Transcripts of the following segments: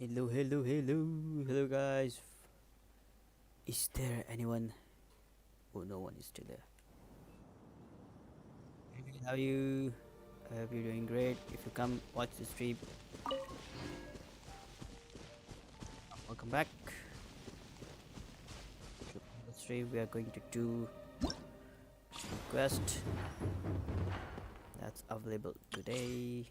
Hello, hello, hello, hello, guys. Is there anyone? Oh, no one is still there. How are you? I hope you're doing great. If you come watch the stream, welcome back to the stream. We are going to do quest that's available today.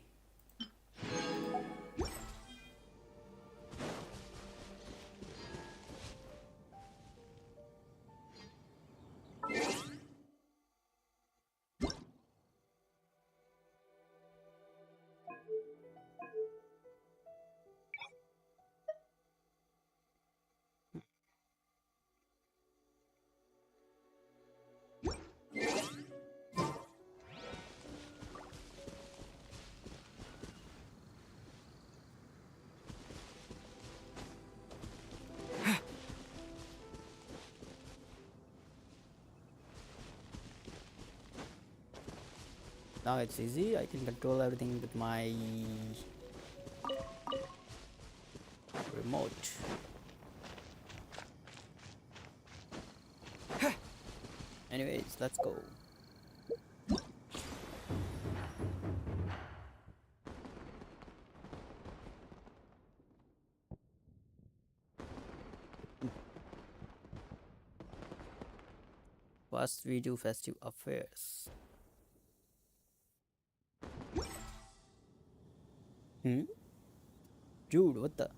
Now it's easy. I can control everything with my remote. Anyways, let's go. First, we do festive affairs. Dude, what the?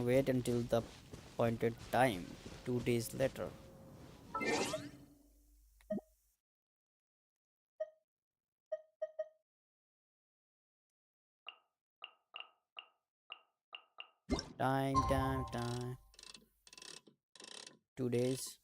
Wait until the appointed time. 2 days later. Time. 2 days.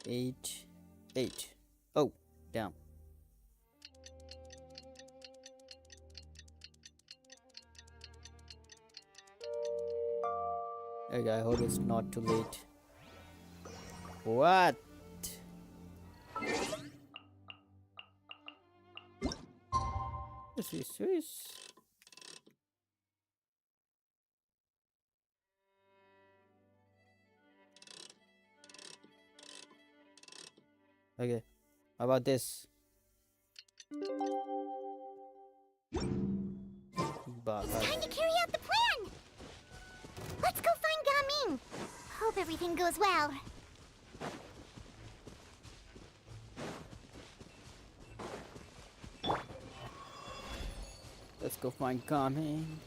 Eight. Oh, damn. Okay, I hope it's not too late. What? This is serious. Okay, how about this? It's time to carry out the plan! Let's go find Gaming! Hope everything goes well. Let's go find Gaming.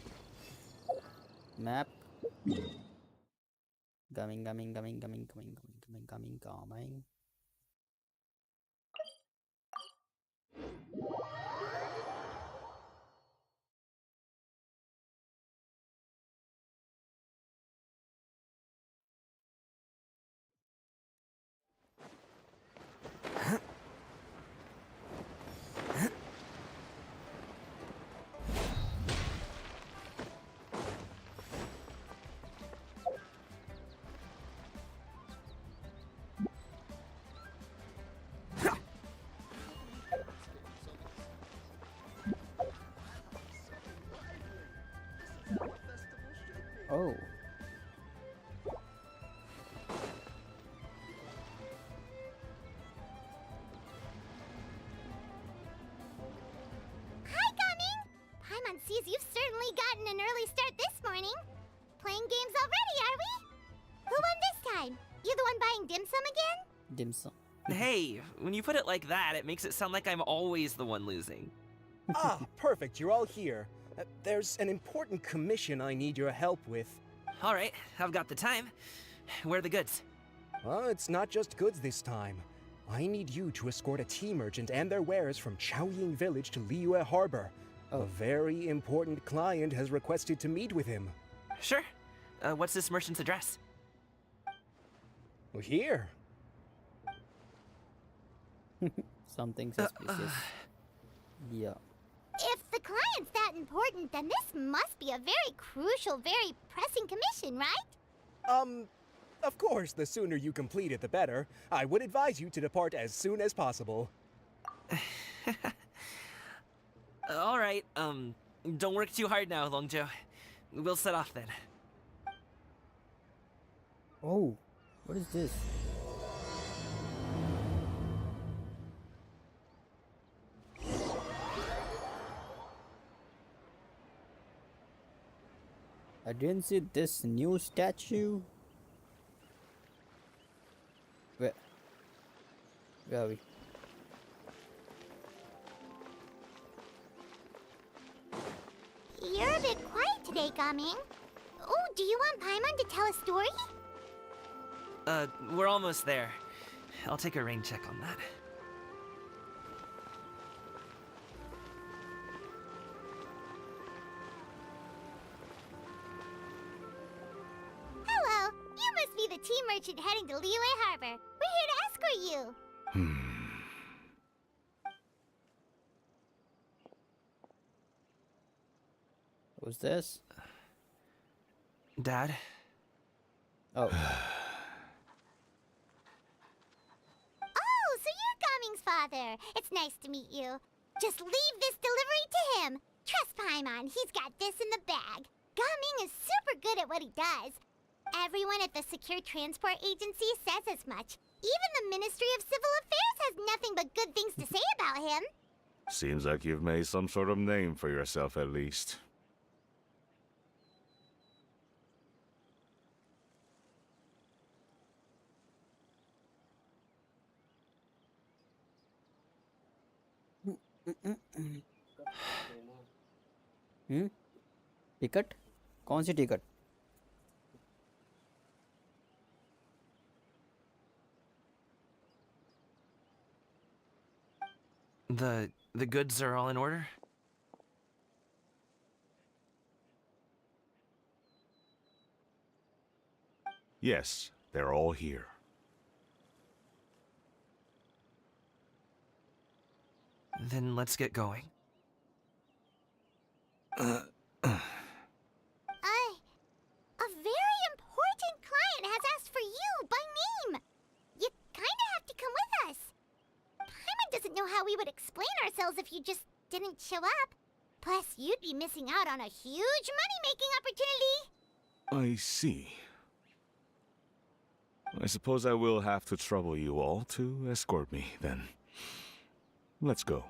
Map. Gaming. Oh. Hi, Gaming! Paimon sees you've certainly gotten an early start this morning. Playing games already, are we? Who won this time? You the one buying dim sum again? Dim sum. Hey, when you put it like that, it makes it sound like I'm always the one losing. Ah, perfect, you're all here. There's an important commission I need your help with. Alright, I've got the time. Where are the goods? It's not just goods this time. I need you to escort a tea merchant and their wares from Chaoying Village to Liyue Harbor. Oh. A very important client has requested to meet with him. Sure. What's this merchant's address? Well, here. Something suspicious. Yeah. If the client's that important, then this must be a very crucial, very pressing commission, right? Of course, the sooner you complete it, the better. I would advise you to depart as soon as possible. Alright, don't work too hard now, Longjo. We'll set off then. Oh, what is this? I didn't see this new statue. Where are we? You're a bit quiet today, Gaming. Oh, do you want Paimon to tell a story? We're almost there. I'll take a rain check on that. Hello, you must be the tea merchant heading to Liyue Harbor. We're here to escort you. What's this? Dad? Oh, Oh, so you're Gaming's father. It's nice to meet you. Just leave this delivery to him. Trust Paimon, he's got this in the bag. Gaming is super good at what he does. Everyone at the Secure Transport Agency says as much. Even the Ministry of Civil Affairs has nothing but good things to say about him. Seems like you've made some sort of name for yourself at least. Ticket? कौन सी ticket? The goods are all in order? Yes, they're all here. Then let's get going. A very important client has asked for you by name. You kinda have to come with us. Paimon doesn't know how we would explain ourselves if you just didn't show up. Plus, you'd be missing out on a huge money-making opportunity. I see. I suppose I will have to trouble you all to escort me, then. Let's go.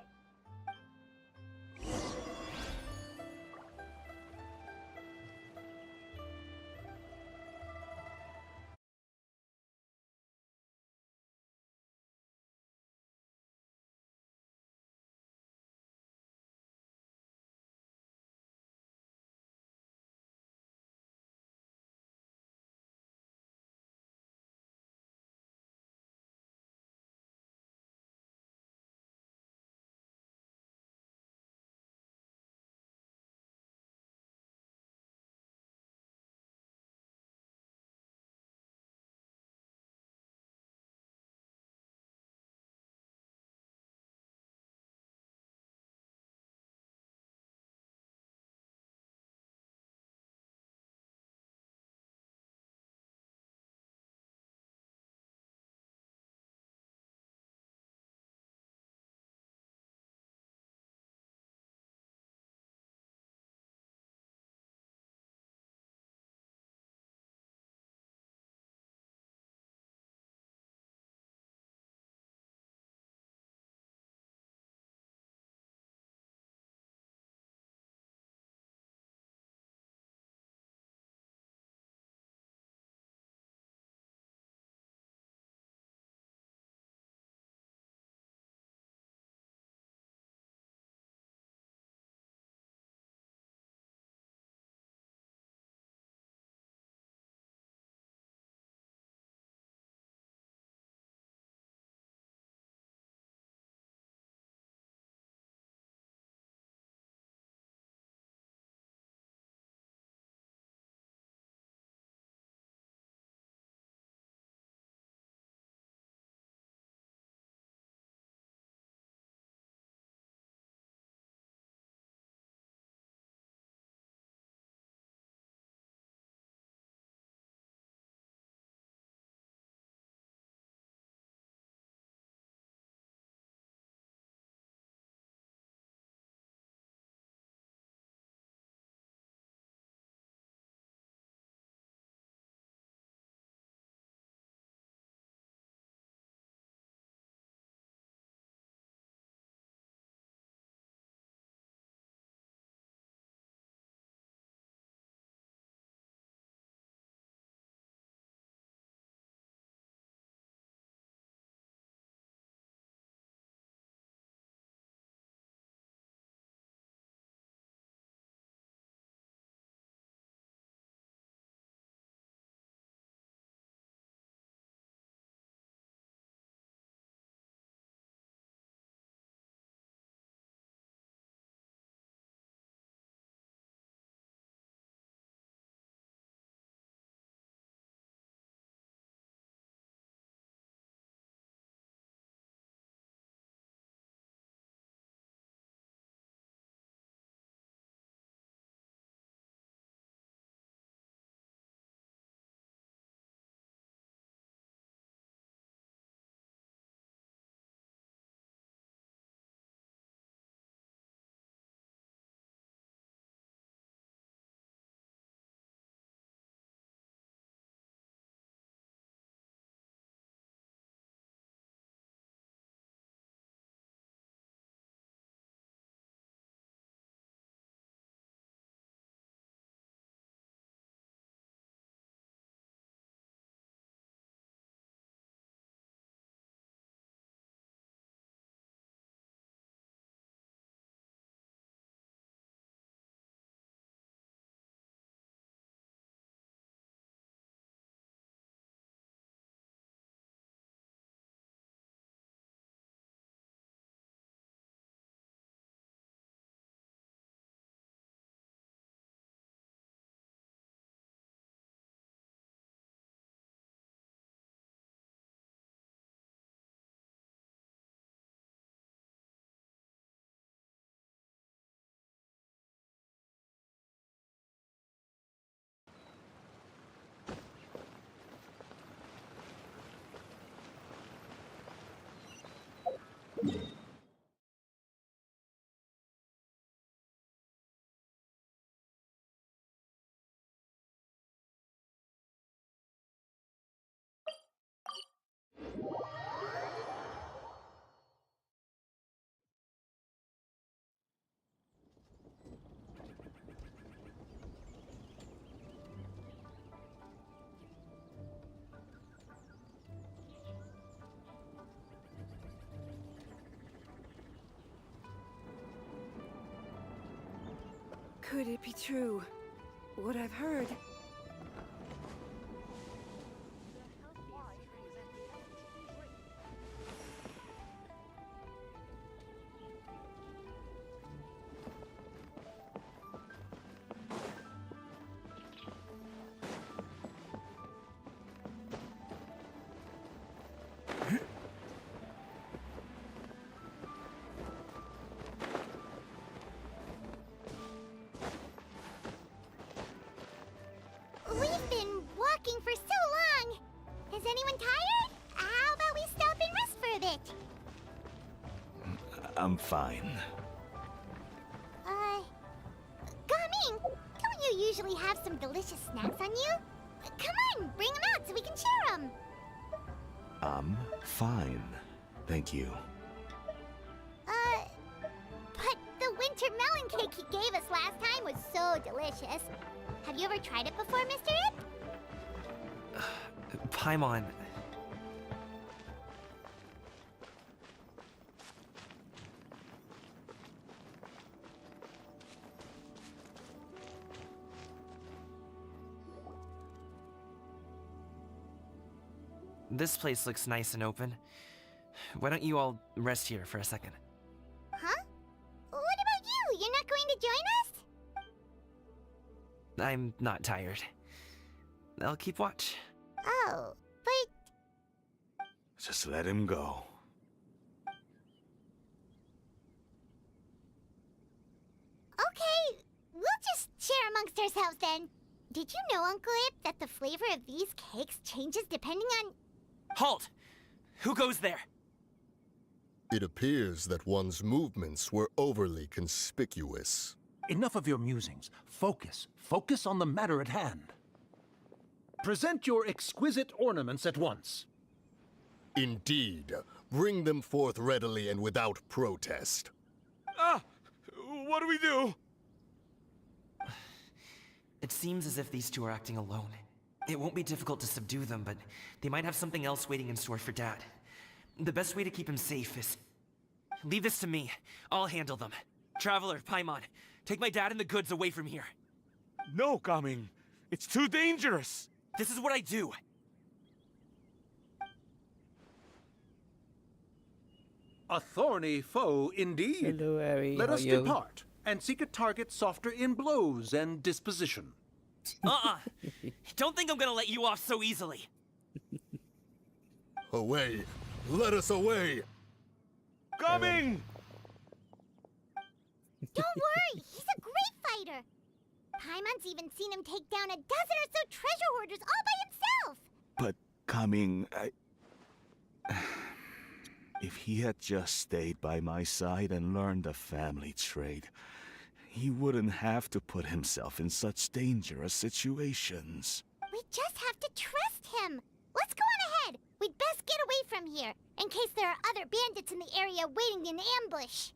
Could it be true? What I've heard? We've been walking for so long. Is anyone tired? How about we stop and rest for a bit? I'm fine. Gaming, don't you usually have some delicious snacks on you? Come on, bring them out so we can share them. I'm fine. Thank you. But the winter melon cake he gave us last time was so delicious. Have you ever tried it before, Mr. Ip? Paimon. This place looks nice and open. Why don't you all rest here for a second? Huh? What about you? You're not going to join us? I'm not tired. I'll keep watch. Oh, but Just let him go. okay, we'll just share amongst ourselves then. Did you know, Uncle Ip, that the flavor of these cakes changes depending on... Halt! Who goes there? It appears that one's movements were overly conspicuous. Enough of your musings. Focus. Focus on the matter at hand. Present your exquisite ornaments at once. Indeed. Bring them forth readily and without protest. Ah! What do we do? It seems as if these two are acting alone. It won't be difficult to subdue them, but they might have something else waiting in store for Dad. The best way to keep him safe is... Leave this to me. I'll handle them. Traveler, Paimon, take my dad and the goods away from here. No, Gaming. It's too dangerous. This is what I do. A thorny foe indeed. Hello, Ari. Let How us are you? depart and seek a target softer in blows and disposition. Don't think I'm gonna let you off so easily. Away! Let us away! Gaming! Don't worry, he's a great fighter. Paimon's even seen him take down a dozen or so treasure hoarders all by himself. But Gaming, if he had just stayed by my side and learned the family trade, he wouldn't have to put himself in such dangerous situations. We just have to trust him. Let's go on ahead. We'd best get away from here, in case there are other bandits in the area waiting in ambush.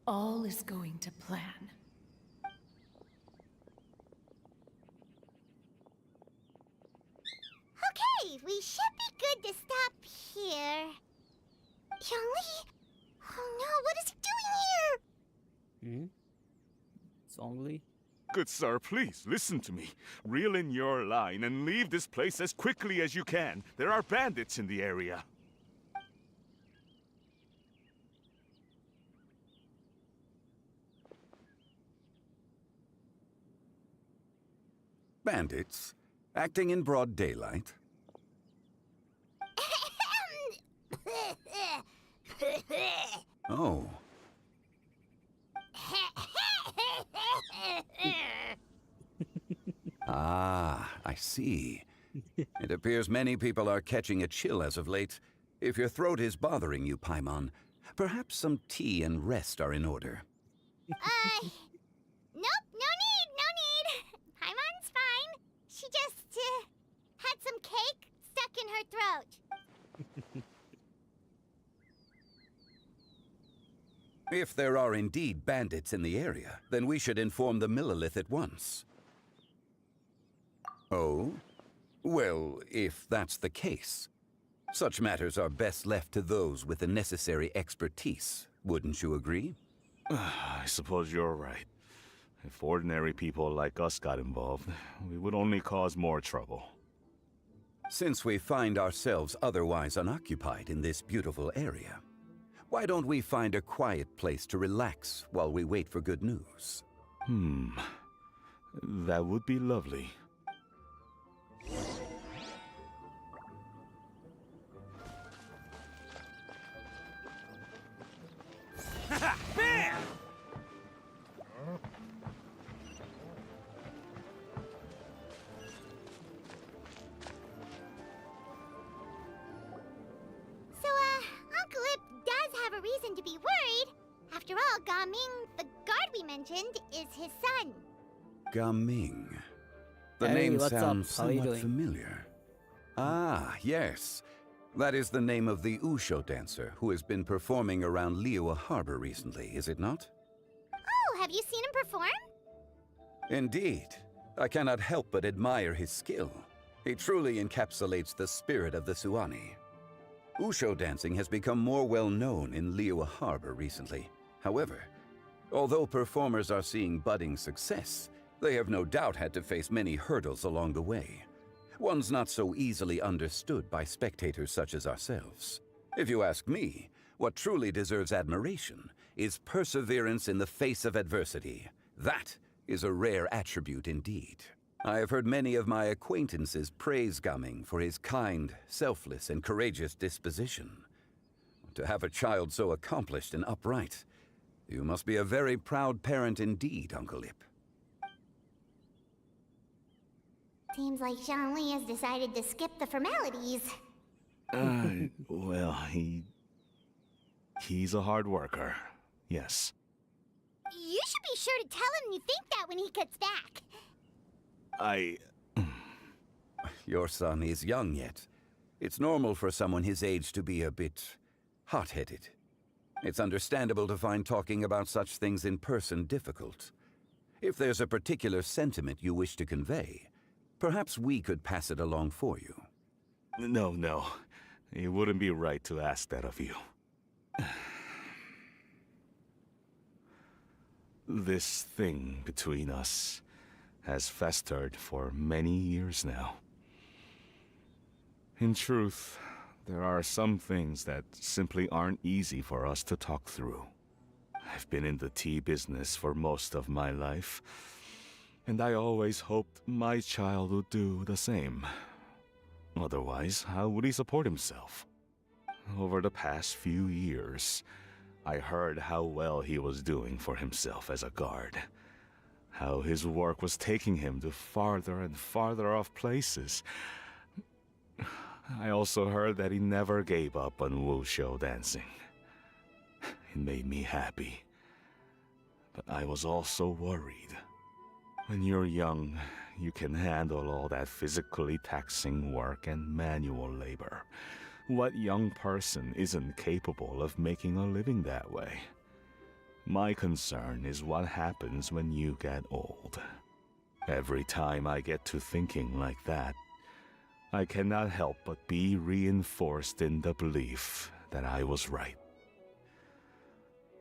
All is going to plan. Okay, we should be good to stop here. Yongli? Oh no, what is he doing here? Songli? Good sir, please listen to me. Reel in your line and leave this place as quickly as you can. There are bandits in the area. Bandits? Acting in broad daylight? Oh. Ah, I see. It appears many people are catching a chill as of late. If your throat is bothering you, Paimon, perhaps some tea and rest are in order. Nope, no need. Paimon's fine. She just, had some cake stuck in her throat. If there are indeed bandits in the area, then we should inform the Millelith at once. Oh? Well, if that's the case, such matters are best left to those with the necessary expertise. Wouldn't you agree? I suppose you're right. If ordinary people like us got involved, we would only cause more trouble. Since we find ourselves otherwise unoccupied in this beautiful area, why don't we find a quiet place to relax while we wait for good news? That would be lovely. Bam! So, Uncle Ip does have a reason to be worried. After all, Gaming, the guard we mentioned, is his son. Gaming. The Hey, name what's up? sounds How are you somewhat doing? familiar. Ah, yes. That is the name of the Usho dancer who has been performing around Liyue Harbor recently, is it not? Oh, have you seen him perform? Indeed. I cannot help but admire his skill. He truly encapsulates the spirit of the Suani. Usho dancing has become more well known in Liyue Harbor recently. However, although performers are seeing budding success, they have no doubt had to face many hurdles along the way. One's not so easily understood by spectators such as ourselves. If you ask me, what truly deserves admiration is perseverance in the face of adversity. That is a rare attribute indeed. I have heard many of my acquaintances praise Gaming for his kind, selfless, and courageous disposition. To have a child so accomplished and upright, you must be a very proud parent indeed, Uncle Ip. Seems like Zhongli has decided to skip the formalities. Well, he's a hard worker. Yes. You should be sure to tell him you think that when he gets back. Your son is young yet. It's normal for someone his age to be a bit hot-headed. It's understandable to find talking about such things in person difficult. If there's a particular sentiment you wish to convey, perhaps we could pass it along for you. No. It wouldn't be right to ask that of you. This thing between us has festered for many years now. In truth, there are some things that simply aren't easy for us to talk through. I've been in the tea business for most of my life, and I always hoped my child would do the same. Otherwise, how would he support himself? Over the past few years, I heard how well he was doing for himself as a guard. How his work was taking him to farther and farther off places. I also heard that he never gave up on wushu dancing. It made me happy. But I was also worried. When you're young, you can handle all that physically taxing work and manual labor. What young person isn't capable of making a living that way? My concern is what happens when you get old. Every time I get to thinking like that, I cannot help but be reinforced in the belief that I was right.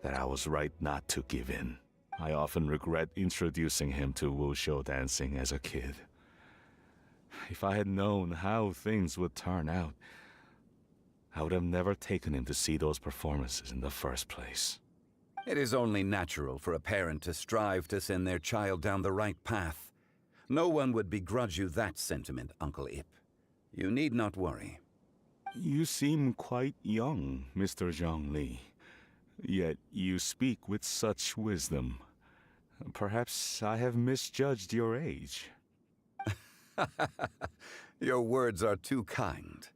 That I was right not to give in. I often regret introducing him to wushu dancing as a kid. If I had known how things would turn out, I would have never taken him to see those performances in the first place. It is only natural for a parent to strive to send their child down the right path. No one would begrudge you that sentiment, Uncle Ip. You need not worry. You seem quite young, Mr. Zhongli. Yet you speak with such wisdom. Perhaps I have misjudged your age. Your words are too kind.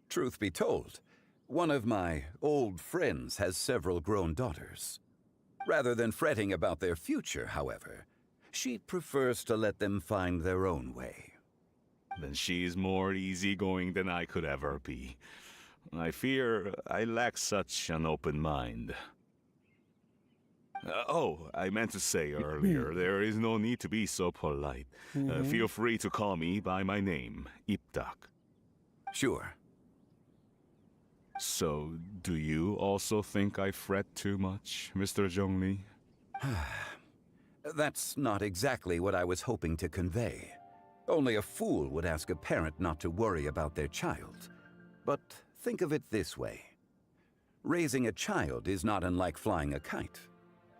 Truth be told, one of my old friends has several grown daughters. Rather than fretting about their future, however, she prefers to let them find their own way. Then she is more easygoing than I could ever be. I fear I lack such an open mind. I meant to say earlier, there is no need to be so polite. Feel free to call me by my name, Ipdak. Sure. So, do you also think I fret too much, Mr. Zhongli? That's not exactly what I was hoping to convey. Only a fool would ask a parent not to worry about their child. But think of it this way. Raising a child is not unlike flying a kite.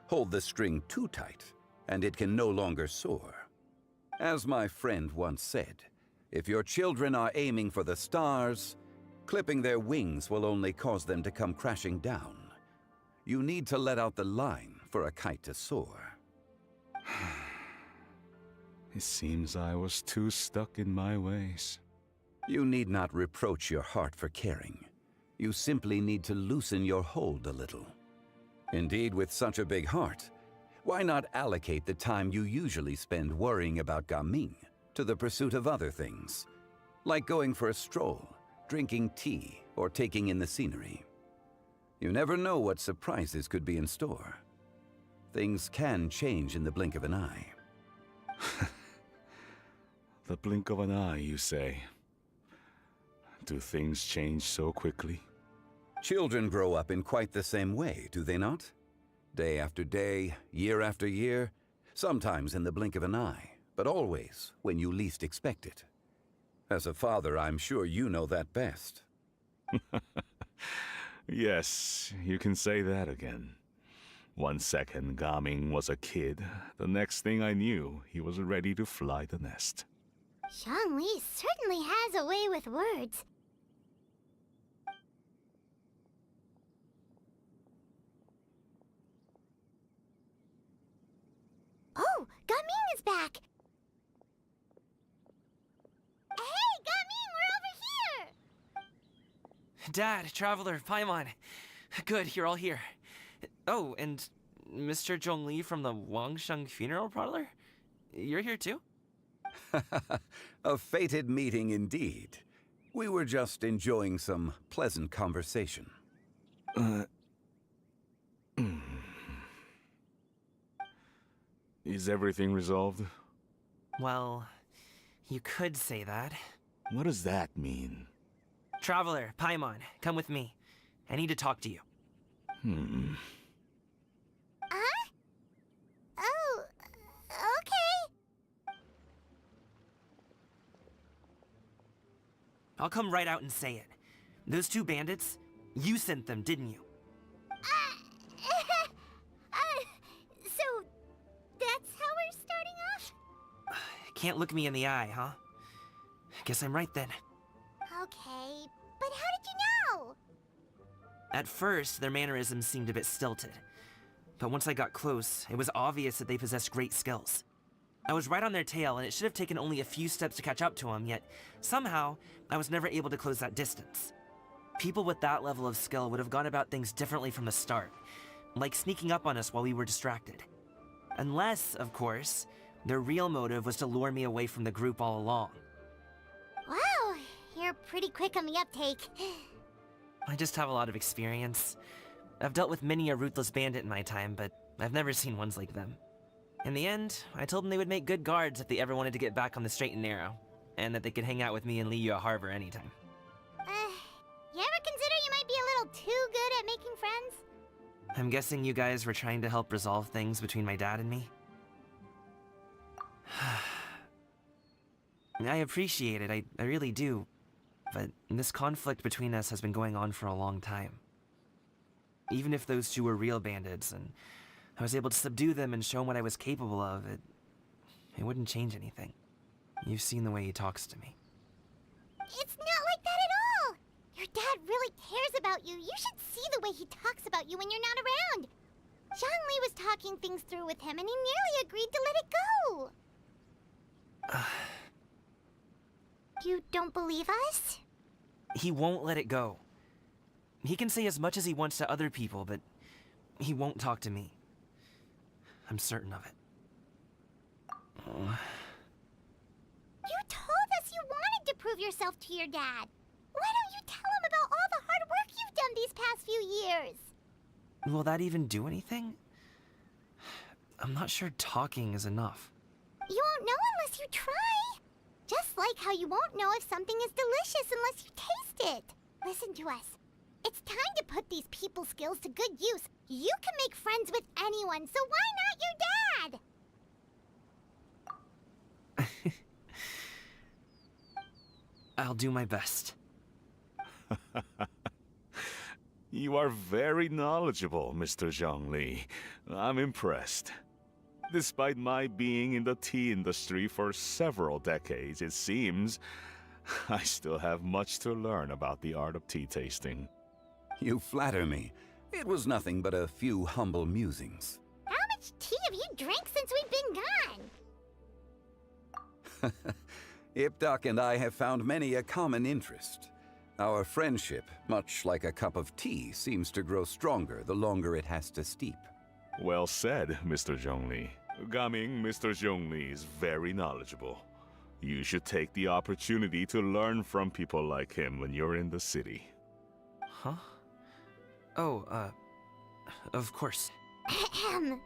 Hold the string too tight, and it can no longer soar. As my friend once said, if your children are aiming for the stars, clipping their wings will only cause them to come crashing down. You need to let out the line for a kite to soar. It seems I was too stuck in my ways. You need not reproach your heart for caring. You simply need to loosen your hold a little. Indeed, with such a big heart, why not allocate the time you usually spend worrying about Gaming to the pursuit of other things, like going for a stroll, drinking tea, or taking in the scenery? You never know what surprises could be in store. Things can change in the blink of an eye. The blink of an eye, you say? Do things change so quickly? Children grow up in quite the same way, do they not? Day after day, year after year, sometimes in the blink of an eye, but always when you least expect it. As a father, I'm sure you know that best. Yes, you can say that again. 1 second, Gaming was a kid. The next thing I knew, he was ready to fly the nest. Zhongli certainly has a way with words. Oh, Gaming is back! Hey, Gaming, we're over here! Dad, Traveler, Paimon. Good, you're all here. Oh, and Mr. Zhongli from the Wangsheng Funeral Parlor? You're here too? A fated meeting indeed. We were just enjoying some pleasant conversation. Is everything resolved? Well, you could say that. What does that mean? Traveler, Paimon, come with me. I need to talk to you. Huh? Oh, okay. I'll come right out and say it. Those two bandits, you sent them, didn't you? So that's how we're starting off? Can't look me in the eye, huh? Guess I'm right then. Okay, but how did you know? At first, their mannerisms seemed a bit stilted. But once I got close, it was obvious that they possessed great skills. I was right on their tail, and it should have taken only a few steps to catch up to them, yet somehow, I was never able to close that distance. People with that level of skill would have gone about things differently from the start, like sneaking up on us while we were distracted. Unless, of course, their real motive was to lure me away from the group all along. Wow, you're pretty quick on the uptake. I just have a lot of experience. I've dealt with many a ruthless bandit in my time, but I've never seen ones like them. In the end, I told them they would make good guards if they ever wanted to get back on the straight and narrow, and that they could hang out with me in Liyue Harbor anytime. You ever consider you might be a little too good at making friends? I'm guessing you guys were trying to help resolve things between my dad and me? I appreciate it, I really do. But this conflict between us has been going on for a long time. Even if those two were real bandits, and I was able to subdue them and show him what I was capable of, it wouldn't change anything. You've seen the way he talks to me. It's not like that at all! Your dad really cares about you. You should see the way he talks about you when you're not around. Zhongli was talking things through with him, and he nearly agreed to let it go. You don't believe us? He won't let it go. He can say as much as he wants to other people, but he won't talk to me. I'm certain of it. You told us you wanted to prove yourself to your dad. Why don't you tell him about all the hard work you've done these past few years? Will that even do anything? I'm not sure talking is enough. You won't know unless you try. Just like how you won't know if something is delicious unless you taste it. Listen to us. It's time to put these people skills to good use. You can make friends with anyone, so why not your dad? I'll do my best. You are very knowledgeable, Mr. Zhongli. I'm impressed. Despite my being in the tea industry for several decades, it seems I still have much to learn about the art of tea tasting. You flatter me. It was nothing but a few humble musings. How much tea have you drank since we've been gone? Ipdak and I have found many a common interest. Our friendship, much like a cup of tea, seems to grow stronger the longer it has to steep. Well said, Mr. Zhongli. Gaming, Mr. Zhongli is very knowledgeable. You should take the opportunity to learn from people like him when you're in the city. Huh? Oh, of course. Ahem.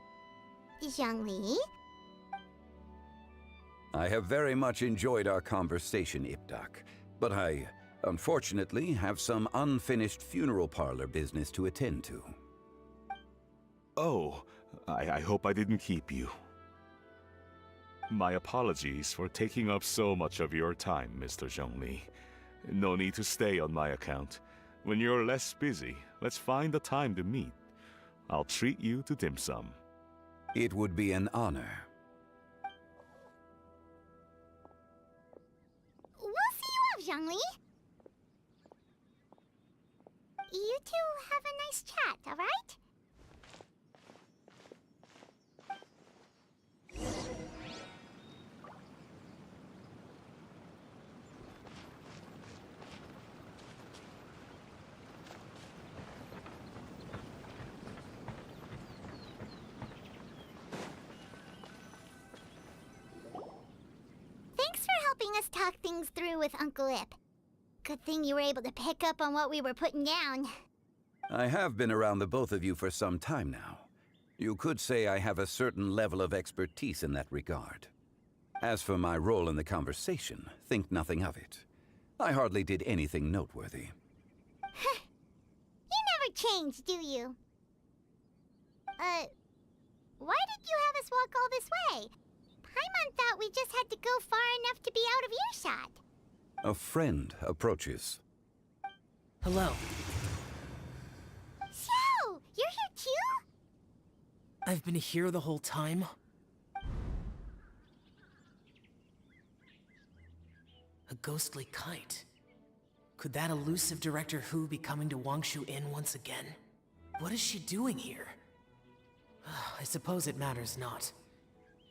Zhongli? I have very much enjoyed our conversation, Ipdak, but I, unfortunately, have some unfinished funeral parlor business to attend to. Oh, I hope I didn't keep you. My apologies for taking up so much of your time, Mr. Zhongli. No need to stay on my account. When you're less busy, let's find a time to meet. I'll treat you to dim sum. It would be an honor. We'll see you off, Zhongli. You two have a nice chat, all right? Thanks for helping us talk things through with Uncle Ip. Good thing you were able to pick up on what we were putting down. I have been around the both of you for some time now. You could say I have a certain level of expertise in that regard. As for my role in the conversation, think nothing of it. I hardly did anything noteworthy. You never change, do you? Why did you have us walk all this way? Paimon thought we just had to go far enough to be out of earshot. A friend approaches. Hello. So, you're here too? I've been here the whole time? A ghostly kite. Could that elusive Director Hu be coming to Wangshu Inn once again? What is she doing here? I suppose it matters not.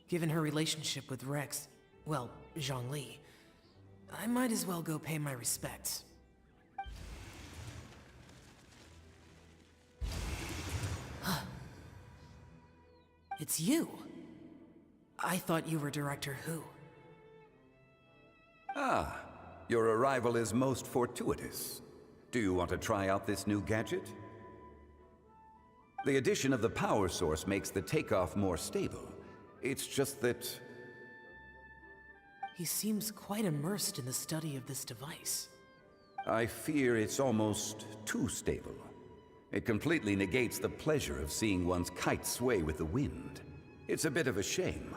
Given her relationship with Rex, well, Zhongli, I might as well go pay my respects. It's you! I thought you were Director Hu. Ah, your arrival is most fortuitous. Do you want to try out this new gadget? The addition of the power source makes the takeoff more stable. It's just that... He seems quite immersed in the study of this device. I fear it's almost too stable. It completely negates the pleasure of seeing one's kite sway with the wind. It's a bit of a shame.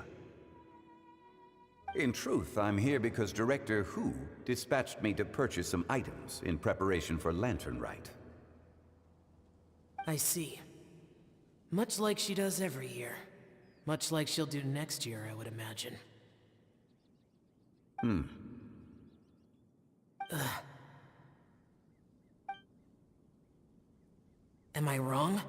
In truth, I'm here because Director Hu dispatched me to purchase some items in preparation for Lantern Rite. I see. Much like she does every year. Much like she'll do next year, I would imagine. Am I wrong?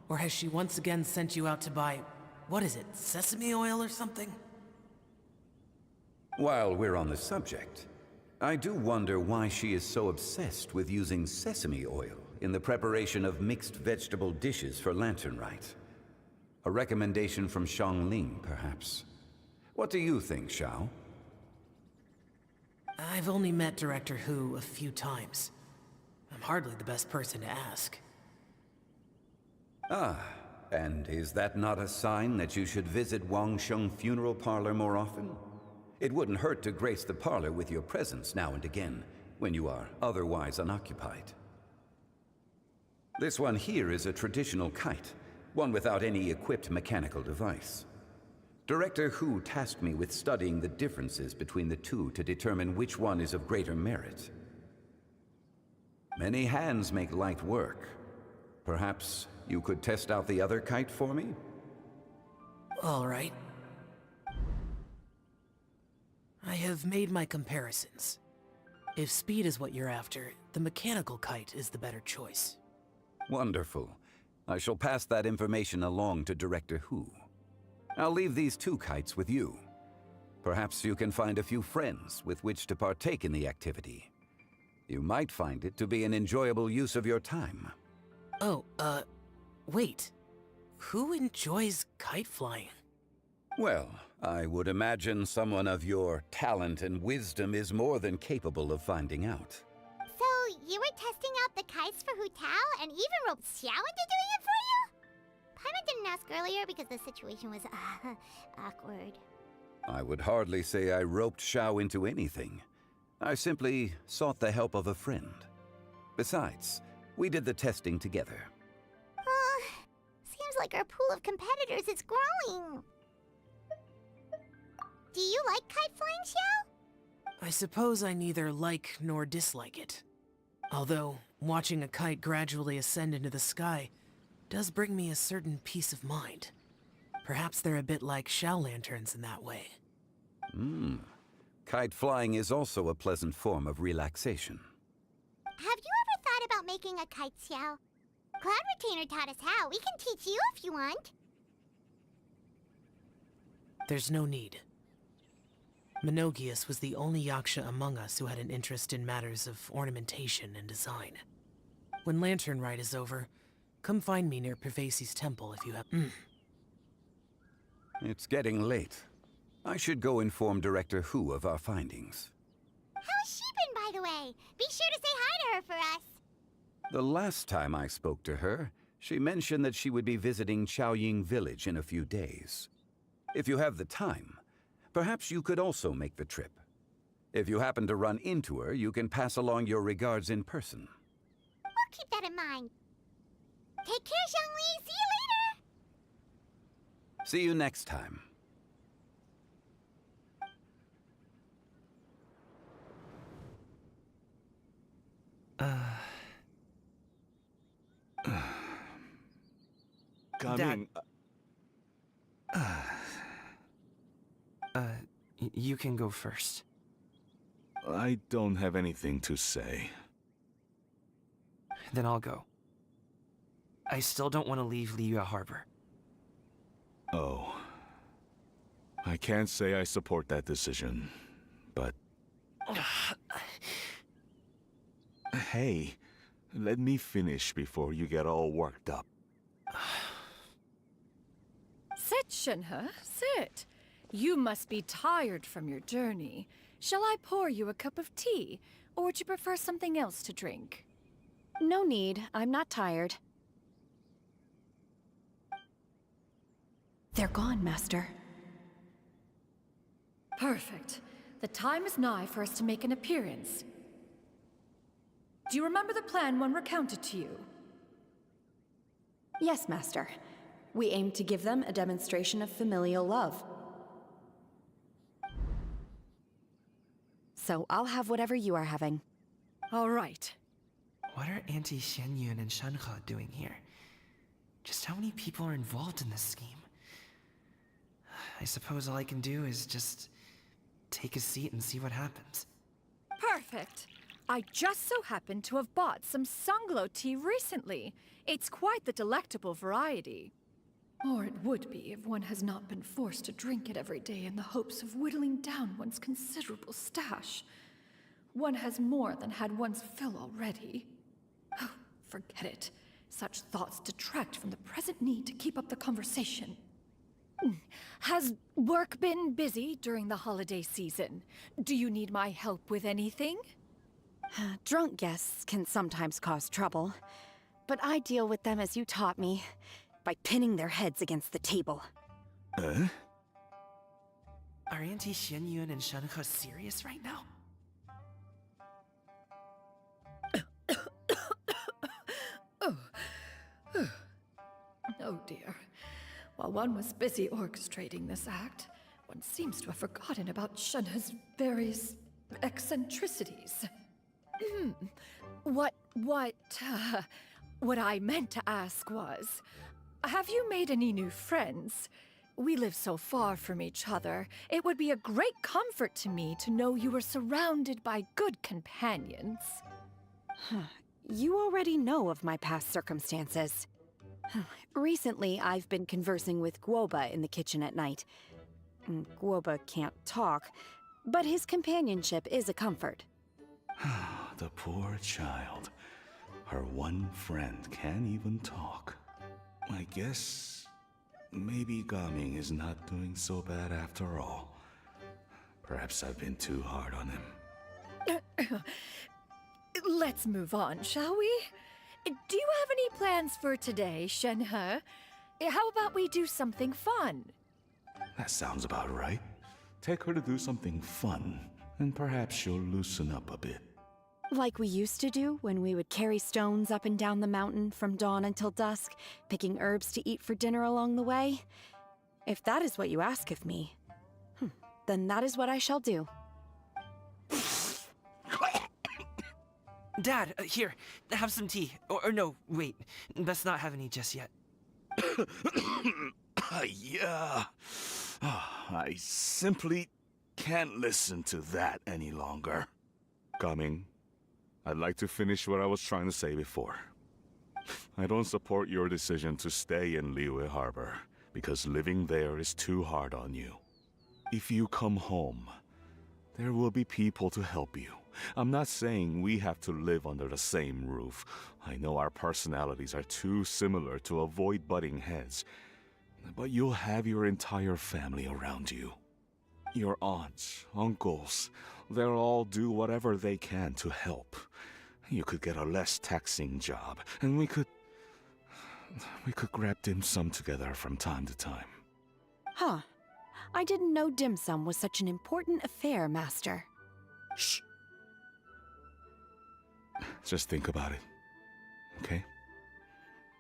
Or has she once again sent you out to buy, what is it, sesame oil or something? While we're on the subject, I do wonder why she is so obsessed with using sesame oil in the preparation of mixed vegetable dishes for Lantern Rite. A recommendation from Xiangling, perhaps. What do you think, Xiao? I've only met Director Hu a few times. I'm hardly the best person to ask. Ah, and is that not a sign that you should visit Wangsheng Funeral Parlor more often? It wouldn't hurt to grace the parlor with your presence now and again, when you are otherwise unoccupied. This one here is a traditional kite, one without any equipped mechanical device. Director Hu tasked me with studying the differences between the two to determine which one is of greater merit. Many hands make light work. Perhaps you could test out the other kite for me? All right. I have made my comparisons. If speed is what you're after, the mechanical kite is the better choice. Wonderful. I shall pass that information along to Director Hu. I'll leave these two kites with you. Perhaps you can find a few friends with which to partake in the activity. You might find it to be an enjoyable use of your time. Oh, wait. Who enjoys kite flying? Well, I would imagine someone of your talent and wisdom is more than capable of finding out. So, you were testing out the kites for Hu Tao and even roped Xiao into doing it for you? Paimon didn't ask earlier because the situation was, awkward. I would hardly say I roped Xiao into anything. I simply sought the help of a friend. Besides, we did the testing together. Seems like our pool of competitors is growing. Do you like kite flying, Xiao? I suppose I neither like nor dislike it. Although, watching a kite gradually ascend into the sky does bring me a certain peace of mind. Perhaps they're a bit like Xiao lanterns in that way. Kite flying is also a pleasant form of relaxation. Have you ever thought about making a kite, Xiao? Cloud Retainer taught us how. We can teach you if you want. There's no need. Menogias was the only Yaksha among us who had an interest in matters of ornamentation and design. When Lantern Rite is over, come find me near Pervasi's temple if you have— It's getting late. I should go inform Director Hu of our findings. How's she been, by the way? Be sure to say hi to her for us. The last time I spoke to her, she mentioned that she would be visiting Chaoying Village in a few days. If you have the time, perhaps you could also make the trip. If you happen to run into her, you can pass along your regards in person. We'll keep that in mind. Take care, Zhongli. See you later. See you next time. Coming. You can go first. I don't have anything to say. Then I'll go. I still don't want to leave Liyue Harbor. Oh. I can't say I support that decision, but... Hey, let me finish before you get all worked up. Sit, Shenhe, sit. You must be tired from your journey. Shall I pour you a cup of tea, or would you prefer something else to drink? No need. I'm not tired. They're gone, Master. Perfect. The time is nigh for us to make an appearance. Do you remember the plan when recounted to you? Yes, Master. We aim to give them a demonstration of familial love. So I'll have whatever you are having. All right. What are Auntie Xianyun and Shanhe doing here? Just how many people are involved in this scheme? I suppose all I can do is just take a seat and see what happens. Perfect. I just so happen to have bought some Sunglow tea recently. It's quite the delectable variety. Or it would be if one has not been forced to drink it every day in the hopes of whittling down one's considerable stash. One has more than had one's fill already. Oh, forget it. Such thoughts detract from the present need to keep up the conversation. Has work been busy during the holiday season? Do you need my help with anything? Drunk guests can sometimes cause trouble, but I deal with them as you taught me, by pinning their heads against the table. Are Auntie Xianyun and Shanhe serious right now? Oh, While one was busy orchestrating this act, one seems to have forgotten about Shenhe's various eccentricities. What I meant to ask was, have you made any new friends? We live so far from each other. It would be a great comfort to me to know you were surrounded by good companions. You already know of my past circumstances. Recently, I've been conversing with Guoba in the kitchen at night. Guoba can't talk, but his companionship is a comfort. The poor child. Her one friend can't even talk. I guess maybe Gaming is not doing so bad after all. Perhaps I've been too hard on him. Let's move on, shall we? Do you have any plans for today, Shenhe? How about we do something fun? That sounds about right. Take her to do something fun, and perhaps she'll loosen up a bit. Like we used to do when we would carry stones up and down the mountain from dawn until dusk, picking herbs to eat for dinner along the way? If that is what you ask of me, then that is what I shall do. Dad, here, have some tea. Or no, wait, let's not have any just yet. Yeah. I simply can't listen to that any longer. Coming. I'd like to finish what I was trying to say before. I don't support your decision to stay in Liyue Harbor, because living there is too hard on you. If you come home, there will be people to help you. I'm not saying we have to live under the same roof. I know our personalities are too similar to avoid butting heads. But you'll have your entire family around you. Your aunts, uncles, they'll all do whatever they can to help. You could get a less taxing job, and we could grab dim sum together from time to time. Huh. I didn't know dim sum was such an important affair, Master. Shh. Just think about it, okay?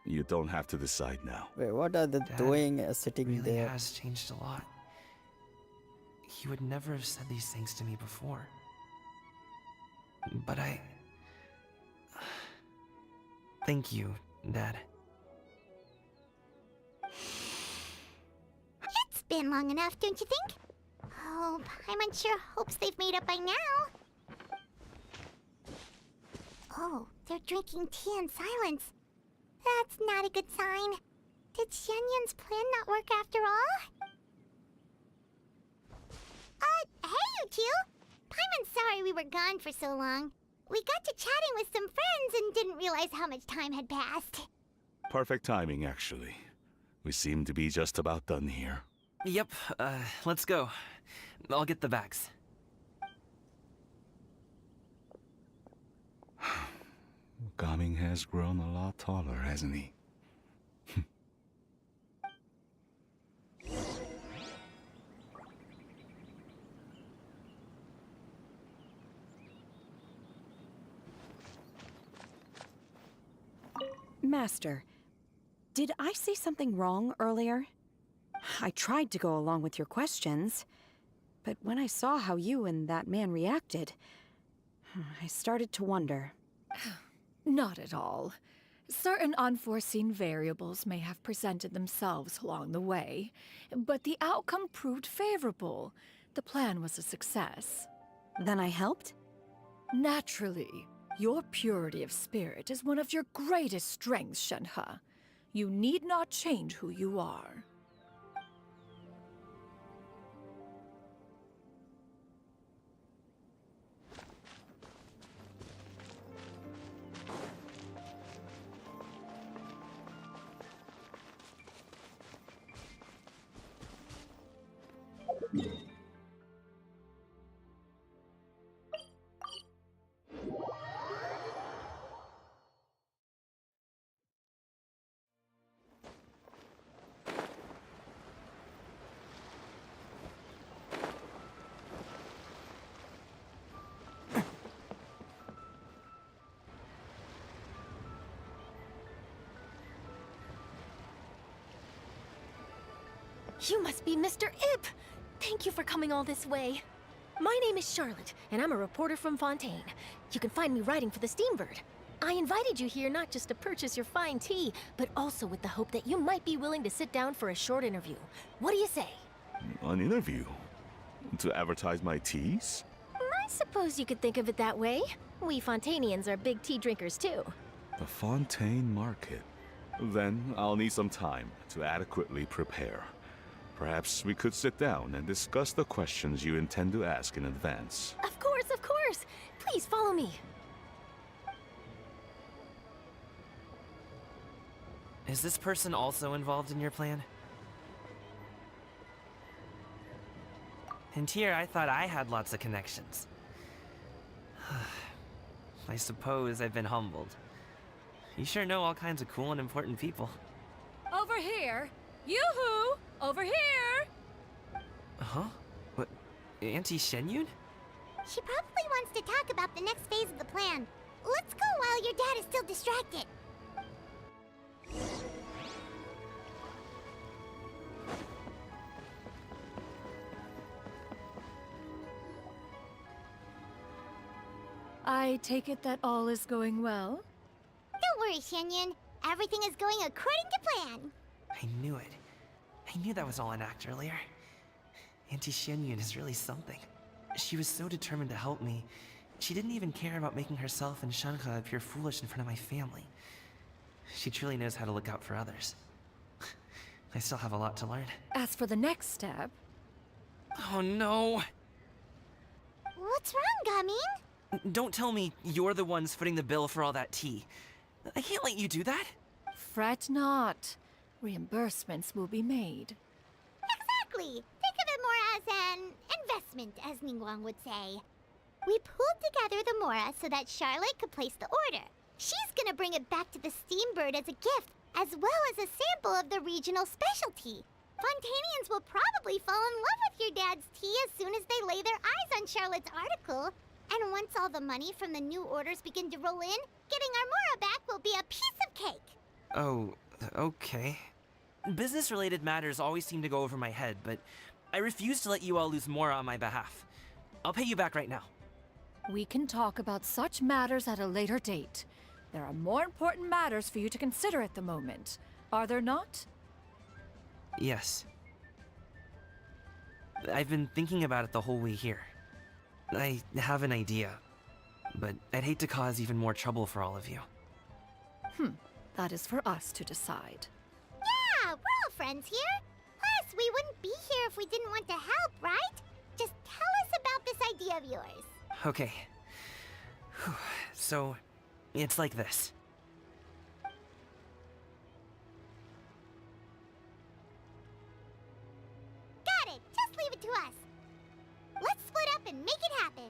You don't have to decide now. Wait, what are they Dad doing sitting really there? has changed a lot. He would never have said these things to me before. But thank you, Dad. It's been long enough, don't you think? Oh, Paimon sure hopes they've made up by now. Oh, they're drinking tea in silence. That's not a good sign. Did Xianyun's plan not work after all? Hey, you two! Paimon's sorry we were gone for so long. We got to chatting with some friends and didn't realize how much time had passed. Perfect timing, actually. We seem to be just about done here. Yep, let's go. I'll get the bags. Gaming has grown a lot taller, hasn't he? Master, did I say something wrong earlier? I tried to go along with your questions, but when I saw how you and that man reacted, I started to wonder. Not at all. Certain unforeseen variables may have presented themselves along the way, but the outcome proved favorable. The plan was a success. Then I helped? Naturally. Your purity of spirit is one of your greatest strengths, Shenhe. You need not change who you are. You must be Mr. Ip! Thank you for coming all this way. My name is Charlotte, and I'm a reporter from Fontaine. You can find me writing for the Steambird. I invited you here not just to purchase your fine tea, but also with the hope that you might be willing to sit down for a short interview. What do you say? An interview? To advertise my teas? I suppose you could think of it that way. We Fontainians are big tea drinkers too. The Fontaine Market. Then I'll need some time to adequately prepare. Perhaps we could sit down and discuss the questions you intend to ask in advance. Of course, of course! Please follow me. Is this person also involved in your plan? And here I thought I had lots of connections. I suppose I've been humbled. You sure know all kinds of cool and important people. Over here! Yoo-hoo! Over here! Huh? What? Auntie Shenyun? She probably wants to talk about the next phase of the plan. Let's go while your dad is still distracted. I take it that all is going well? Don't worry, Shenyun. Everything is going according to plan. I knew it. I knew that was all an act earlier. Auntie Shenyun is really something. She was so determined to help me. She didn't even care about making herself and Shanka appear foolish in front of my family. She truly knows how to look out for others. I still have a lot to learn. As for the next step... Oh no! What's wrong, Gaming? Don't tell me you're the ones footing the bill for all that tea. I can't let you do that. Fret not. Reimbursements will be made. Exactly. Think of it more as an investment, as Ningguang would say. We pooled together the Mora so that Charlotte could place the order. She's gonna bring it back to the Steambird as a gift, as well as a sample of the regional specialty. Fontainians will probably fall in love with your dad's tea as soon as they lay their eyes on Charlotte's article. And once all the money from the new orders begin to roll in, getting our Mora back will be a piece of cake. Oh, okay. Business-related matters always seem to go over my head, but I refuse to let you all lose Mora on my behalf. I'll pay you back right now. We can talk about such matters at a later date. There are more important matters for you to consider at the moment, are there not? Yes. I've been thinking about it the whole way here. I have an idea, but I'd hate to cause even more trouble for all of you. That is for us to decide. Yeah, we're all friends here. Plus, we wouldn't be here if we didn't want to help, right? Just tell us about this idea of yours. Okay. So, it's like this. Got it. Just leave it to us. Let's split up and make it happen.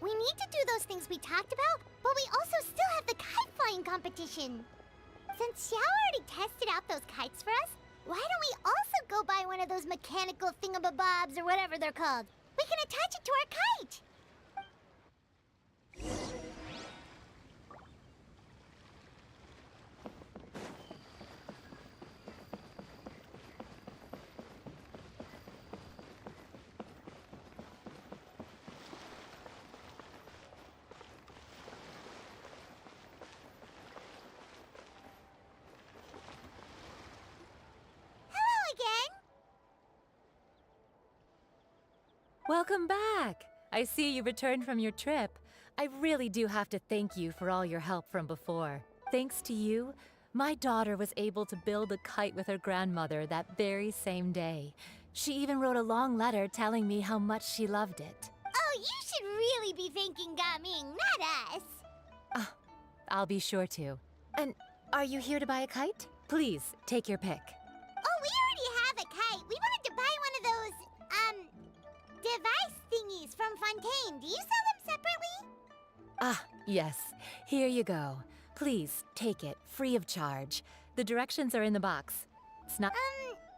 We need to do those things we talked about, but we also still have the kite flying competition. Since Xiao already tested out those kites for us, why don't we also go buy one of those mechanical thingamabobs or whatever they're called? We can attach it to our kite. Welcome back! I see you returned from your trip. I really do have to thank you for all your help from before. Thanks to you, my daughter was able to build a kite with her grandmother that very same day. She even wrote a long letter telling me how much she loved it. Oh, you should really be thanking Gaming, not us. I'll be sure to. And are you here to buy a kite? Please, take your pick. Oh, we already have a kite. We wanted to buy one of those, device thingies from Fontaine. Do you sell them separately? Yes. Here you go. Please, take it, free of charge. The directions are in the box. It's not...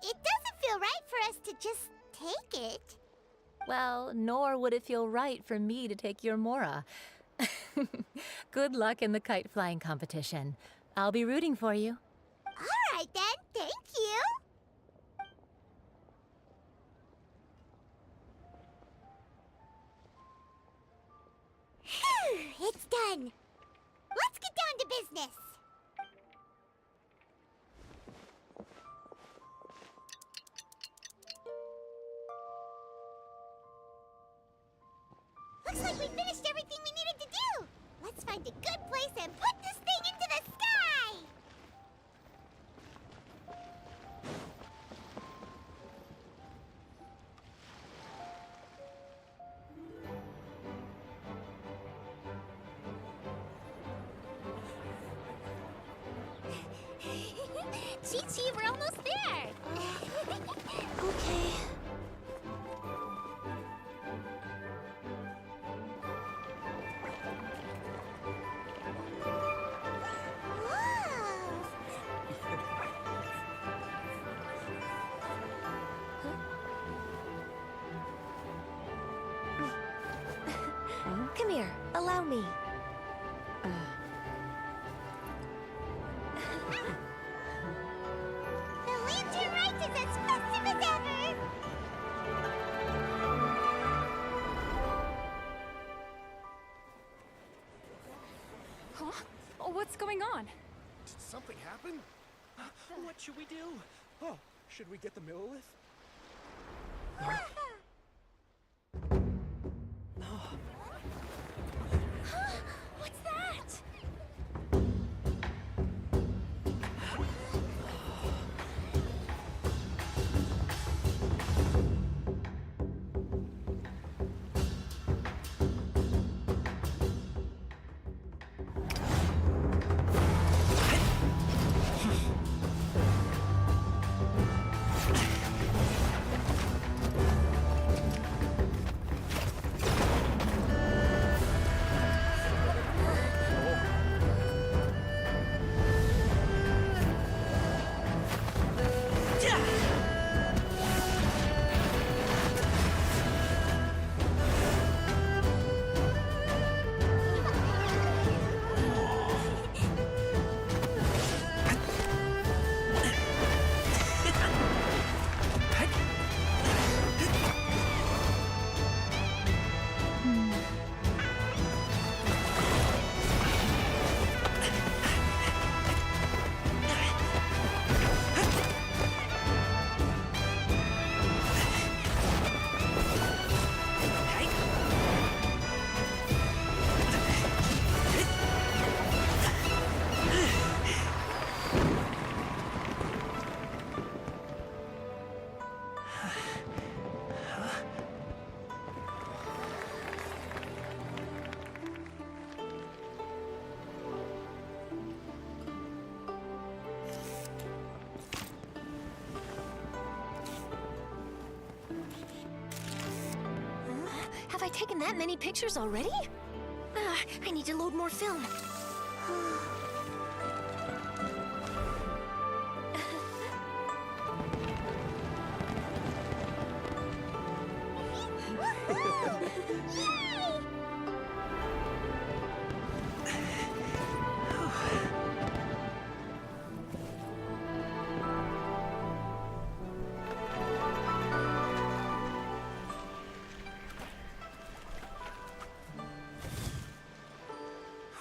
It doesn't feel right for us to just take it. Well, nor would it feel right for me to take your Mora. Good luck in the kite flying competition. I'll be rooting for you. All right then, thank you. Phew, it's done. Let's get down to business. Looks like we finished everything we needed to do. Let's find a good place and put this thing into the sky. Chi-Chi, we're almost there. Okay. Come here, allow me. The lantern rite is as festive as ever! Huh? Oh, what's going on? Did something happen? What should we do? Oh, should we get the Millilith? What's that? Have I taken that many pictures already? I need to load more film.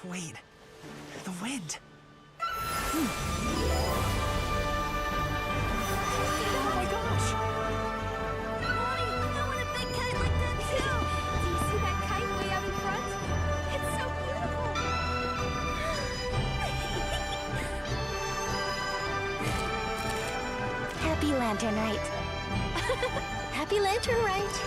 Wait. The wind. Oh my gosh! Mommy, I want a big kite like that too! Do you see that kite way out in front? It's so beautiful! Happy Lantern Rite. Happy Lantern Rite!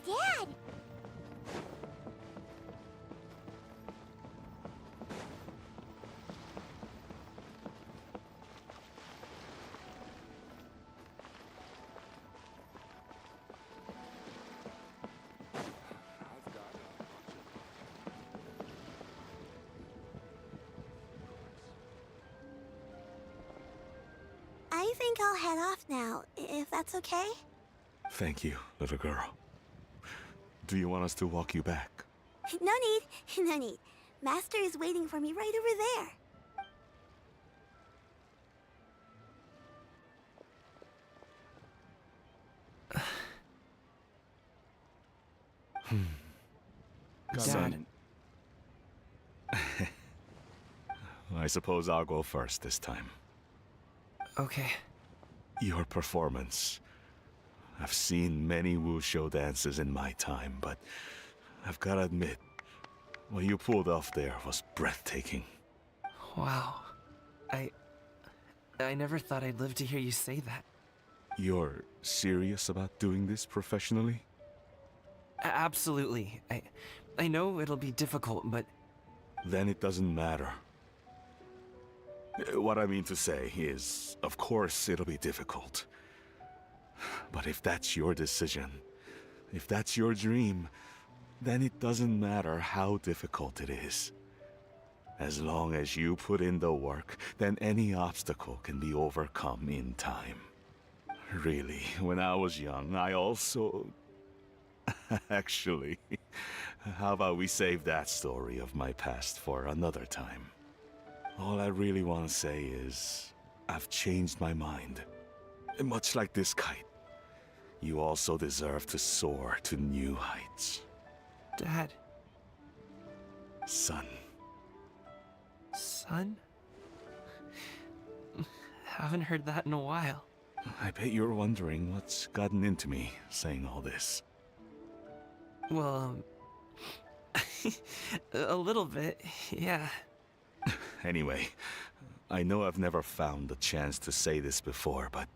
Dad! I think I'll head off now, if that's okay? Thank you, little girl. Do you want us to walk you back? No need, no need. Master is waiting for me right over there. Son. I suppose I'll go first this time. Okay. Your performance. I've seen many wushou dances in my time, but I've gotta admit, what you pulled off there was breathtaking. Wow. I never thought I'd live to hear you say that. You're serious about doing this professionally? Absolutely. I know it'll be difficult, but... Then it doesn't matter. What I mean to say is, of course it'll be difficult. But if that's your decision, if that's your dream, then it doesn't matter how difficult it is. As long as you put in the work, then any obstacle can be overcome in time. Really, when I was young, I also... Actually, how about we save that story of my past for another time? All I really want to say is, I've changed my mind. Much like this kite, you also deserve to soar to new heights. Dad. Son. Son? Haven't heard that in a while. I bet you're wondering what's gotten into me saying all this. Well, a little bit, yeah. Anyway, I know I've never found the chance to say this before, but...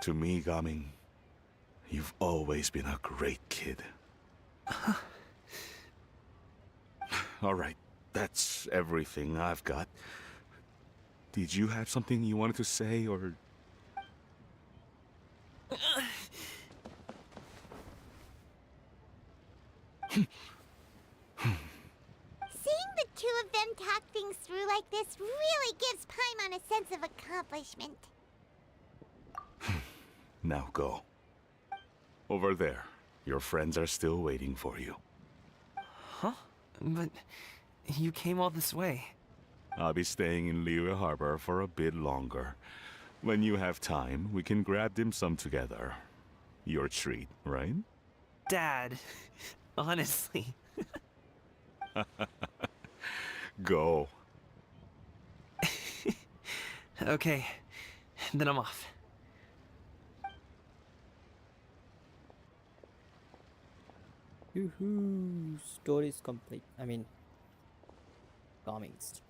to me, Gaming, you've always been a great kid. Alright, that's everything I've got. Did you have something you wanted to say, or... Seeing the two of them talk things through like this really gives Paimon a sense of accomplishment. Now go. Over there. Your friends are still waiting for you. Huh? But you came all this way. I'll be staying in Liyue Harbor for a bit longer. When you have time, we can grab dim sum together. Your treat, right? Dad, honestly. Go. Okay, then I'm off. Yoo-hoo! Story is complete. I mean, comics.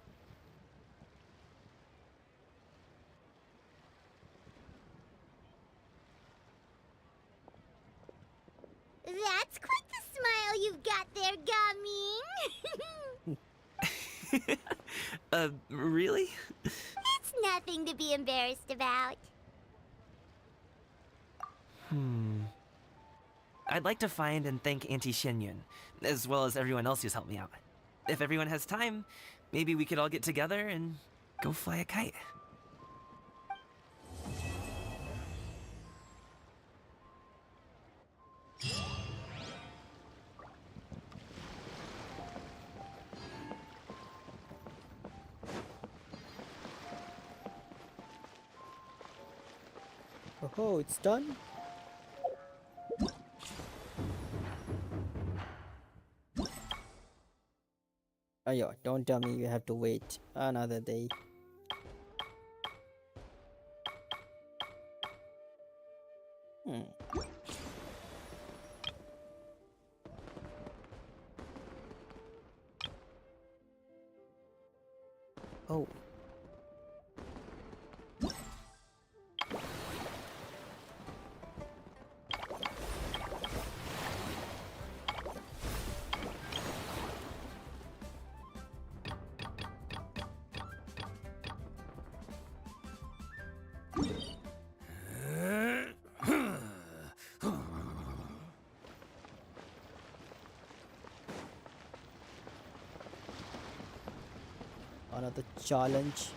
That's quite the smile you've got there, Gaming. Really? It's nothing to be embarrassed about. I'd like to find and thank Auntie Shenyun, as well as everyone else who's helped me out. If everyone has time, maybe we could all get together and go fly a kite. Oh, it's done? Oh yeah, don't tell me you have to wait another day. Oh. another challenge.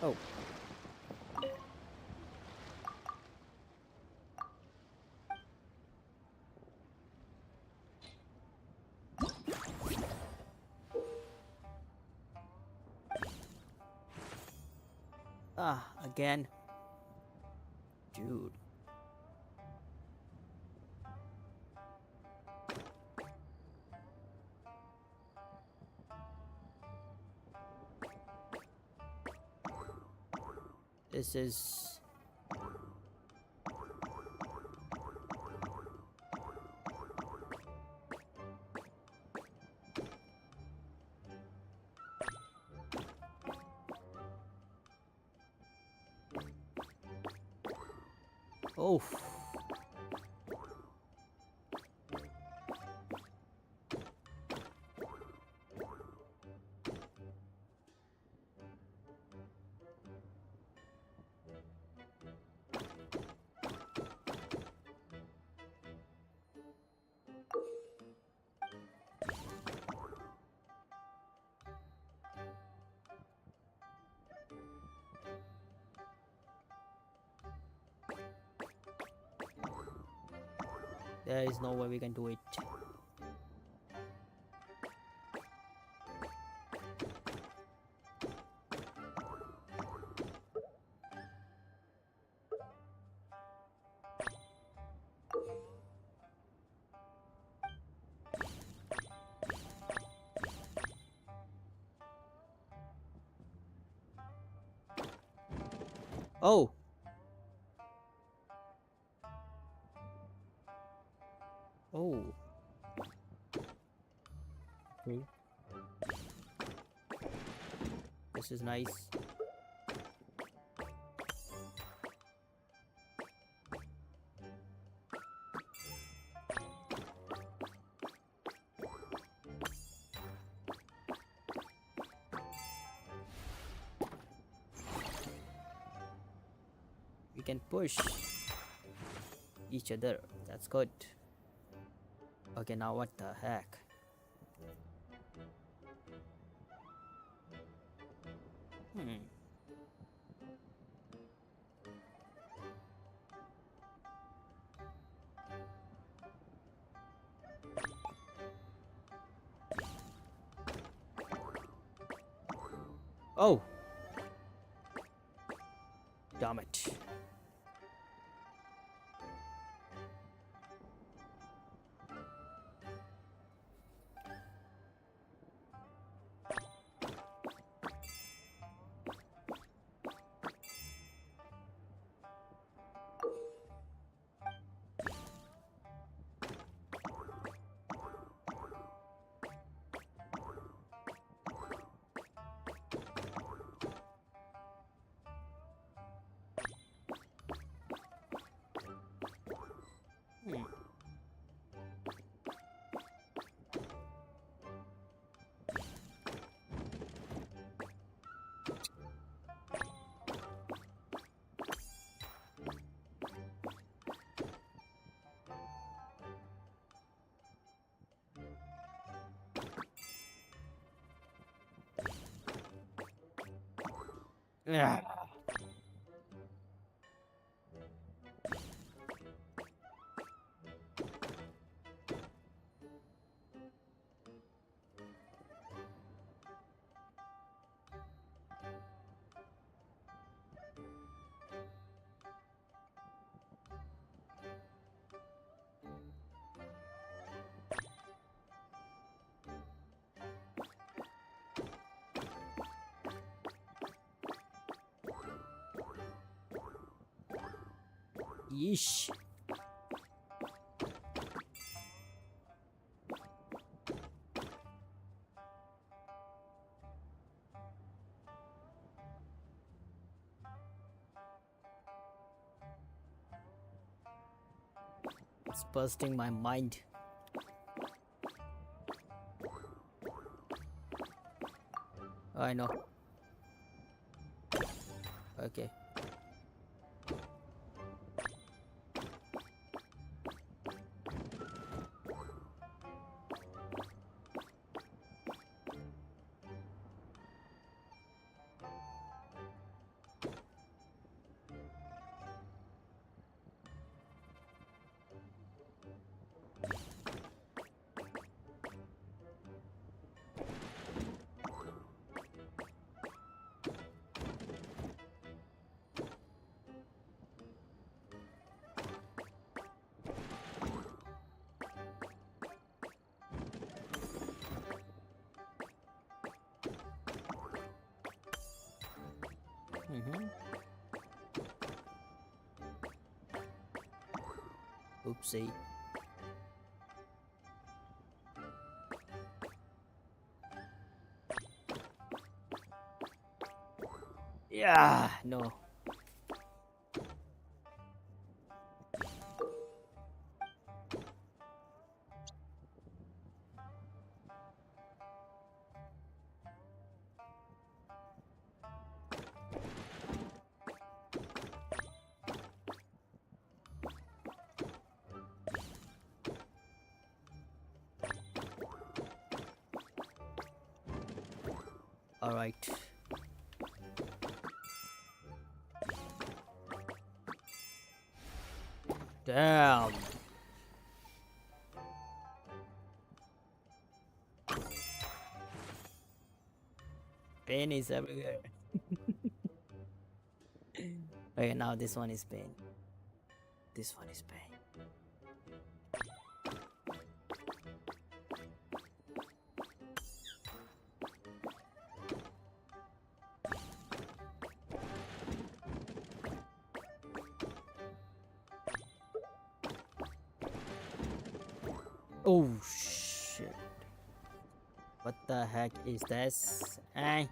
Oh. Ah, again. Dude. This is... Oh. There is no way we can do it. Oh. Oh. Okay. This is nice. We can push each other. That's good. Okay, now what the heck? Oh! Damn it. Yeah. Yeesh. It's bursting my mind. I know. Okay. Oopsie. Yeah, no. All right. Damn. Pain is everywhere. Okay, now this one is pain. This one is pain. Oh shit. What the heck is this? I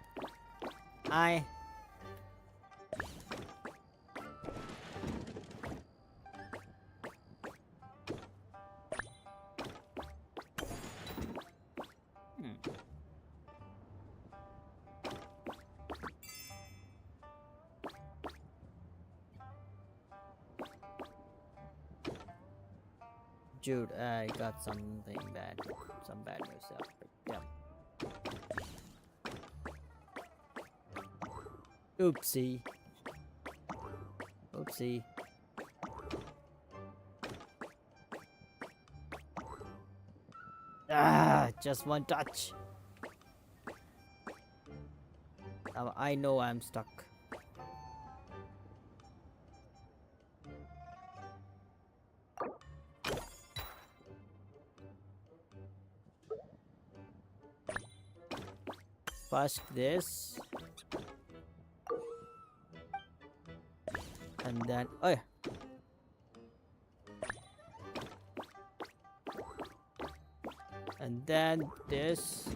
Dude, I got something bad. Some bad news up. Yeah. Oopsie. Oopsie. Ah, just one touch. Now I know I'm stuck. First this, and then oh yeah. And then this.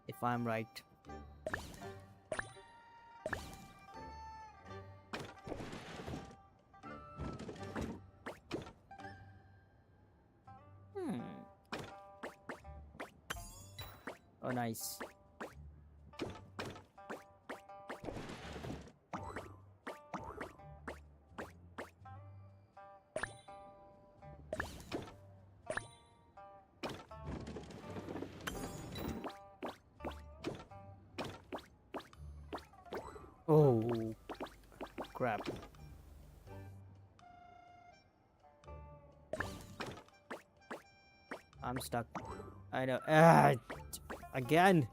If I'm right. Oh, nice. Oh, crap. I'm stuck. I know. Ah, again.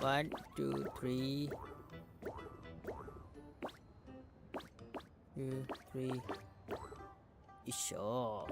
One, two, three. 2, 3. Sure.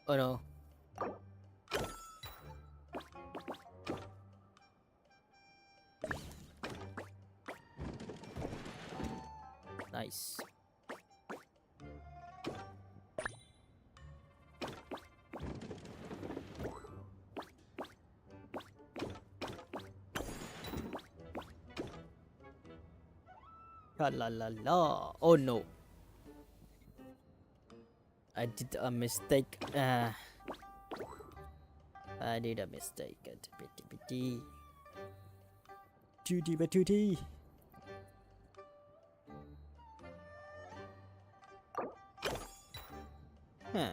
Oh no. Nice. La la la la. Oh no. I did a mistake. I did a mistake. Tutti batutti. Huh.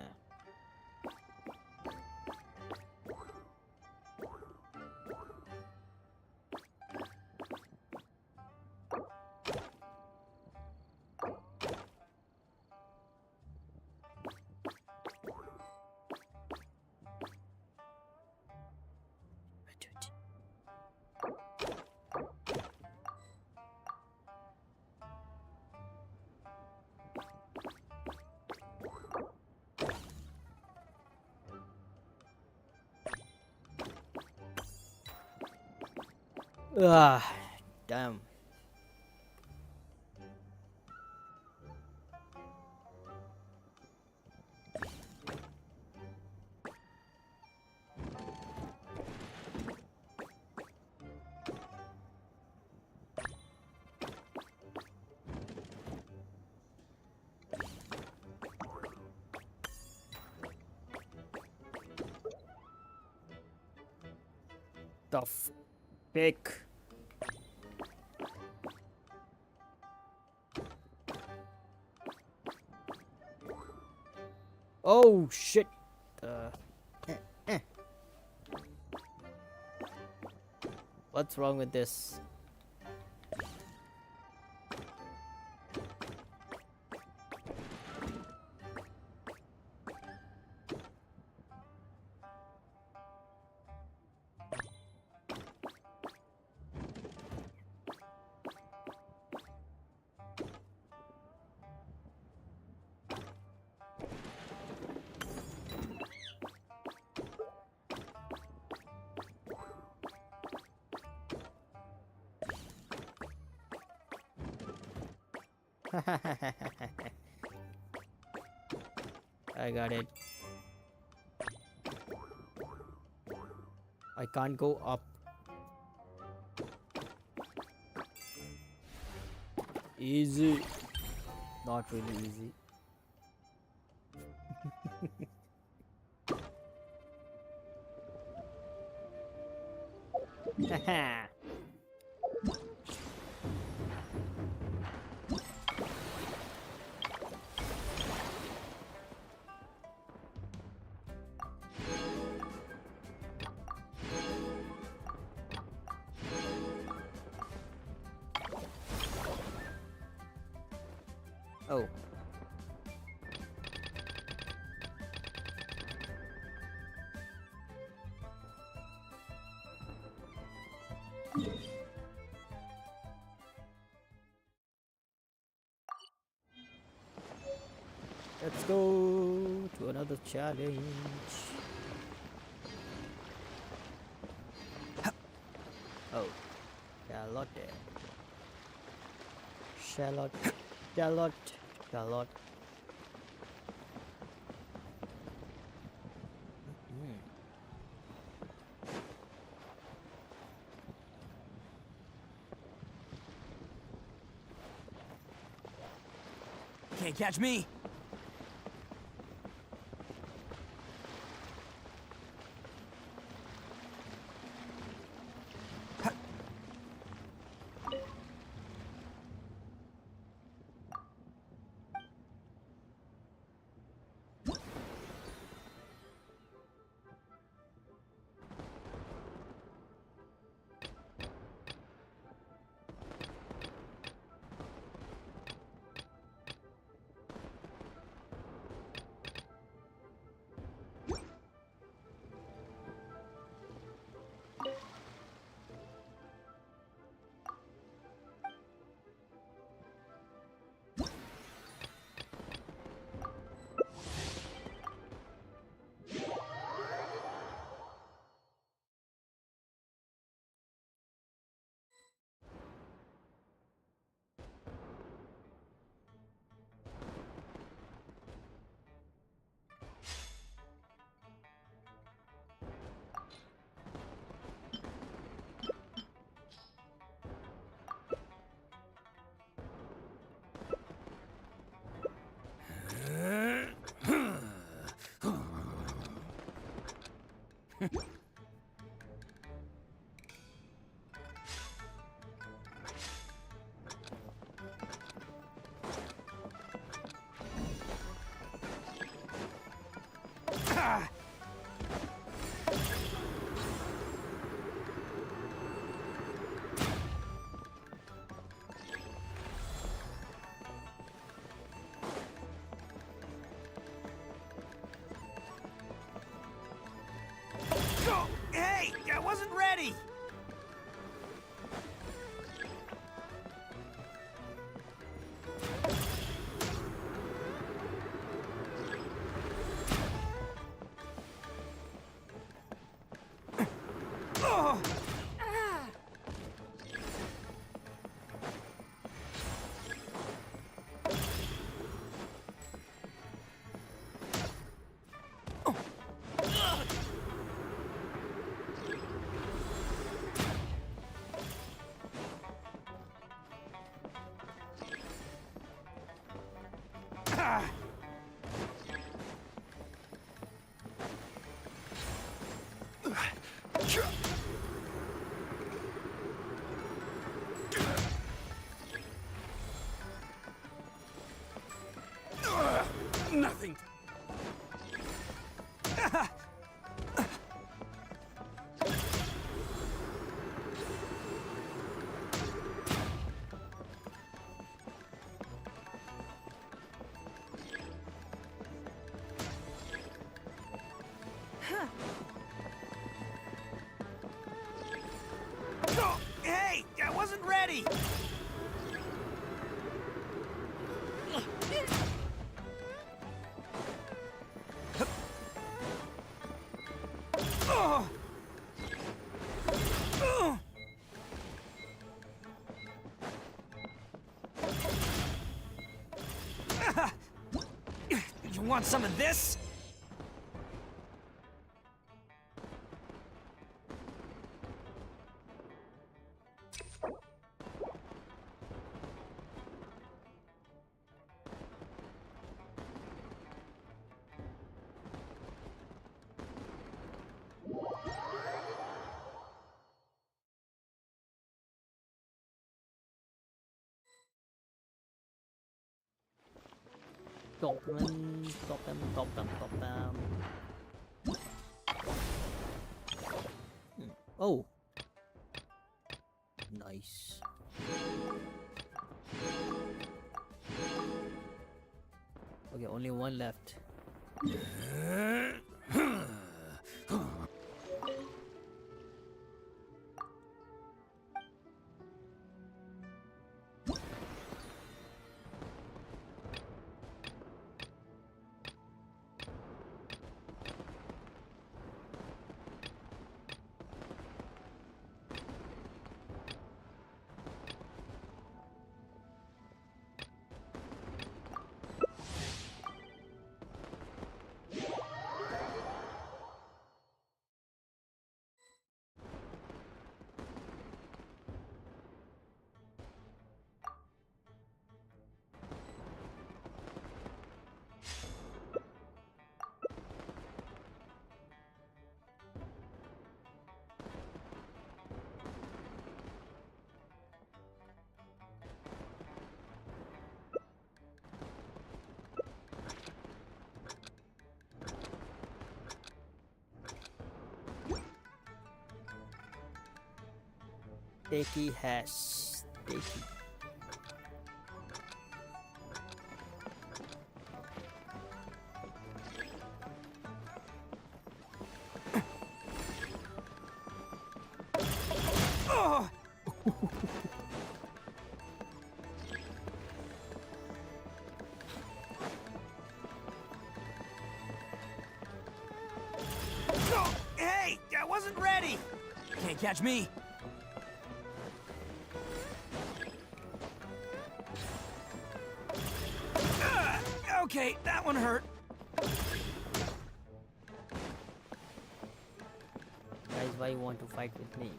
Ah, damn. Tough pick. Oh shit. What's wrong with this? I got it. I can't go up. Easy. Not really easy. Haha. Oh. Let's go to another challenge. Oh, Charlotte. Charlotte. Charlotte. Charlotte. Can't catch me! Oh, hey! I wasn't ready! Nothing. Oh, hey! I wasn't ready! You want some of this? Cột lên, cột them. Oh, nice. Okay, only one left. Takey has Takey. Oh, hey! I wasn't ready! Can't catch me! Okay, that one hurt. Guys, why you want to fight with me?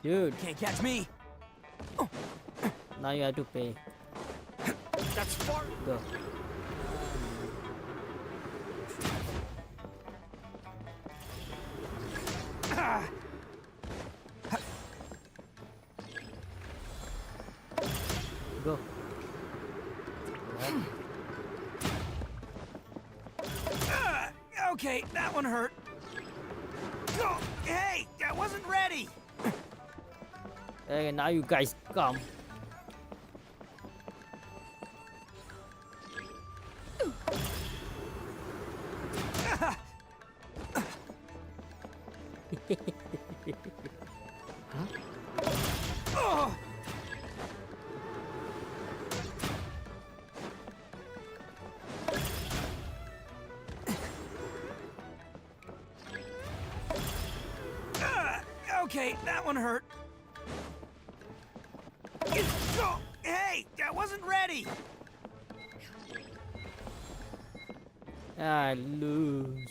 Dude, Can't catch me! now you have to pay. That's far. Go. Okay, that one hurt. Oh, hey, I wasn't ready. Hey, now you guys come. Oh. Okay, that one hurt. Oh, hey, I wasn't ready. I lose.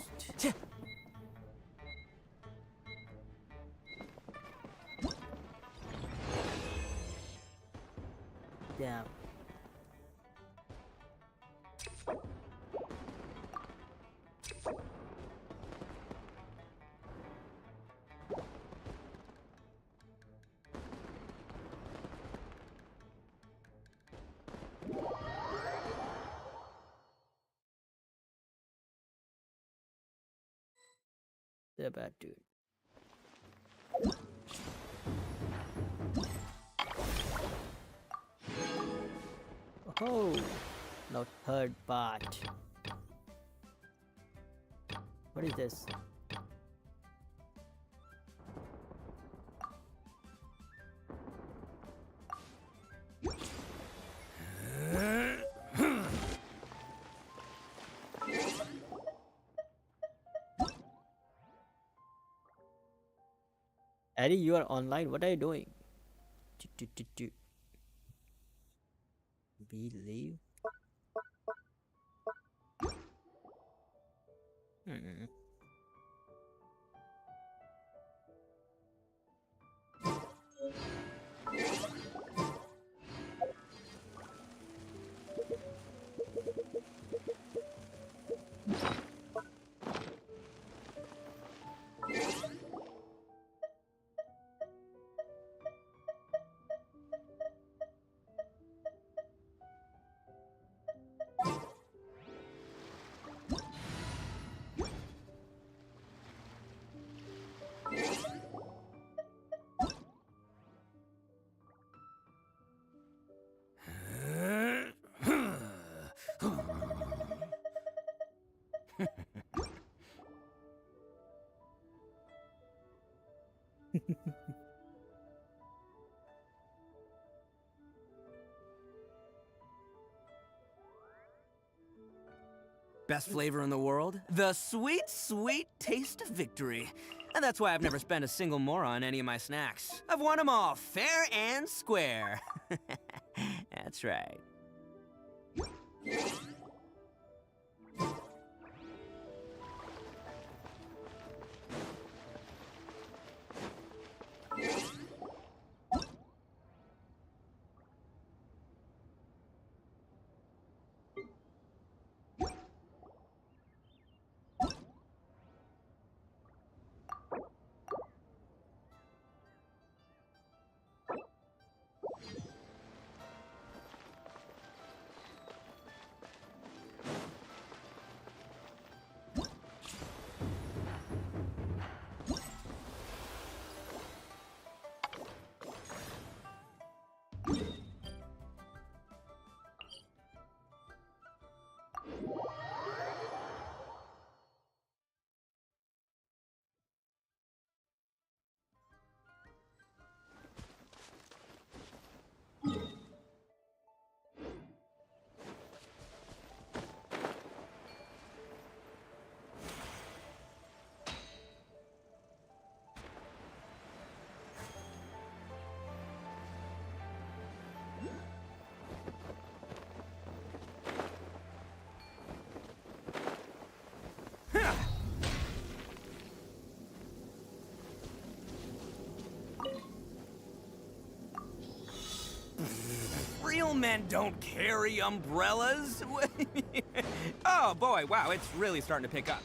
Damn. They're bad, dude. Oh, now third part. What is this? Eddie, you are online. What are you doing? Believe. Best flavor in the world? The sweet, sweet taste of victory. And that's why I've never spent a single more on any of my snacks. I've won them all, fair and square. That's right. Real men don't carry umbrellas. Oh boy, wow, it's really starting to pick up.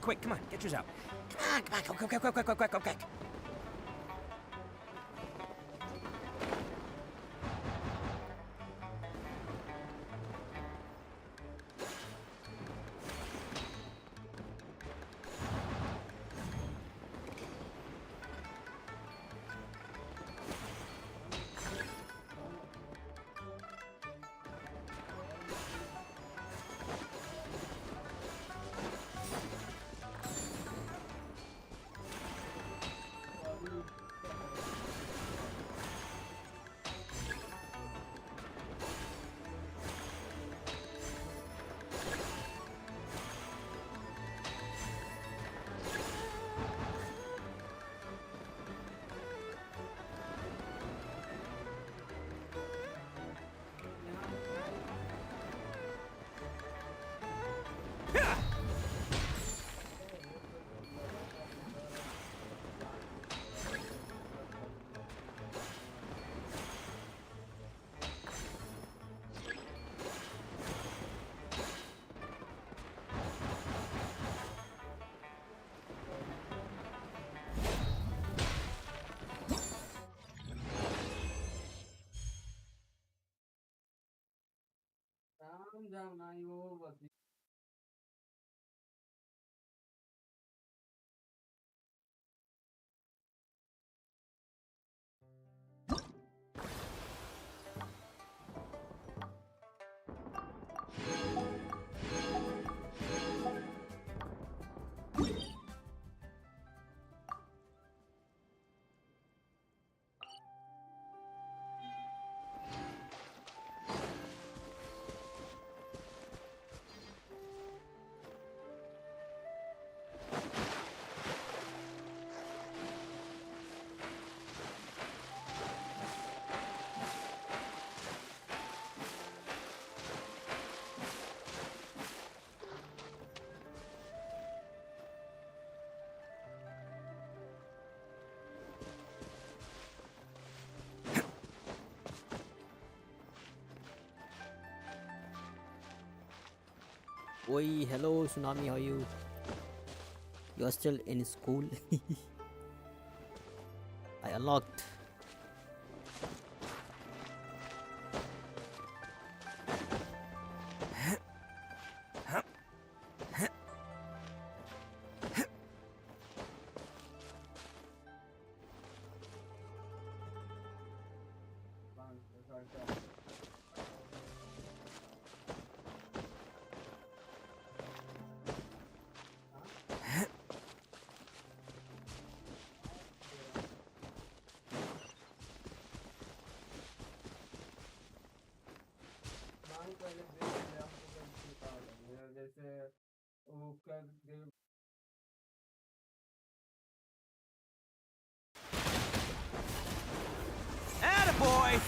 Quick, come on, get yours out. Come on, quick. Oi, hello Tsunami, how are you? You're still in school? I unlocked. Attaboy!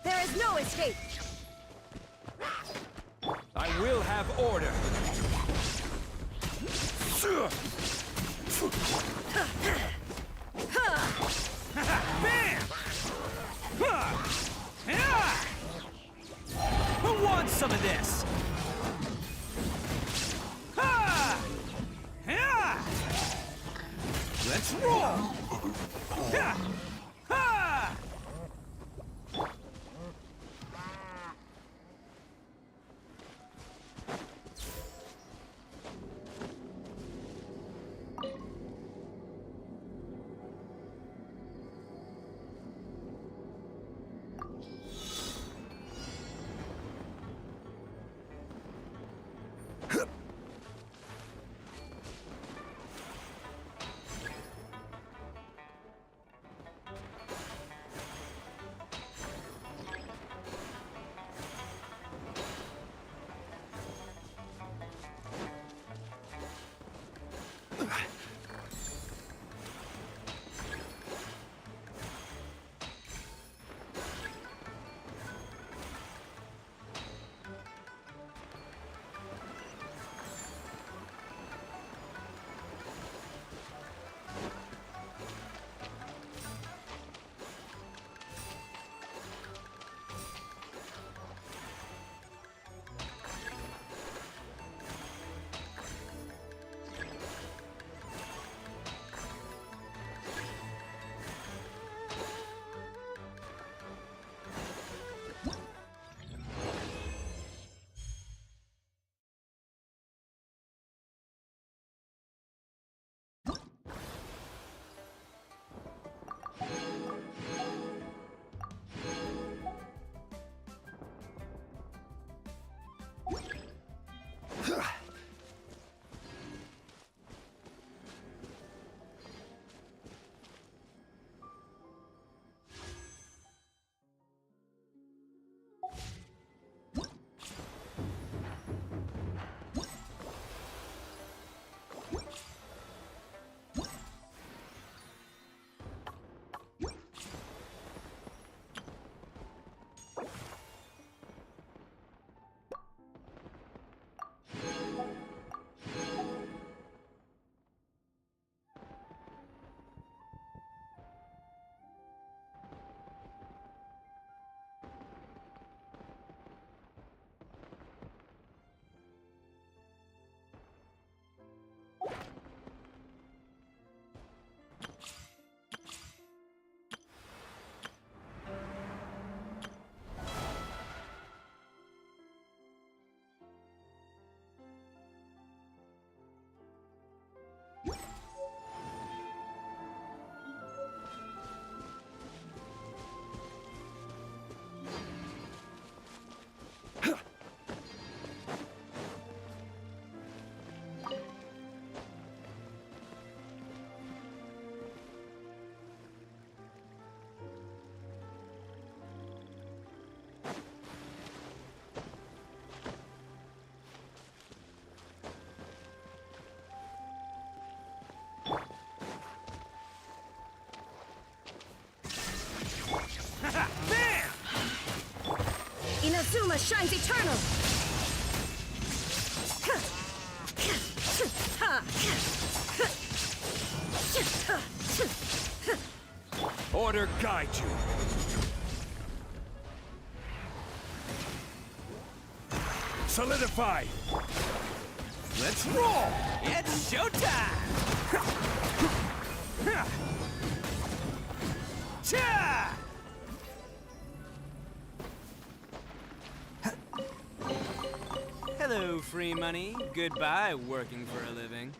There is no escape! I will have order. Bam! Who wants some of this? Let's roll! shines eternal! Order guide you. Solidify! Let's roll! It's showtime! Cha! Hello, free money. Goodbye, working for a living.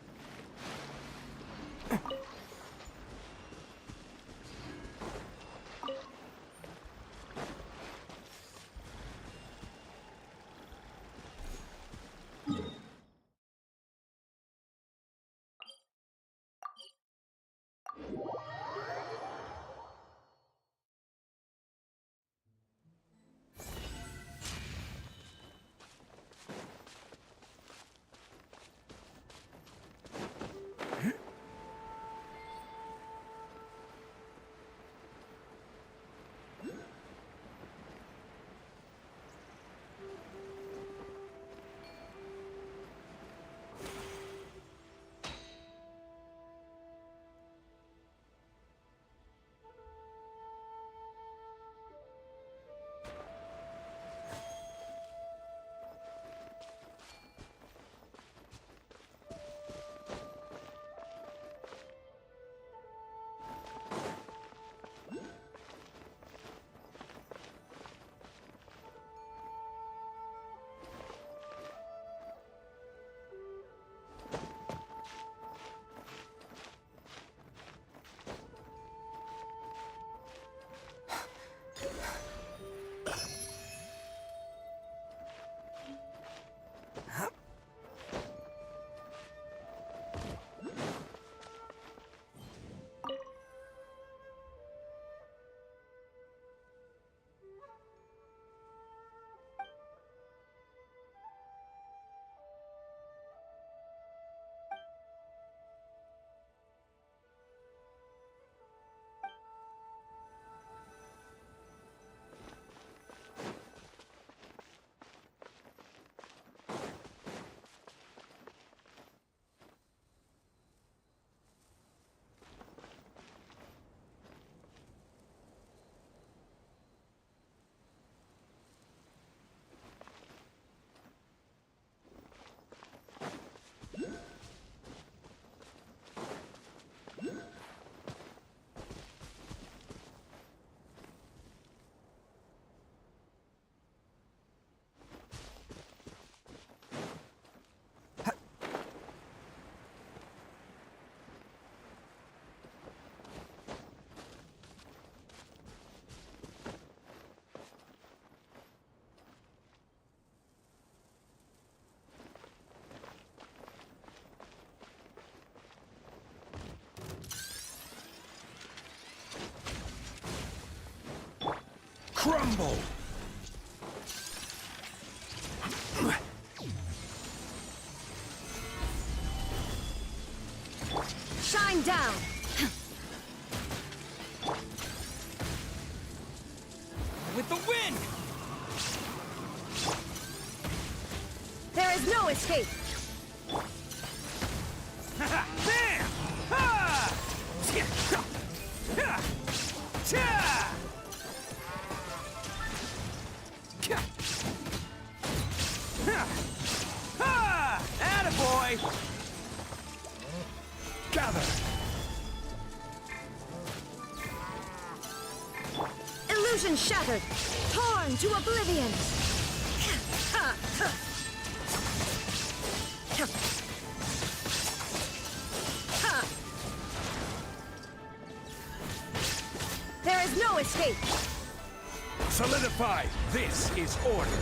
Crumble! Shine down! With the wind! There is no escape! Bam! Ha! Ha! Cha! Ha! Attaboy! Gather! Illusion shattered! Torn to oblivion! There is no escape! Solidify! This is order!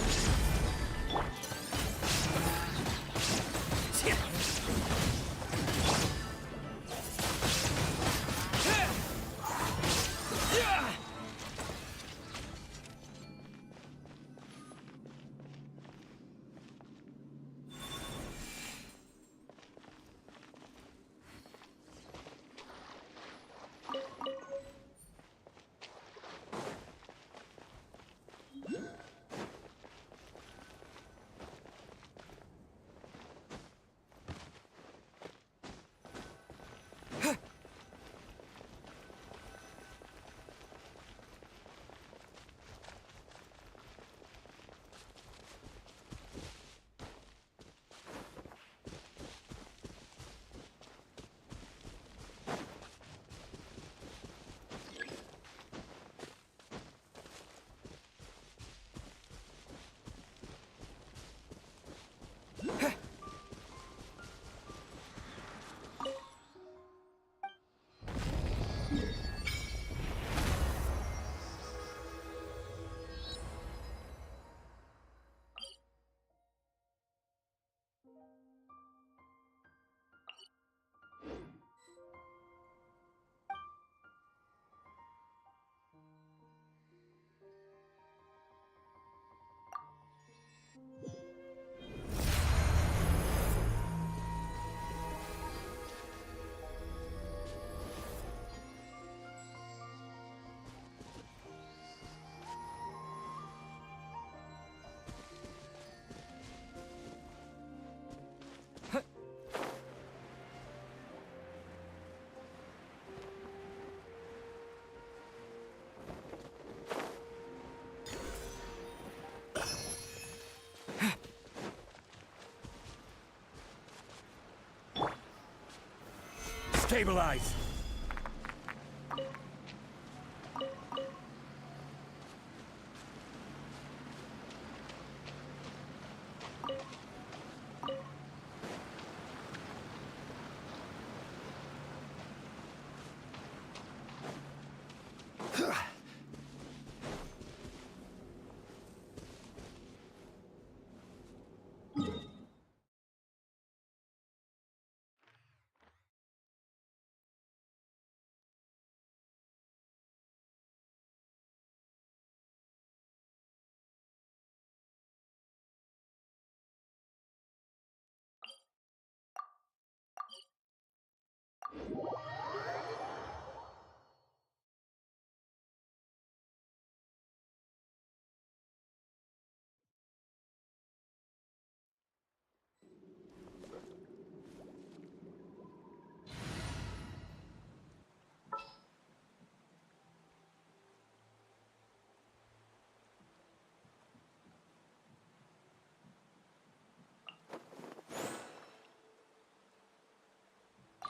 Stabilize!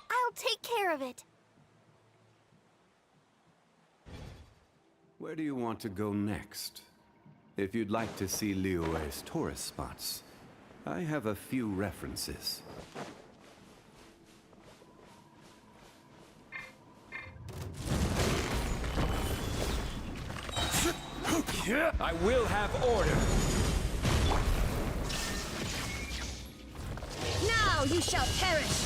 I'll take care of it. Where do you want to go next? If you'd like to see Liyue's tourist spots, I have a few references. I will have order! Now you shall perish!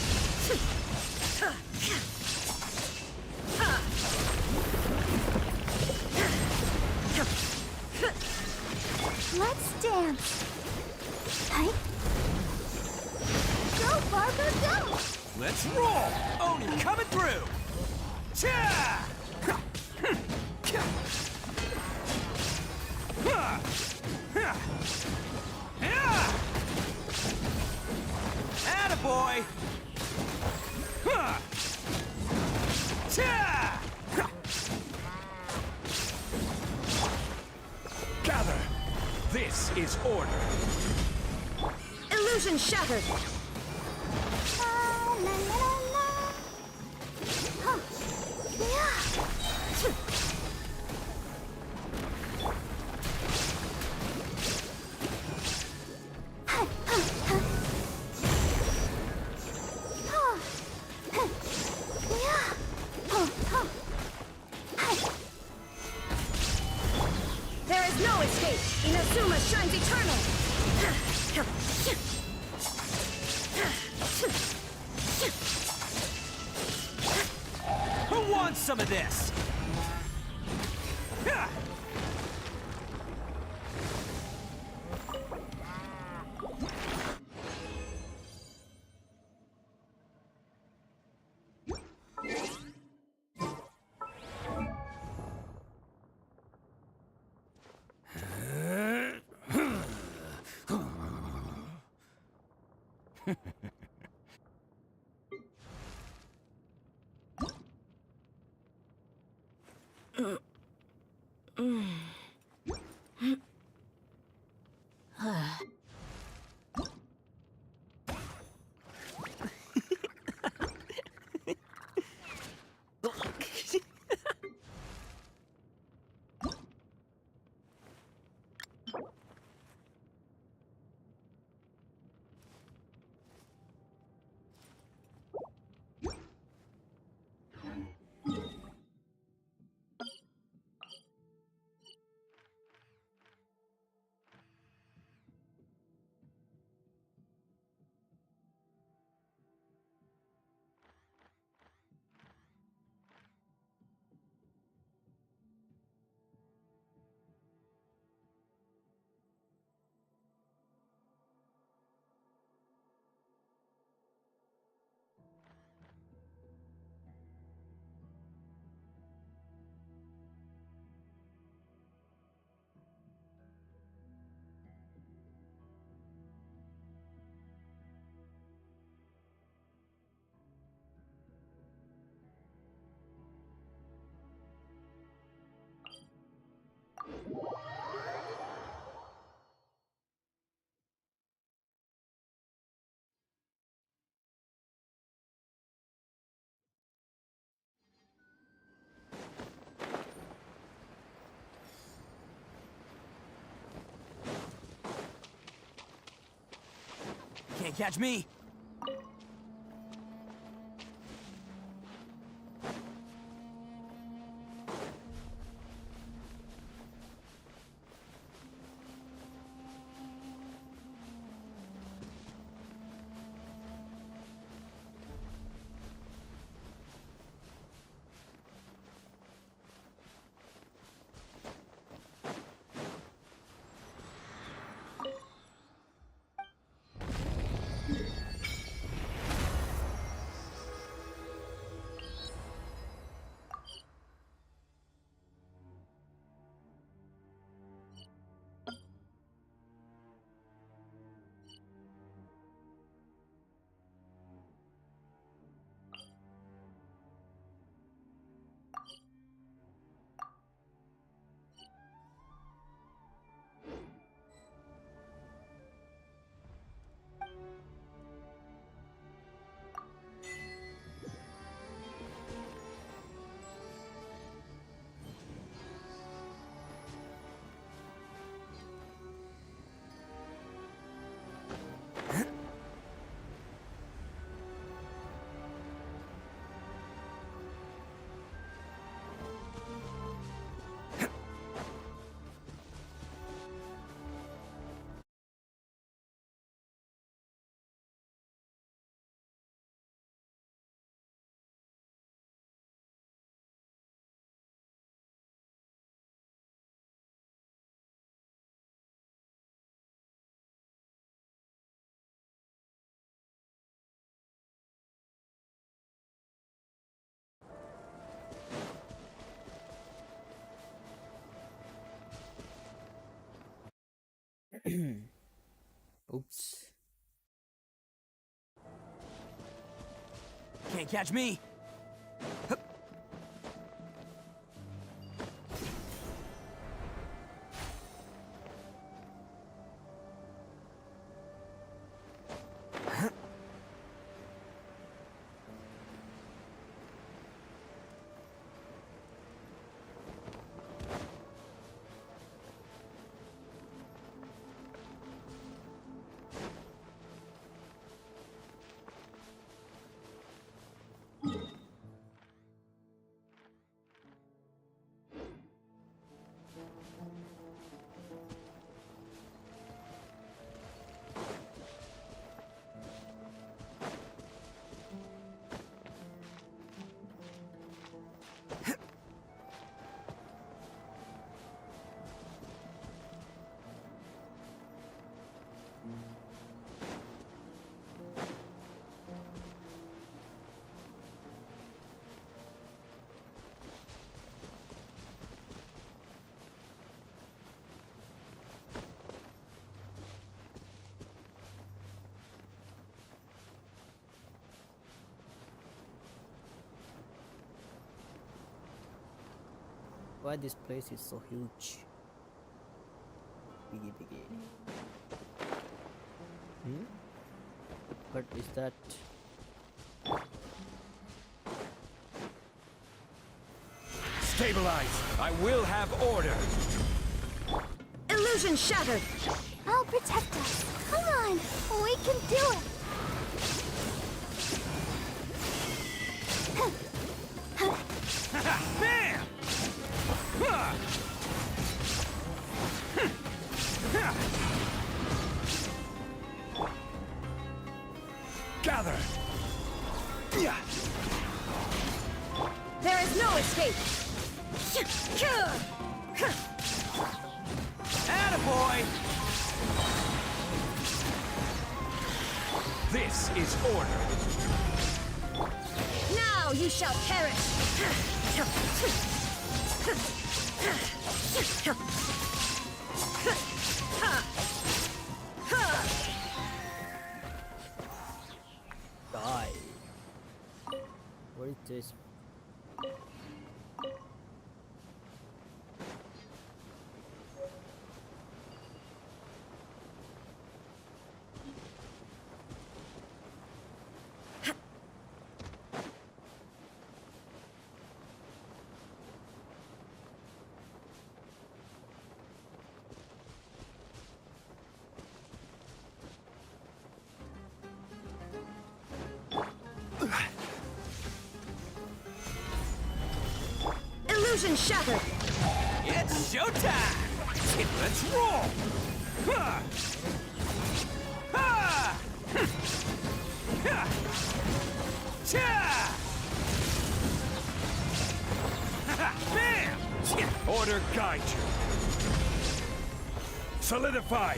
Let's dance. Hi. Go, Barbara, go! Let's roll! Oni coming through! Cha! Attaboy! Cha! Gather! This is order! Illusion shattered! La, la, la, la. Huh. Yeah. Huh, huh, huh. Oh. Huh. Yeah. Oh, oh. Huh. There is no escape! Inazuma shines eternal! Who wants some of this? Can't catch me! Oops. Can't catch me! Why this place is so huge? Biggie biggie. What is that? Stabilize! I will have order! Illusion shattered! I'll protect us. Come on, we can do it. Bam! Gather! There is no escape! Attaboy! This is order! Now you shall perish! Die. What is this? Illusion shattered! It's showtime! Let's roll! Ha! Ha! Ha! Cha! Bam! Order guide you. Solidify.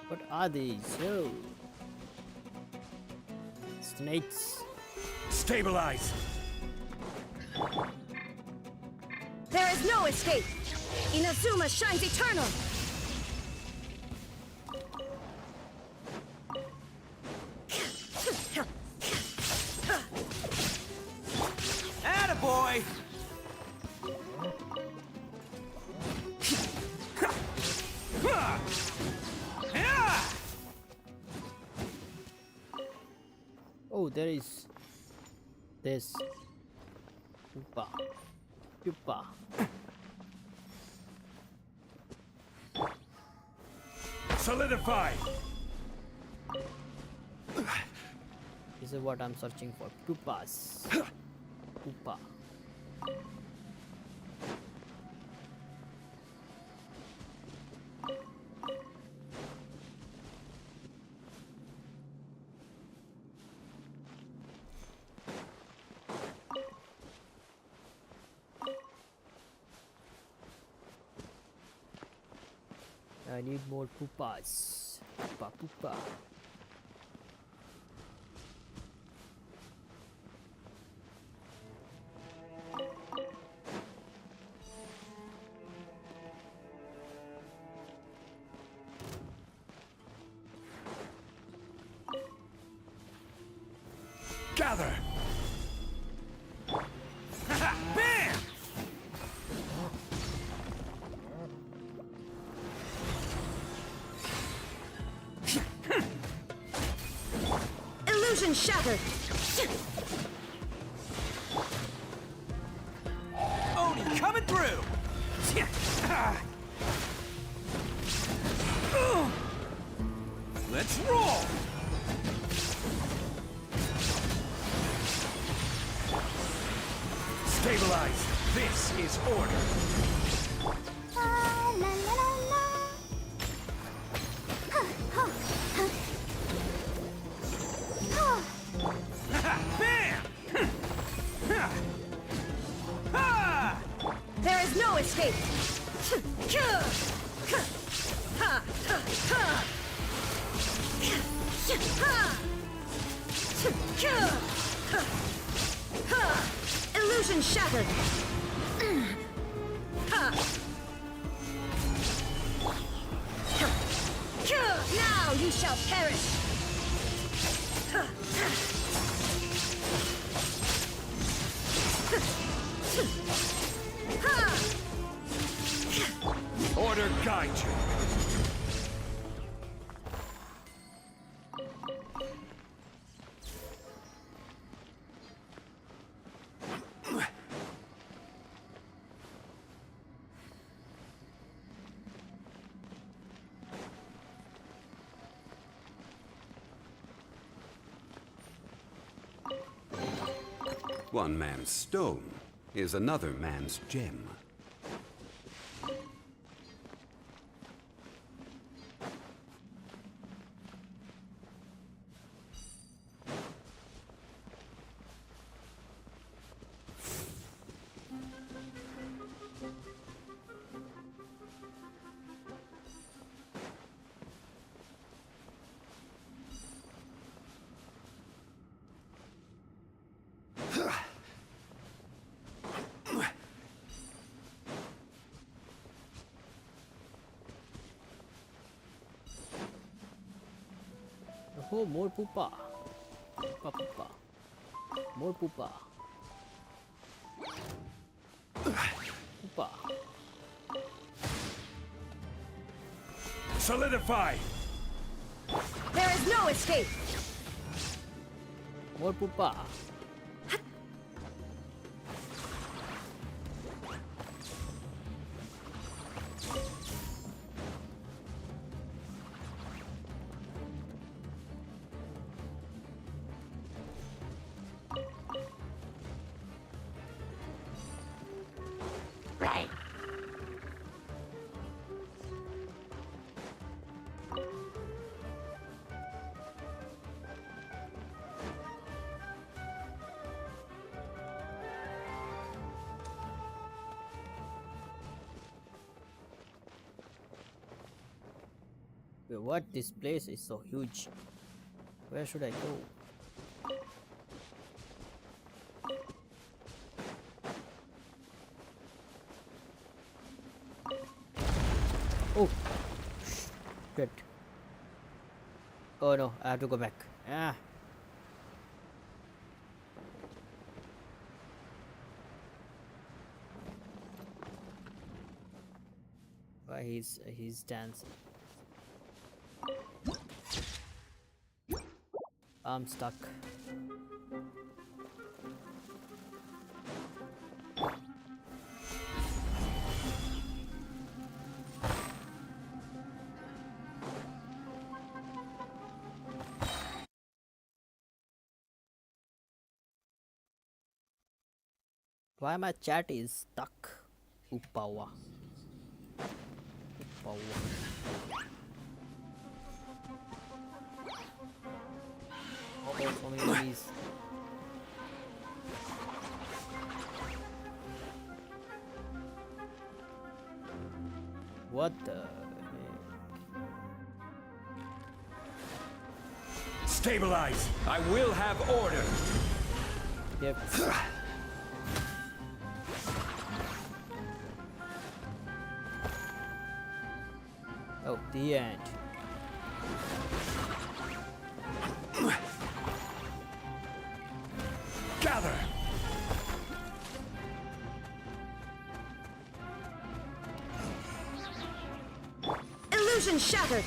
What are these? Oh. Snakes. Stabilize. There is no escape! Inazuma shines eternal! Attaboy! Oh, there is this. Upa. Upa. Solidify. This is what I'm searching for. Pupas. Pupa. I need more pupas. Pupa, pupa. Gather. Bam! Illusion shattered! Oni coming through! Let's roll! Stabilize. This is order. La la la la la. Huh, huh, huh. Oh. Bam! Ha! There is no escape! Illusion shattered! Now you shall perish! Order guide you. One man's stone is another man's gem. Oh, more poopa. Poopa, poopa. More poopa. Poopa. Solidify! There is no escape! More poopa. Right. Wait, what? This place is so huge. Where should I go? Oh, shit. Oh no, I have to go back. Ah. Why he's dancing. I'm stuck. Why my chat is stuck? Upawa. Upawa. Oh, so many enemies. What the heck? Stabilize! I will have order! Yep. Oh, the end. Gather! Illusion shattered!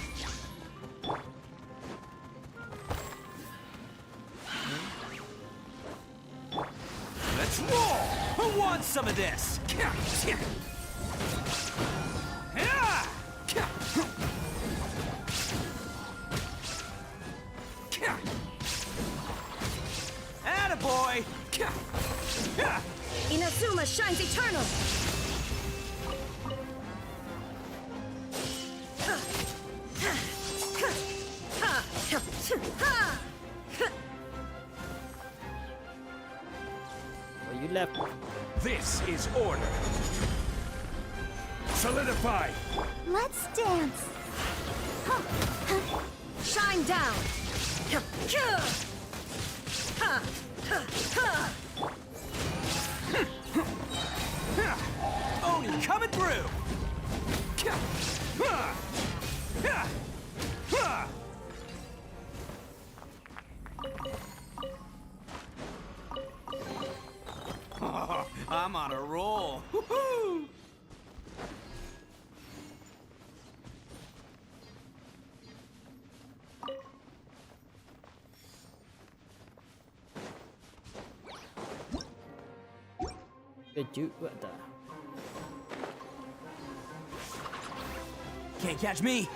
Let's roll! Who wants some of this? Attaboy! Inazuma shines eternal! Oh, you left. This is order! Solidify! Let's dance. Shine down! Oni coming through! I'm on a roll. Woohoo! Did you what the? Can't catch me.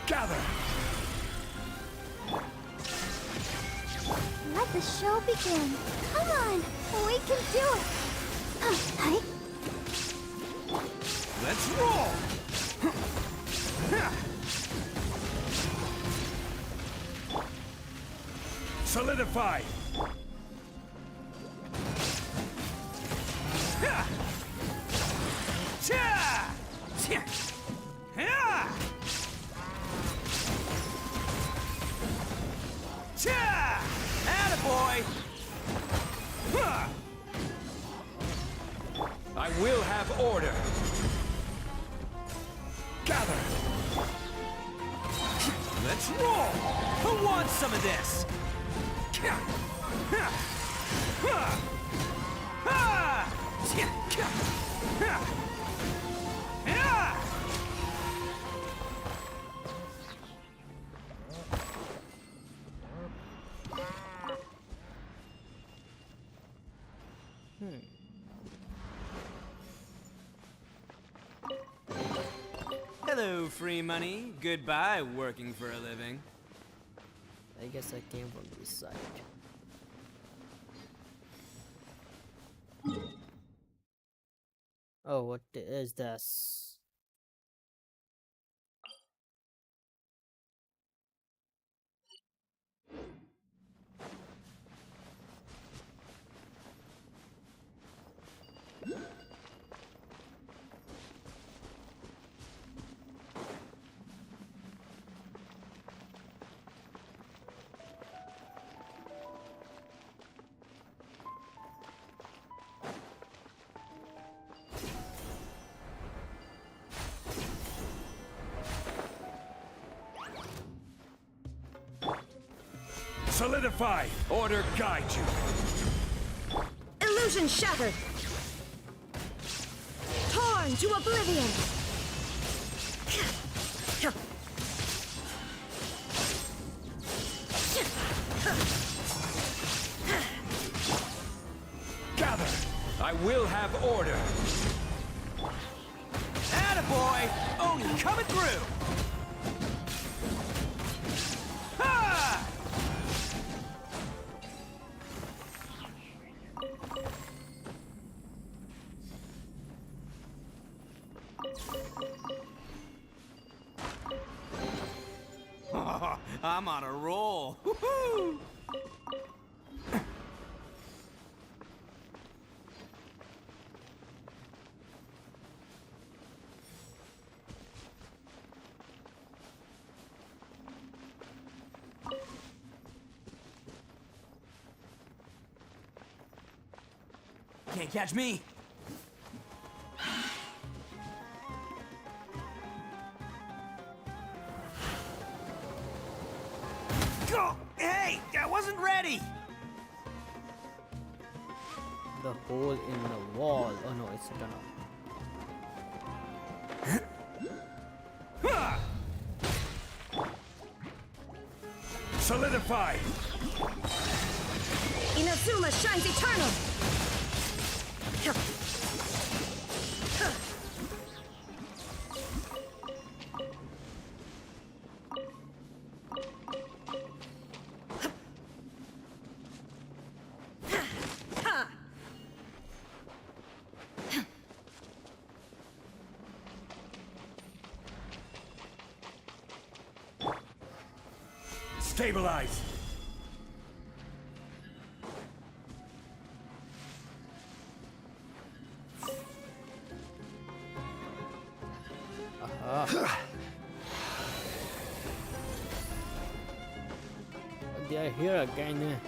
Gather! Let the show begin. Come on, we can do it. Hi. Let's roll! Solidify! Attaboy! I will have order. Gather. Let's roll! Who wants some of this? Hello, free money. Goodbye, working for a living. I guess I came from this side. Oh, what is this? Solidify! Order guide you! Illusion shattered! Torn to oblivion! Gather! I will have order! Attaboy! Oni coming through! Ha! I'm on a roll. Woohoo! Can't catch me. Go! Hey, I wasn't ready. The hole in the wall. Oh no, it's done. Solidify! Inazuma shines eternal! Stabilize! They are here again.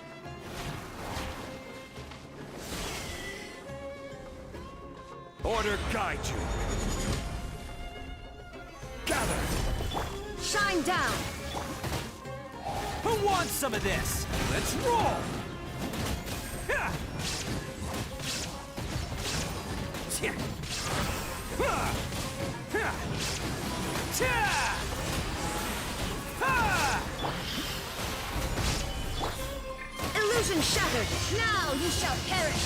Order guide you! Gather! Shine down! Who wants some of this? Let's roll! Ha! Tja! Ha! Ha! Tja! Ha! Illusion shattered! Now you shall perish!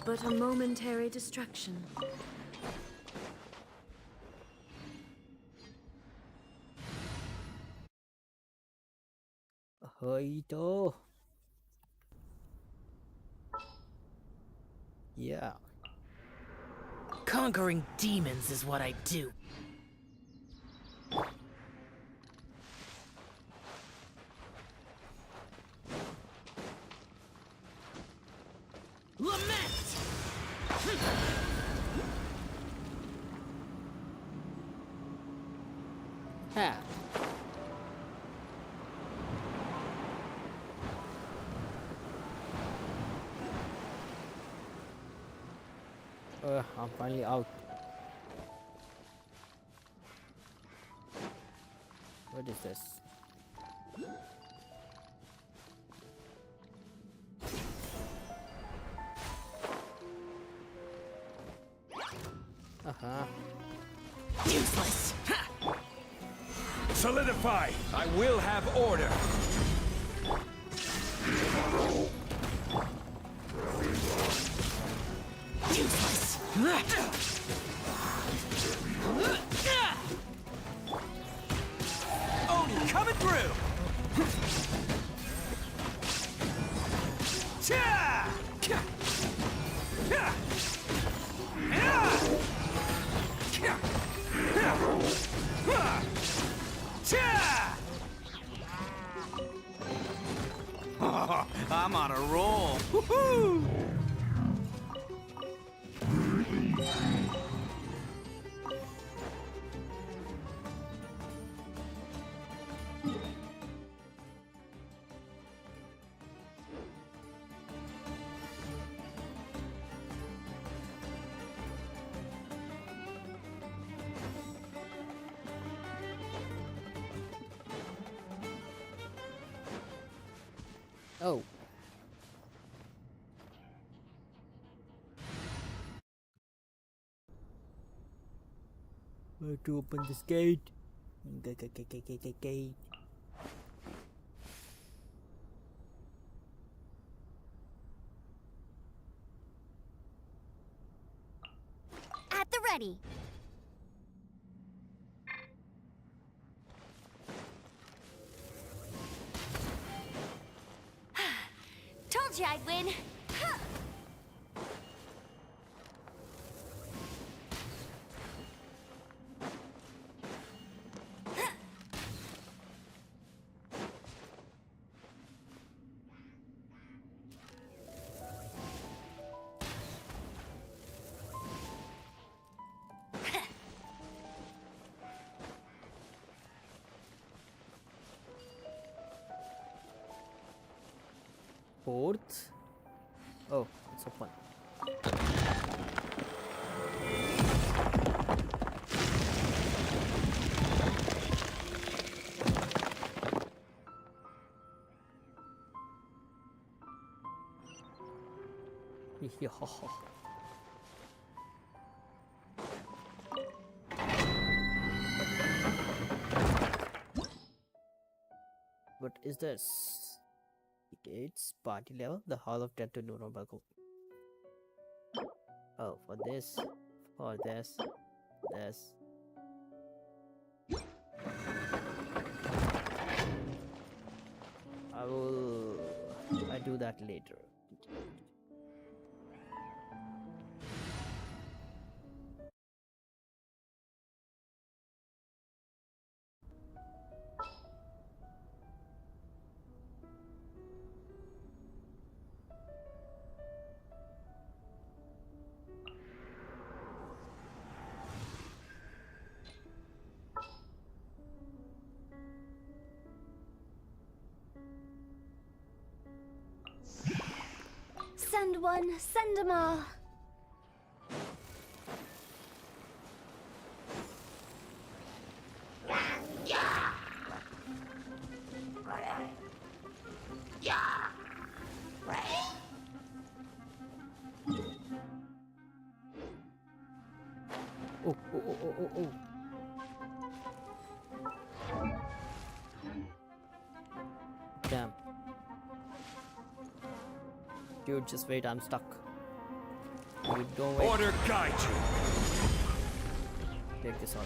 But a momentary distraction. Hoito. Yeah. Conquering demons is what I do. Lament! Ha! I'm finally out. What is this? Useless! Solidify! I will have order! Useless! Oni coming through! I'm on a roll. Woohoo! Oh. Where to open this gate? Gate. At the ready. Told you I'd win. Fourth. Oh, it's open. What is this? Gates, party level, the Hall of Death to Nuremberg. Oh, for this, this. I do that later. Send one, send them all. Oh. Damn. Dude, just wait, I'm stuck. Dude, don't wait. Order guide you! Take this out.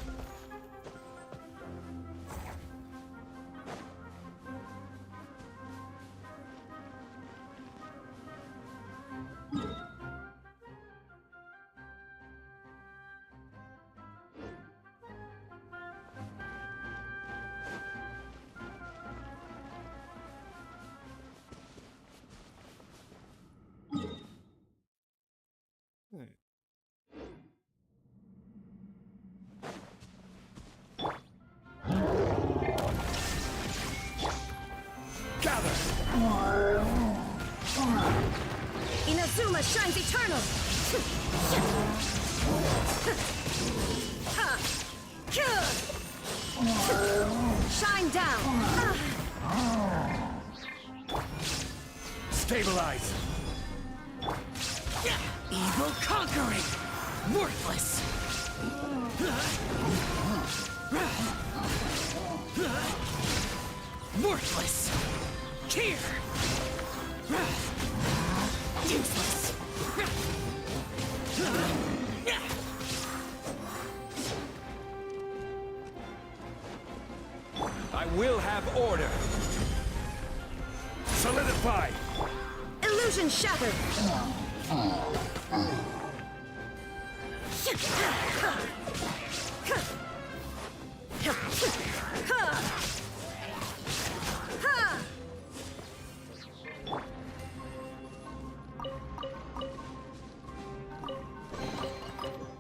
Azuma shines eternal! Shine down! Stabilize! Evil conquering! Worthless! Worthless! Here! Useless! I will have order! Solidify! Illusion shattered!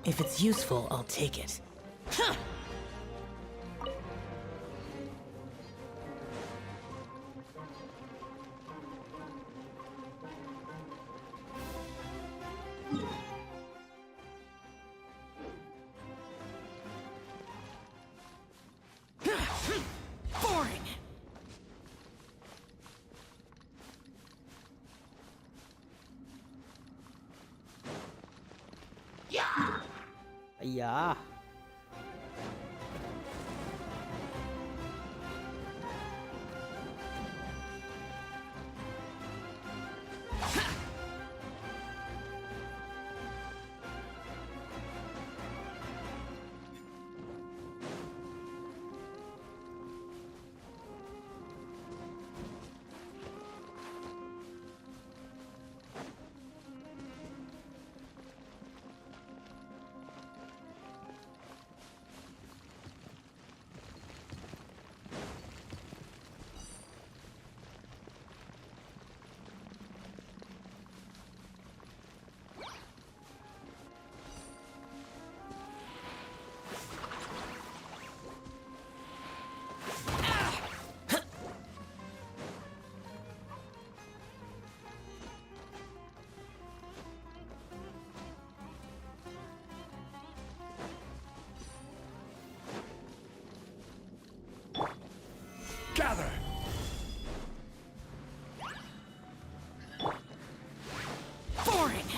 If it's useful, I'll take it. Boring! Ayah. Gather! Boring!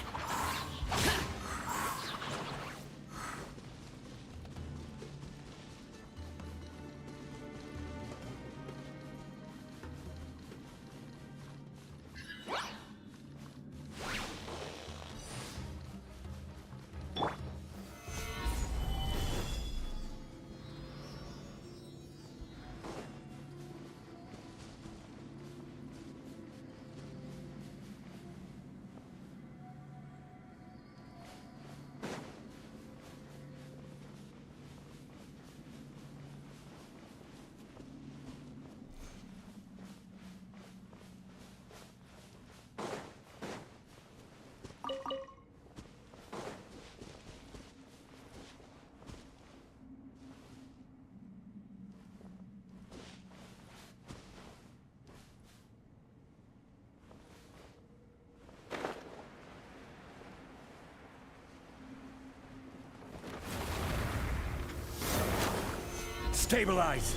Stabilize!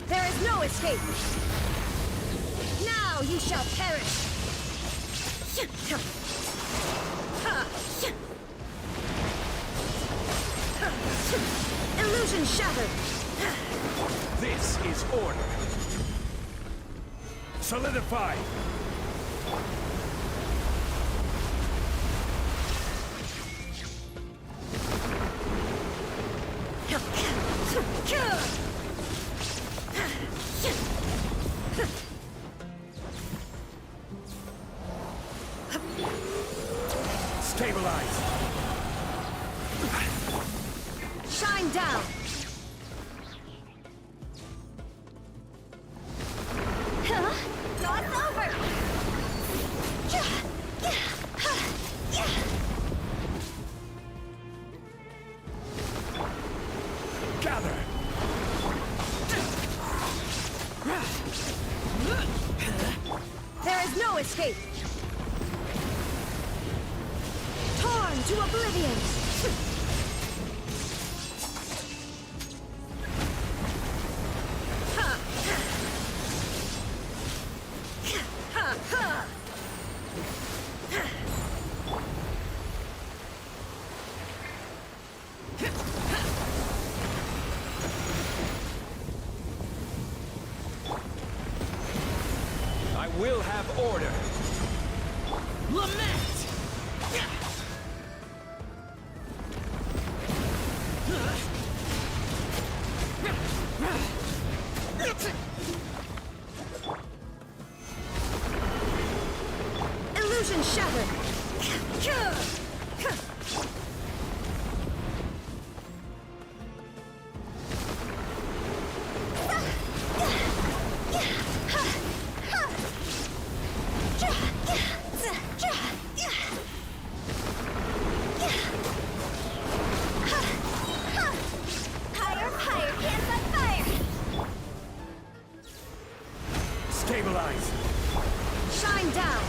There is no escape! Now you shall perish! Illusion shattered! This is order! Solidify! Stabilize! Shine down! It's over! Gather! There is no escape! Burn to oblivion! I will have order. Lament! Illusion shattered! Higher, hands on fire! Stabilize. Shine down!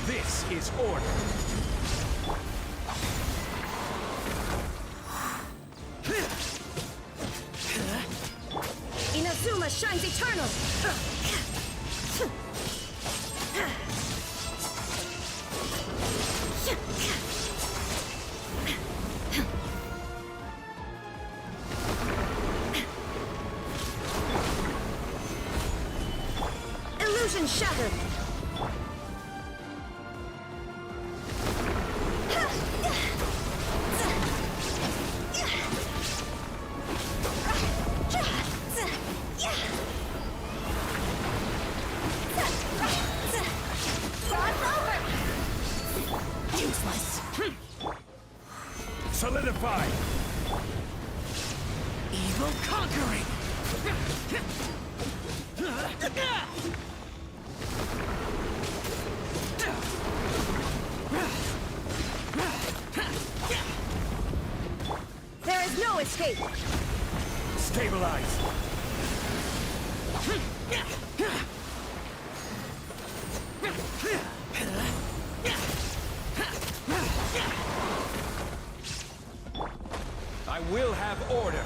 This is order. Inazuma shines eternal! Illusion shattered! Useless. Solidify. Evil conquering! There is no escape! Stabilize. I will have order.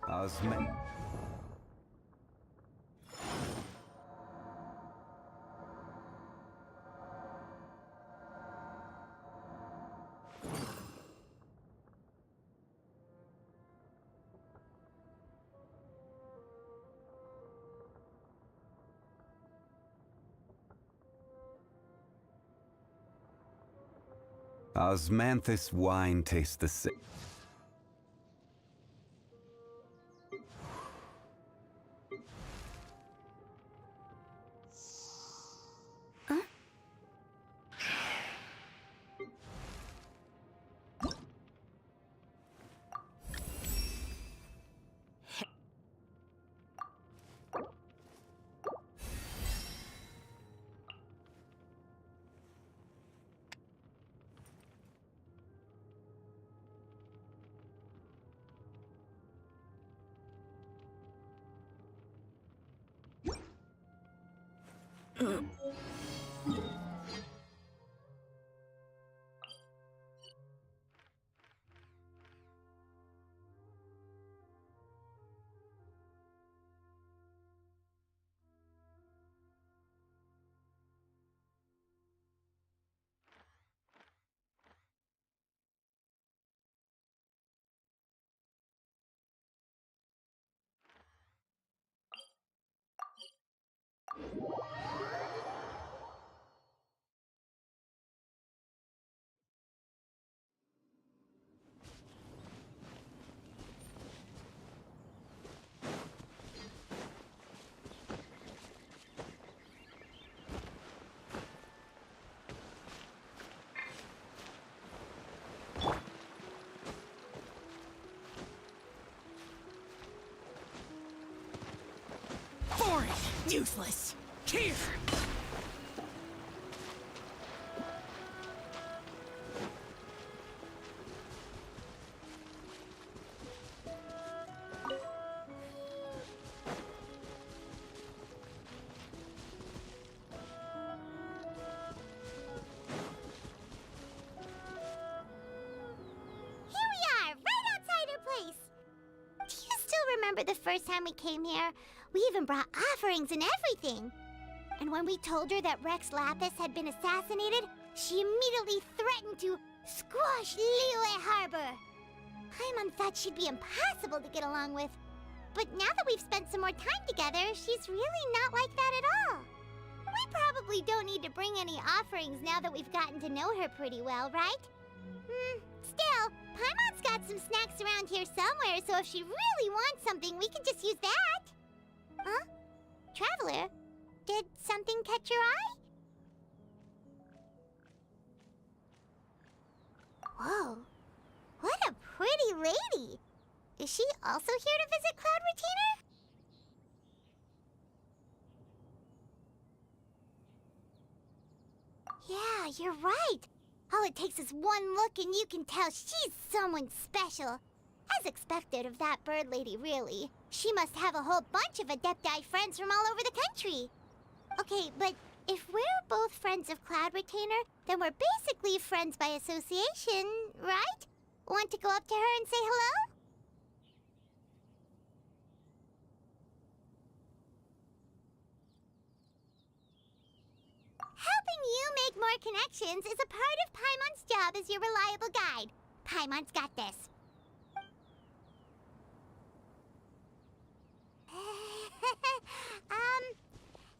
Osman. Osmanthus wine tastes the same. Useless. Here! Remember the first time we came here? We even brought offerings and everything. And when we told her that Rex Lapis had been assassinated, she immediately threatened to squash Liyue Harbor. Paimon thought she'd be impossible to get along with. But now that we've spent some more time together, she's really not like that at all. We probably don't need to bring any offerings now that we've gotten to know her pretty well, right? Still, Paimon's got some snacks around here somewhere, so if she really wants something, we can just use that. Huh? Traveler, did something catch your eye? Whoa, what a pretty lady. Is she also here to visit Cloud Retainer? Yeah, you're right. All it takes is one look and you can tell she's someone special. As expected of that bird lady, really. She must have a whole bunch of Adepti friends from all over the country. Okay, but if we're both friends of Cloud Retainer, then we're basically friends by association, right? Want to go up to her and say hello? Helping you make more connections is a part of Paimon's job as your reliable guide. Paimon's got this.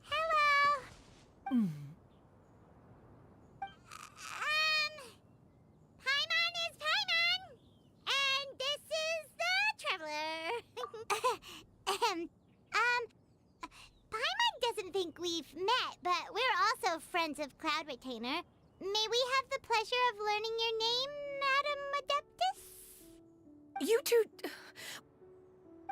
Hello? Paimon is Paimon! And this is the Traveler. Paimon doesn't think we've met, but we're also friends of Cloud Retainer. May we have the pleasure of learning your name, Madam Adeptus? You two...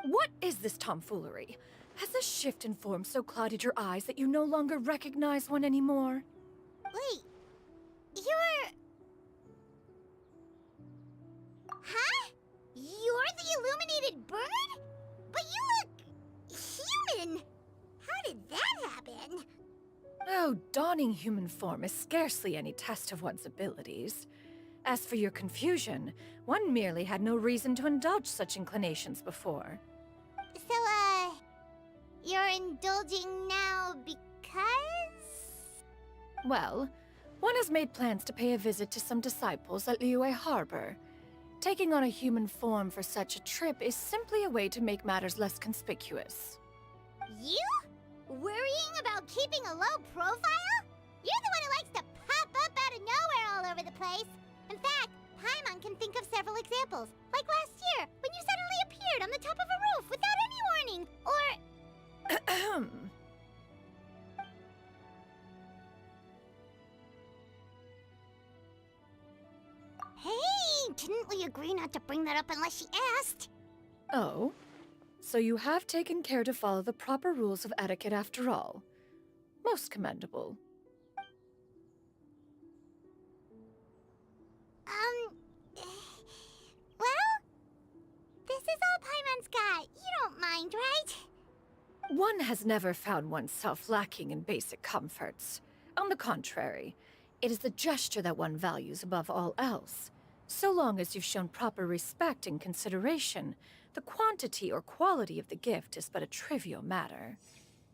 What is this tomfoolery? Has the shift in form so clouded your eyes that you no longer recognize one anymore? Wait, you're... Huh? You're the illuminated bird? But you look... human! How did that happen? Oh, donning human form is scarcely any test of one's abilities. As for your confusion, one merely had no reason to indulge such inclinations before. So, you're indulging now because? Well, one has made plans to pay a visit to some disciples at Liyue Harbor. Taking on a human form for such a trip is simply a way to make matters less conspicuous. You? Worrying about keeping a low profile? You're the one who likes to pop up out of nowhere all over the place. In fact, Paimon can think of several examples. Like last year, when you suddenly appeared on the top of a roof without any warning. Or... Hey, didn't we agree not to bring that up unless she asked? Oh? So you have taken care to follow the proper rules of etiquette after all. Most commendable. Well, this is all Paimon's got. You don't mind, right? One has never found oneself lacking in basic comforts. On the contrary, it is the gesture that one values above all else. So long as you've shown proper respect and consideration, the quantity or quality of the gift is but a trivial matter.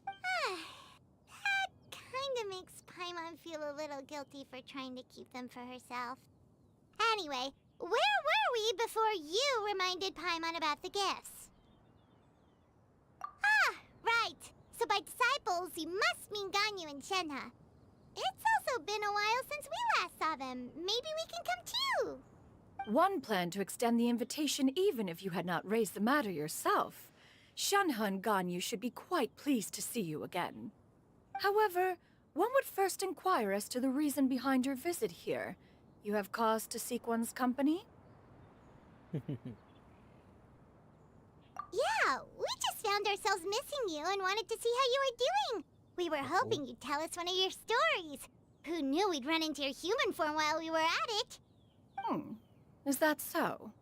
That kinda makes Paimon feel a little guilty for trying to keep them for herself. Anyway, where were we before you reminded Paimon about the gifts? Ah, right. So by disciples, you must mean Ganyu and Shenhe. It's also been a while since we last saw them. Maybe we can come too. One planned to extend the invitation even if you had not raised the matter yourself. Shenhe and Ganyu should be quite pleased to see you again. However, one would first inquire as to the reason behind your visit here. You have cause to seek one's company? Yeah, we just found found ourselves missing you and wanted to see how you were doing. We were hoping you'd tell us one of your stories. Who knew we'd run into your human form while we were at it? Is that so?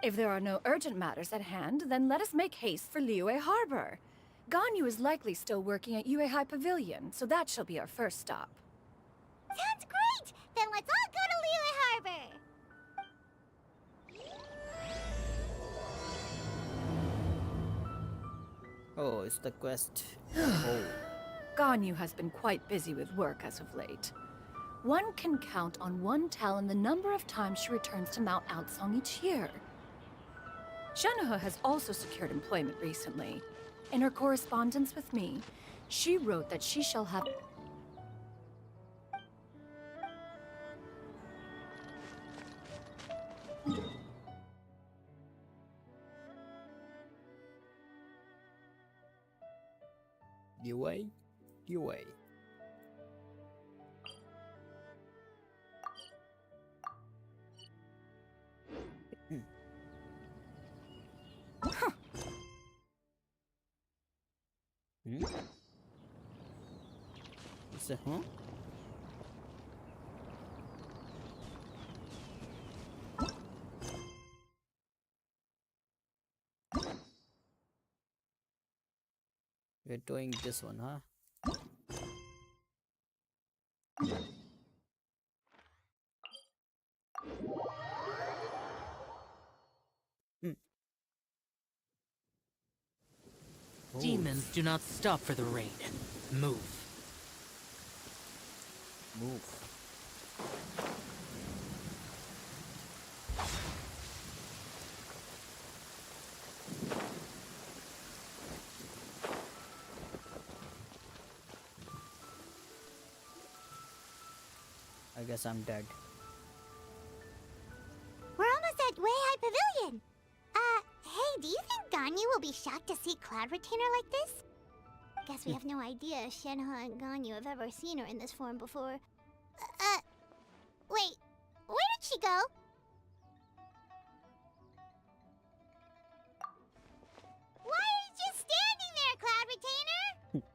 If there are no urgent matters at hand, then let us make haste for Liyue Harbor. Ganyu is likely still working at Yuehai Pavilion, so that shall be our first stop. Sounds great! Then let's all go to Liyue Harbor! Oh, it's the quest. Oh. Ganyu has been quite busy with work as of late. One can count on one talon the number of times she returns to Mount Outsong each year. Shenhe has also secured employment recently. In her correspondence with me, she wrote that she shall have... Yue? Yue. Is it, huh? We're doing this one, huh? Demons do not stop for the rain. Move. Move. I guess I'm dead. We're almost at Weihai Pavilion. Hey, do you think Ganyu will be shocked to see Cloud Retainer like this? Guess we have no idea if Shenhe and Ganyu have ever seen her in this form before. Wait, where did she go? Why are you just standing there, Cloud Retainer?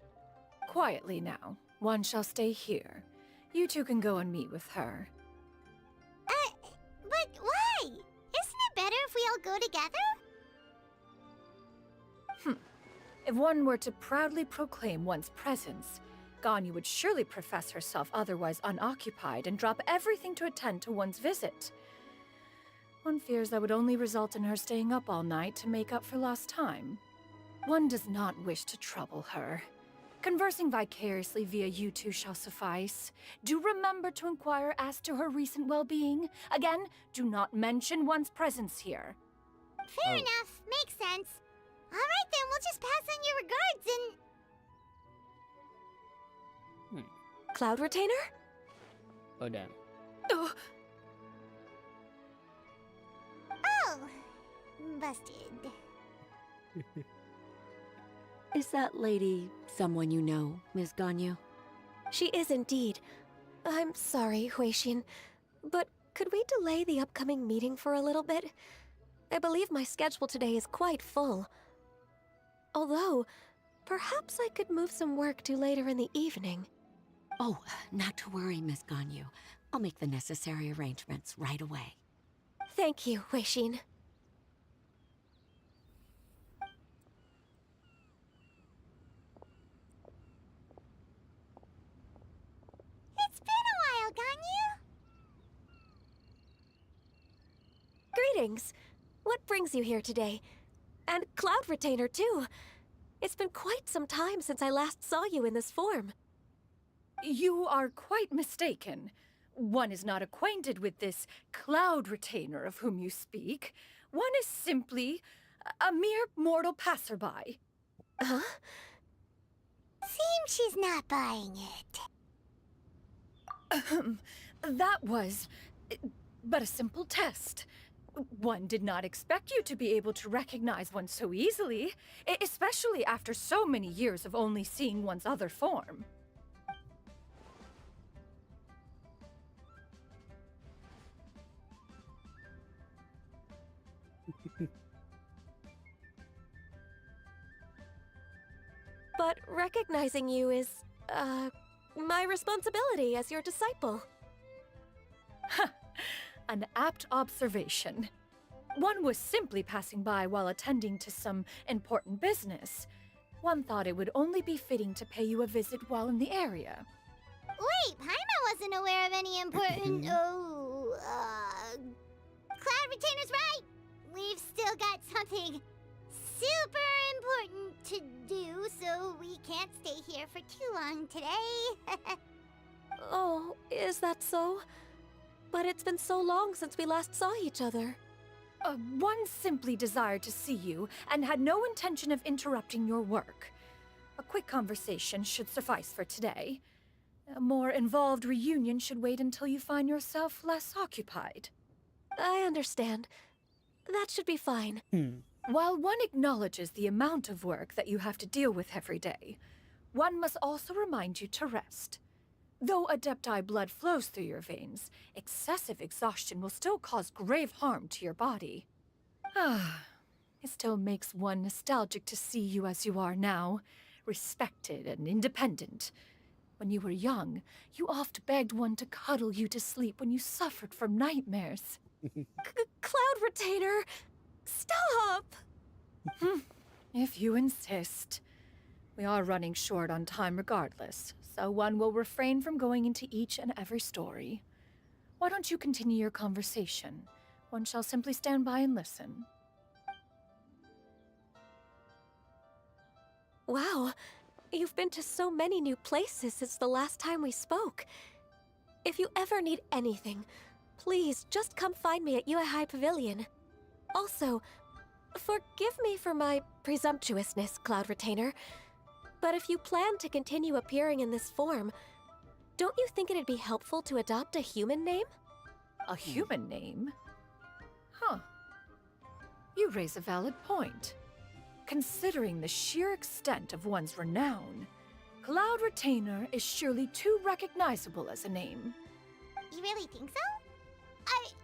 Quietly now. One shall stay here. You two can go and meet with her. But why? Isn't it better if we all go together? If one were to proudly proclaim one's presence, Ganyu would surely profess herself otherwise unoccupied and drop everything to attend to one's visit. One fears that would only result in her staying up all night to make up for lost time. One does not wish to trouble her. Conversing vicariously via you two shall suffice. Do remember to inquire as to her recent well-being. Again, do not mention one's presence here. Fair enough. Makes sense. Alright then, we'll just pass on your regards and... Cloud Retainer? Oh, damn. Oh, Oh! Busted. Is that lady someone you know, Miss Ganyu? She is indeed. I'm sorry, Huixin, but could we delay the upcoming meeting for a little bit? I believe my schedule today is quite full. Although, perhaps I could move some work to later in the evening. Oh, not to worry, Miss Ganyu. I'll make the necessary arrangements right away. Thank you, Huixin. It's been a while, Ganyu. Greetings. What brings you here today? And Cloud Retainer, too. It's been quite some time since I last saw you in this form. you are quite mistaken. One is not acquainted with this Cloud Retainer of whom you speak. One is simply a mere mortal passerby. Huh? Seems she's not buying it. That was but a simple test. One did not expect you to be able to recognize one so easily, especially after so many years of only seeing one's other form. But recognizing you is, my responsibility as your disciple. An apt observation. One was simply passing by while attending to some important business. One thought it would only be fitting to pay you a visit while in the area. Wait, Paimon wasn't aware of any important... Cloud Retainer's right! We've still got something super important to do, so we can't stay here for too long today. Oh, is that so? But it's been so long since we last saw each other. One simply desired to see you and had no intention of interrupting your work. A quick conversation should suffice for today. A more involved reunion should wait until you find yourself less occupied. I understand. That should be fine. While one acknowledges the amount of work that you have to deal with every day, one must also remind you to rest. Though Adepti blood flows through your veins, excessive exhaustion will still cause grave harm to your body. It still makes one nostalgic to see you as you are now, respected and independent. When you were young, you oft begged one to cuddle you to sleep when you suffered from nightmares. Cloud Retainer! Stop! If you insist. We are running short on time regardless, so one will refrain from going into each and every story. Why don't you continue your conversation? One shall simply stand by and listen. Wow, you've been to so many new places since the last time we spoke. If you ever need anything, please just come find me at Yue High Pavilion. Also, forgive me for my presumptuousness, Cloud Retainer, but if you plan to continue appearing in this form, don't you think it'd be helpful to adopt a human name? A human name? Huh. You raise a valid point. Considering the sheer extent of one's renown, Cloud Retainer is surely too recognizable as a name. You really think so?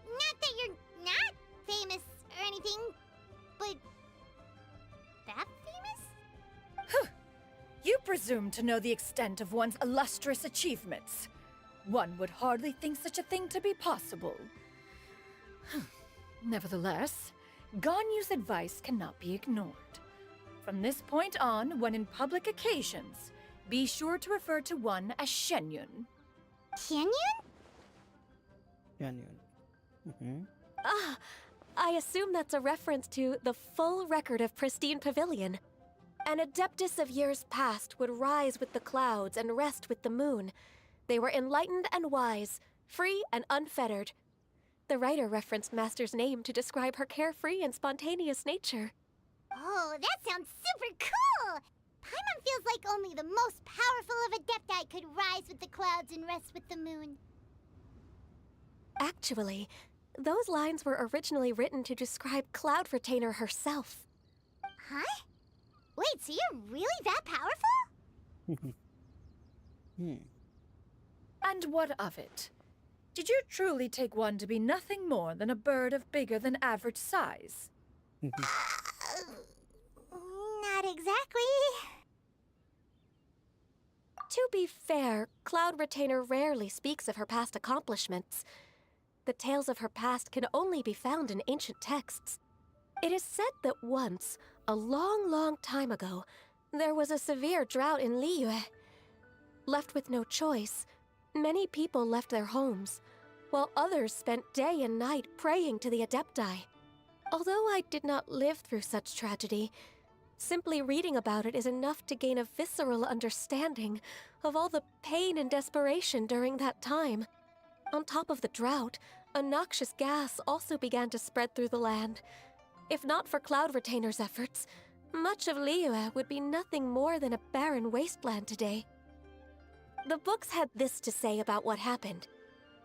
Not that you're not famous or anything, but that famous? You presume to know the extent of one's illustrious achievements. One would hardly think such a thing to be possible. Nevertheless, Ganyu's advice cannot be ignored. From this point on, when in public occasions, be sure to refer to one as Shenyun. Shenyun? Shenyun. I assume that's a reference to the full record of Pristine Pavilion. An Adeptus of years past would rise with the clouds and rest with the moon. They were enlightened and wise, free and unfettered. The writer referenced Master's name to describe her carefree and spontaneous nature. Oh, that sounds super cool! Paimon feels like only the most powerful of Adepti could rise with the clouds and rest with the moon. Actually, those lines were originally written to describe Cloud Retainer herself. Huh? Wait, so you're really that powerful? And what of it? Did you truly take one to be nothing more than a bird of bigger than average size? Not exactly. To be fair, Cloud Retainer rarely speaks of her past accomplishments. The tales of her past can only be found in ancient texts. It is said that once, a long, long time ago, there was a severe drought in Liyue. Left with no choice, many people left their homes, while others spent day and night praying to the Adepti. Although I did not live through such tragedy, simply reading about it is enough to gain a visceral understanding of all the pain and desperation during that time. On top of the drought, a noxious gas also began to spread through the land. If not for Cloud Retainer's efforts, much of Liyue would be nothing more than a barren wasteland today. The books had this to say about what happened.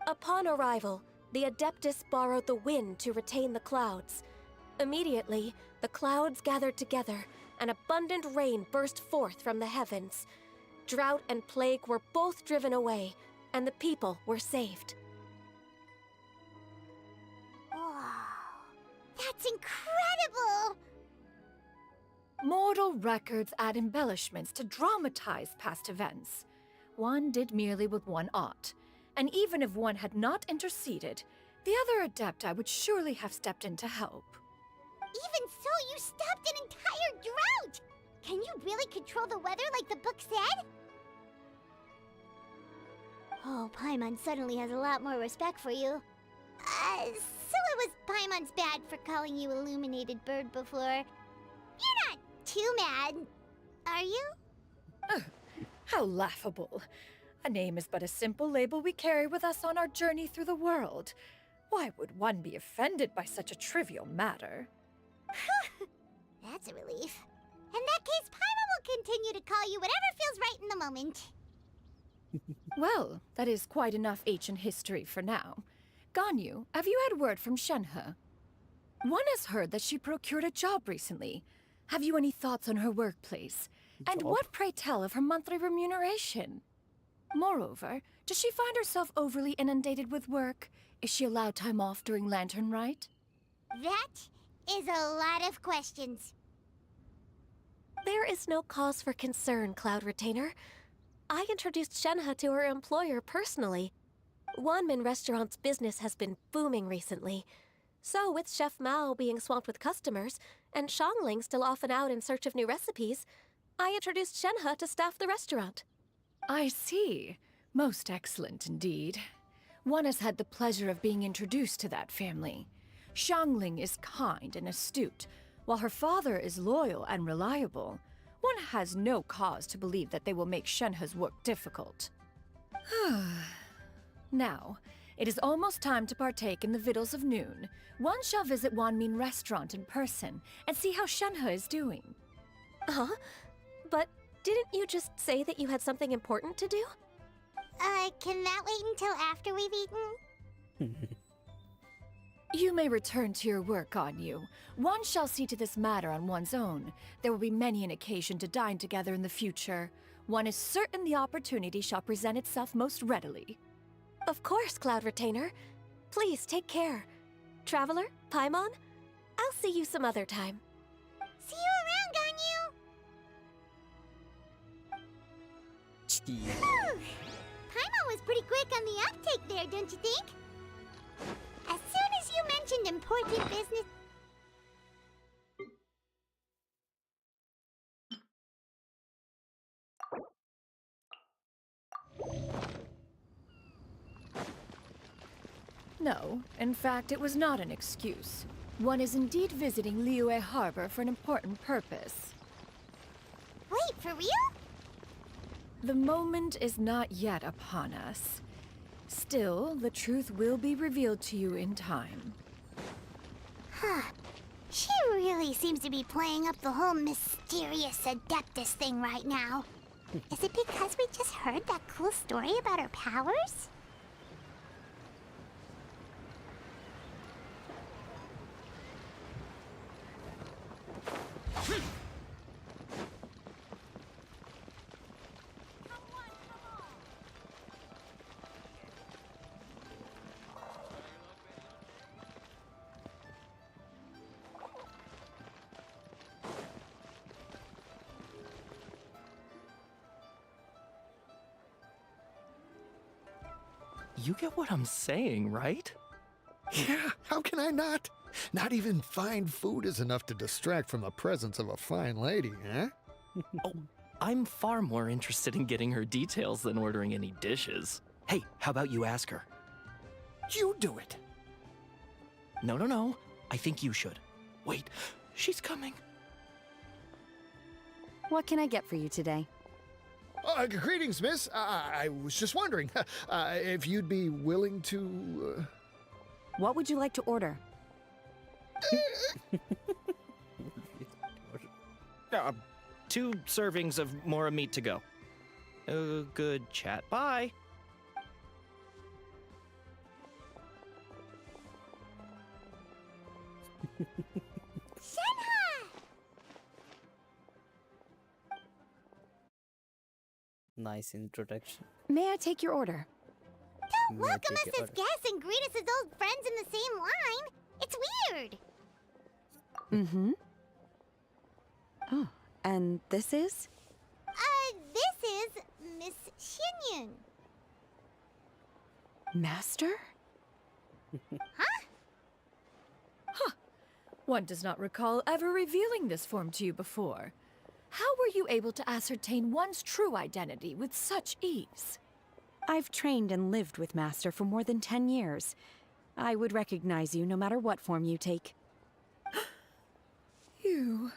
Upon arrival, the Adeptus borrowed the wind to retain the clouds. Immediately, the clouds gathered together, and abundant rain burst forth from the heavens. Drought and plague were both driven away, and the people were saved. Wow, that's incredible! Mortal records add embellishments to dramatize past events. One did merely with one art, and even if one had not interceded, the other Adepti would surely have stepped in to help. Even so, you stopped an entire drought! Can you really control the weather like the book said? Oh, Paimon suddenly has a lot more respect for you. So it was Paimon's bad for calling you Illuminated Bird before. You're not too mad, are you? How laughable. A name is but a simple label we carry with us on our journey through the world. Why would one be offended by such a trivial matter? That's a relief. In that case, Paimon will continue to call you whatever feels right in the moment. Well, that is quite enough ancient history for now. Ganyu, have you had word from Shenhe? One has heard that she procured a job recently. Have you any thoughts on her workplace? And what, pray tell, of her monthly remuneration? Moreover, does she find herself overly inundated with work? Is she allowed time off during Lantern Rite? That is a lot of questions. There is no cause for concern, Cloud Retainer. I introduced Shenhe to her employer personally. Wanmin Restaurant's business has been booming recently. So, with Chef Mao being swamped with customers, and Xiangling still off and out in search of new recipes, I introduced Shenhe to staff the restaurant. I see. Most excellent indeed. One has had the pleasure of being introduced to that family. Xiangling is kind and astute, while her father is loyal and reliable. One has no cause to believe that they will make Shenhe's work difficult. Now, it is almost time to partake in the victuals of noon. One shall visit Wanmin Restaurant in person and see how Shenhe is doing. Huh? But didn't you just say that you had something important to do? Can that wait until after we've eaten? You may return to your work, Ganyu. One shall see to this matter on one's own. There will be many an occasion to dine together in the future. One is certain the opportunity shall present itself most readily. Of course, Cloud Retainer. Please take care. Traveler, Paimon, I'll see you some other time. See you around, Ganyu! Paimon was pretty quick on the uptake there, don't you think? As soon as you mentioned important business... No, in fact, it was not an excuse. One is indeed visiting Liyue Harbor for an important purpose. Wait, for real? The moment is not yet upon us. Still, the truth will be revealed to you in time. She really seems to be playing up the whole mysterious Adeptus thing right now. Is it because we just heard that cool story about her powers? You get what I'm saying, right? Yeah, how can I not? Not even fine food is enough to distract from the presence of a fine lady, eh? Oh, I'm far more interested in getting her details than ordering any dishes. Hey, how about you ask her? You do it. No. I think you should. Wait, she's coming. What can I get for you today? Greetings, miss. I was just wondering if you'd be willing to... What would you like to order? 2 servings of Mora meat to go. Good chat. Bye. Nice introduction. May I take your order? Don't welcome us as guests and greet us as old friends in the same line. It's weird. Mm-hmm. Oh, and this is? This is Miss Xinyun. Master? Huh? One does not recall ever revealing this form to you before. How were you able to ascertain one's true identity with such ease? I've trained and lived with Master for more than 10 years. I would recognize you no matter what form you take. You...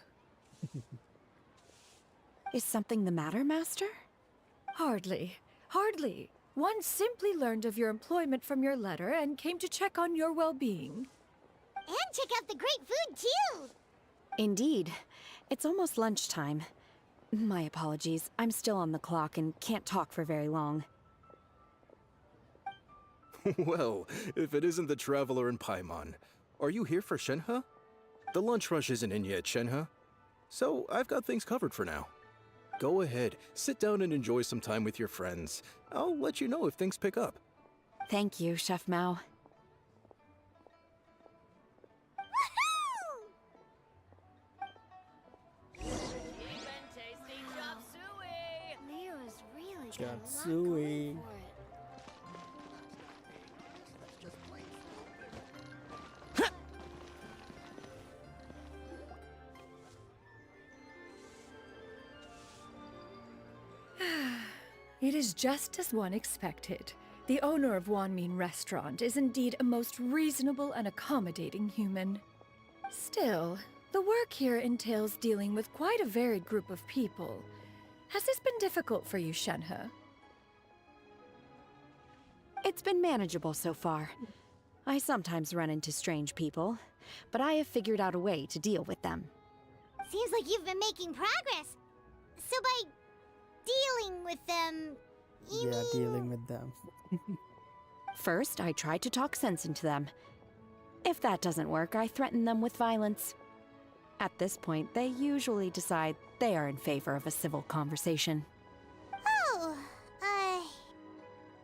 Is something the matter, Master? Hardly. Hardly. One simply learned of your employment from your letter and came to check on your well-being. And check out the great food, too! Indeed. It's almost lunchtime. My apologies. I'm still on the clock and can't talk for very long. Well, if it isn't the Traveler in Paimon, are you here for Shenhe? The lunch rush isn't in yet, Shenhe. So I've got things covered for now. Go ahead, sit down and enjoy some time with your friends. I'll let you know if things pick up. Thank you, Chef Mao. Leo's really Chop suey. It is just as one expected. The owner of Wanmin Restaurant is indeed a most reasonable and accommodating human. Still, the work here entails dealing with quite a varied group of people. Has this been difficult for you, Shenhe? It's been manageable so far. I sometimes run into strange people, but I have figured out a way to deal with them. Seems like you've been making progress. So by dealing with them, you mean... Dealing with them. First, I try to talk sense into them. If that doesn't work, I threaten them with violence. At this point, they usually decide they are in favor of a civil conversation. Oh,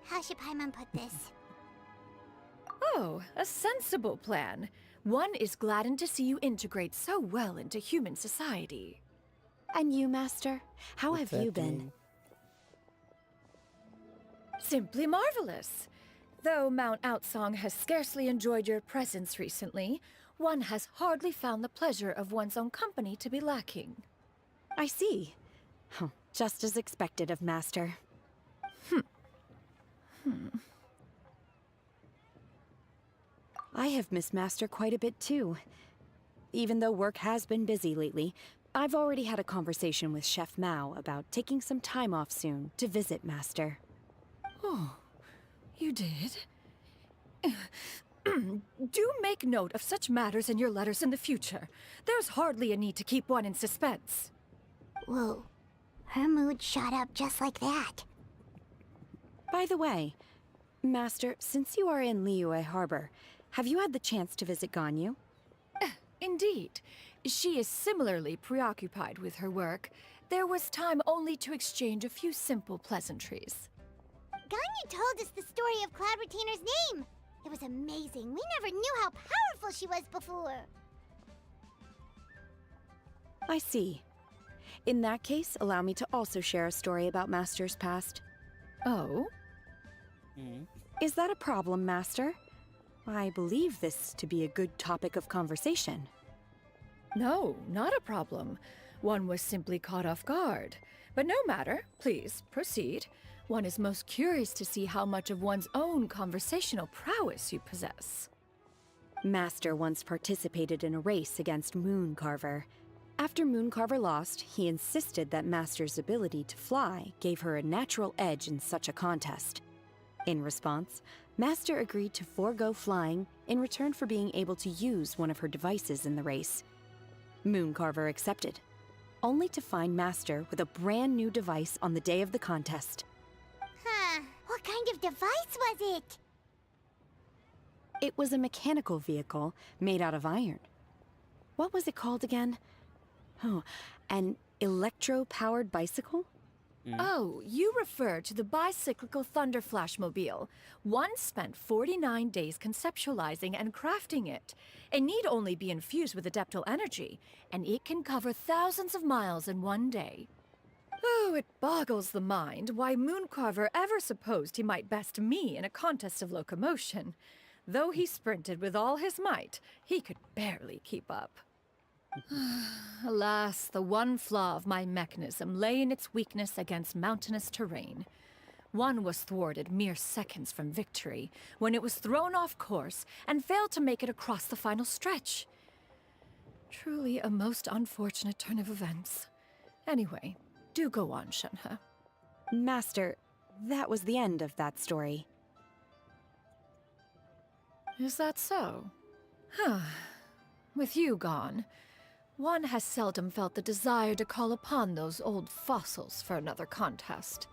how should Paimon put this? Oh, a sensible plan. One is gladdened to see you integrate so well into human society. And you, Master? How have you been? Simply marvelous. Though Mount Outsong has scarcely enjoyed your presence recently, one has hardly found the pleasure of one's own company to be lacking. I see. Just as expected of Master. I have missed Master quite a bit too. Even though work has been busy lately, I've already had a conversation with Chef Mao about taking some time off soon to visit Master. Oh, you did? Do make note of such matters in your letters in the future. There's hardly a need to keep one in suspense. Whoa, her mood shot up just like that. By the way, Master, since you are in Liyue Harbor, have you had the chance to visit Ganyu? Indeed. She is similarly preoccupied with her work. There was time only to exchange a few simple pleasantries. Ganyu told us the story of Cloud Retainer's name. It was amazing. We never knew how powerful she was before. I see. In that case, allow me to also share a story about Master's past. Oh? Is that a problem, Master? I believe this to be a good topic of conversation. No, not a problem. One was simply caught off guard. But no matter. Please, proceed. One is most curious to see how much of one's own conversational prowess you possess. Master once participated in a race against Mooncarver. After Mooncarver lost, he insisted that Master's ability to fly gave her a natural edge in such a contest. In response, Master agreed to forego flying in return for being able to use one of her devices in the race. Mooncarver accepted, only to find Master with a brand new device on the day of the contest. Huh, what kind of device was it? It was a mechanical vehicle made out of iron. What was it called again? Oh, an electro-powered bicycle? Oh, you refer to the bicyclical Thunder Flashmobile. One spent 49 days conceptualizing and crafting it. It need only be infused with adeptal energy, and it can cover thousands of miles in one day. Oh, it boggles the mind why Mooncarver ever supposed he might best me in a contest of locomotion. Though he sprinted with all his might, he could barely keep up. Alas, the one flaw of my mechanism lay in its weakness against mountainous terrain. One was thwarted mere seconds from victory, when it was thrown off course and failed to make it across the final stretch. Truly a most unfortunate turn of events. Anyway, do go on, Shenhe. Master, that was the end of that story. Is that so? Huh. With you gone, one has seldom felt the desire to call upon those old fossils for another contest.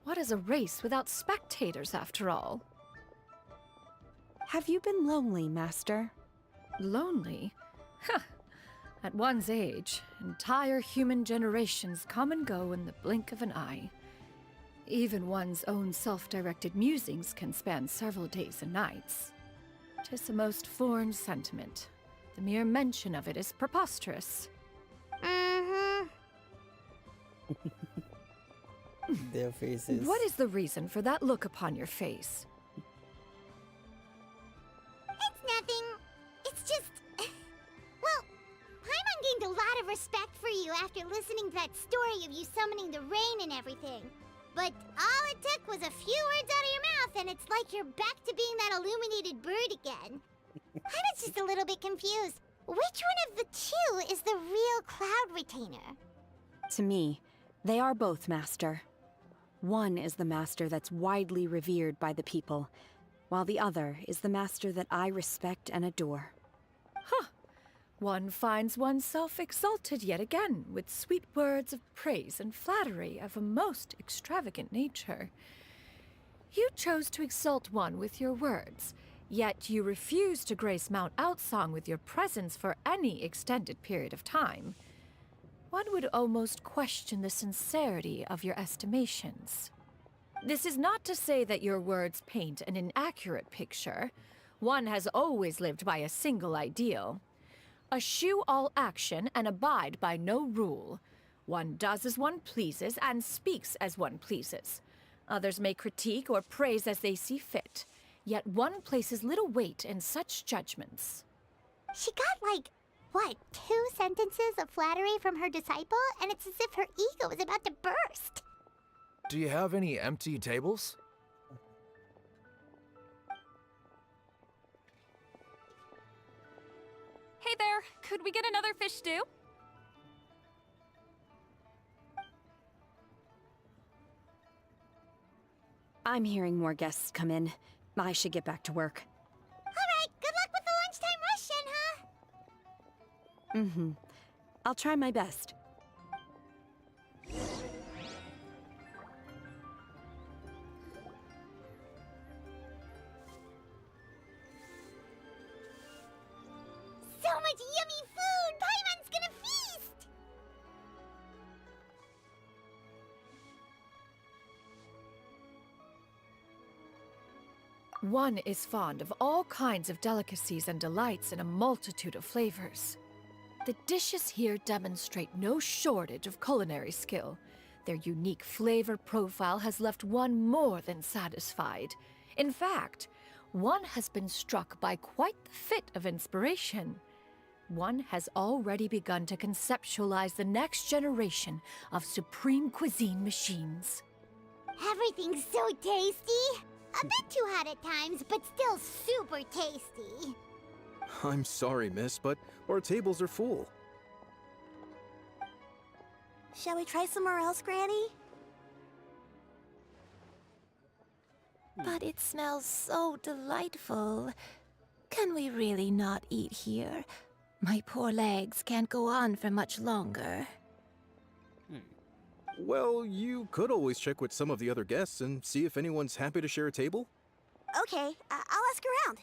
What is a race without spectators, after all? Have you been lonely, Master? Lonely? Huh. At one's age, entire human generations come and go in the blink of an eye. Even one's own self-directed musings can span several days and nights. 'Tis a most foreign sentiment. The mere mention of it is preposterous. Their faces. What is the reason for that look upon your face? It's nothing. It's just... Well, Paimon gained a lot of respect for you after listening to that story of you summoning the rain and everything. But all it took was a few words out of your mouth and it's like you're back to being that illuminated bird again. I was just a little bit confused. Which one of the two is the real Cloud Retainer? To me, they are both, Master. One is the master that's widely revered by the people, while the other is the master that I respect and adore. Huh. One finds oneself exalted yet again with sweet words of praise and flattery of a most extravagant nature. You chose to exalt one with your words, yet you refuse to grace Mount Outsong with your presence for any extended period of time. One would almost question the sincerity of your estimations. This is not to say that your words paint an inaccurate picture. One has always lived by a single ideal. Eschew all action and abide by no rule. One does as one pleases and speaks as one pleases. Others may critique or praise as they see fit, yet one places little weight in such judgments. She got like, what, 2 sentences of flattery from her disciple, and it's as if her ego is about to burst. Do you have any empty tables? Hey there, could we get another fish stew? I'm hearing more guests come in. I should get back to work. Alright, good luck with the lunchtime rush, Shenhe. I'll try my best. So much yummy food! Paimon's gonna feast! One is fond of all kinds of delicacies and delights in a multitude of flavors. The dishes here demonstrate no shortage of culinary skill. Their unique flavor profile has left one more than satisfied. In fact, one has been struck by quite the fit of inspiration. One has already begun to conceptualize the next generation of supreme cuisine machines. Everything's so tasty! A bit too hot at times, but still super tasty. I'm sorry, miss, but our tables are full. Shall we try somewhere else, Granny? But it smells so delightful. Can we really not eat here? My poor legs can't go on for much longer. Well, you could always check with some of the other guests and see if anyone's happy to share a table. Okay, I'll ask around.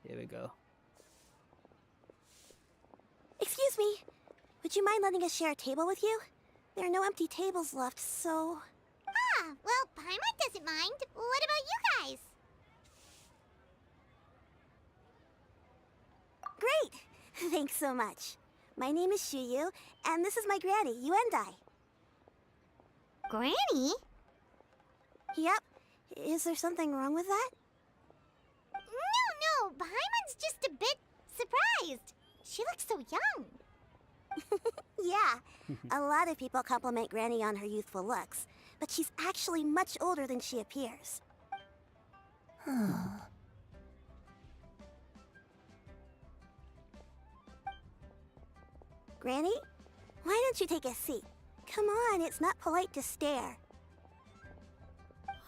Here we go. Excuse me. Would you mind letting us share a table with you? There are no empty tables left, so... Ah, well, Paimon doesn't mind. What about you guys? Great! Thanks so much. My name is Shuyu, and this is my granny, Yuendai. Granny? Yep. Is there something wrong with that? No, Paimon's just a bit surprised. She looks so young. Yeah. A lot of people compliment Granny on her youthful looks, but she's actually much older than she appears. Granny, why don't you take a seat? Come on, it's not polite to stare.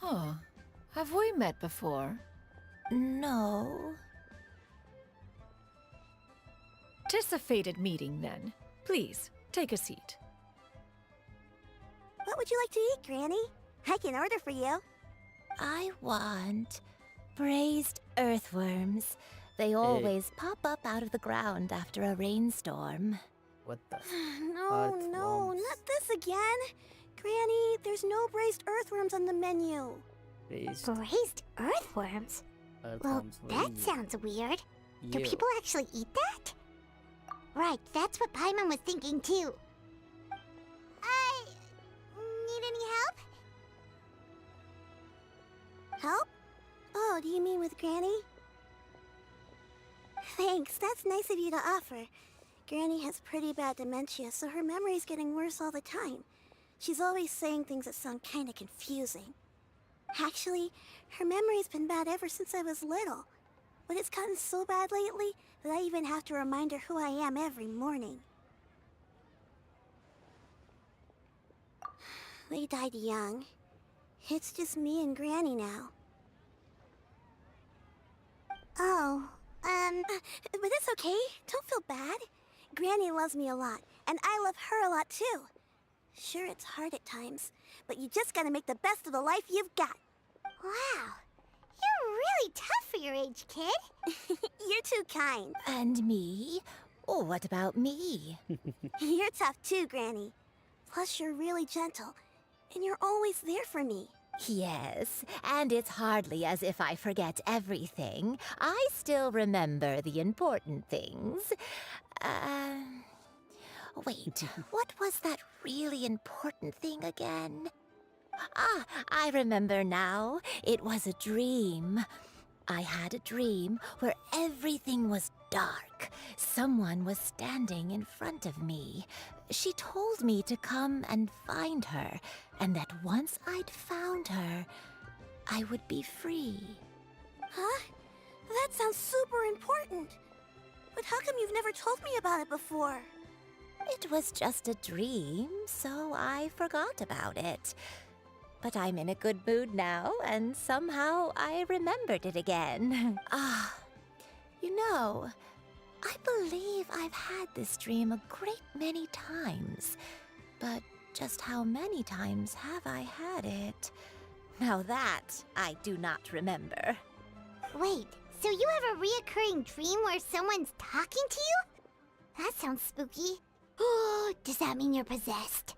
Huh. Have we met before? No. 'Tis a fated meeting, then. Please, take a seat. What would you like to eat, Granny? I can order for you. I want braised earthworms. They always pop up out of the ground after a rainstorm. What the? No, not this again. Granny, there's no braised earthworms on the menu. Braised earthworms? Well, that sounds weird. Do people actually eat that? Right, that's what Paimon was thinking too. Need any help? Help? Oh, do you mean with Granny? Thanks, that's nice of you to offer. Granny has pretty bad dementia, so her memory's getting worse all the time. She's always saying things that sound kinda confusing. Actually, her memory's been bad ever since I was little. But it's gotten so bad lately that I even have to remind her who I am every morning. They died young. It's just me and Granny now. Oh, but it's okay. Don't feel bad. Granny loves me a lot, and I love her a lot too. Sure, it's hard at times, but you just gotta make the best of the life you've got. Wow. You're really tough for your age, kid. You're too kind. And me? Oh, what about me? You're tough too, Granny. Plus, you're really gentle, and you're always there for me. Yes, and it's hardly as if I forget everything. I still remember the important things. Wait, what was that really important thing again? Ah, I remember now. It was a dream. I had a dream where everything was dark. Someone was standing in front of me. She told me to come and find her, and that once I'd found her, I would be free. Huh? That sounds super important. But how come you've never told me about it before? It was just a dream, so I forgot about it. But I'm in a good mood now, and somehow I remembered it again. You know, I believe I've had this dream a great many times. But just how many times have I had it? Now that I do not remember. Wait, so you have a reoccurring dream where someone's talking to you? That sounds spooky. Oh, does that mean you're possessed?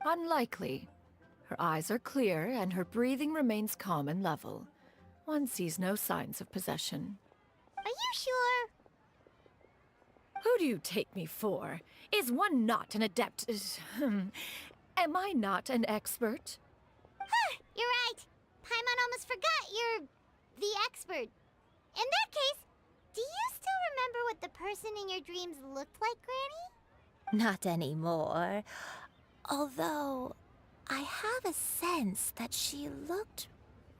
Unlikely. Her eyes are clear, and her breathing remains calm and level. One sees no signs of possession. Are you sure? Who do you take me for? Is one not an adept? Am I not an expert? Huh, you're right. Paimon almost forgot you're the expert. In that case, do you still remember what the person in your dreams looked like, Granny? Not anymore. Although, I have a sense that she looked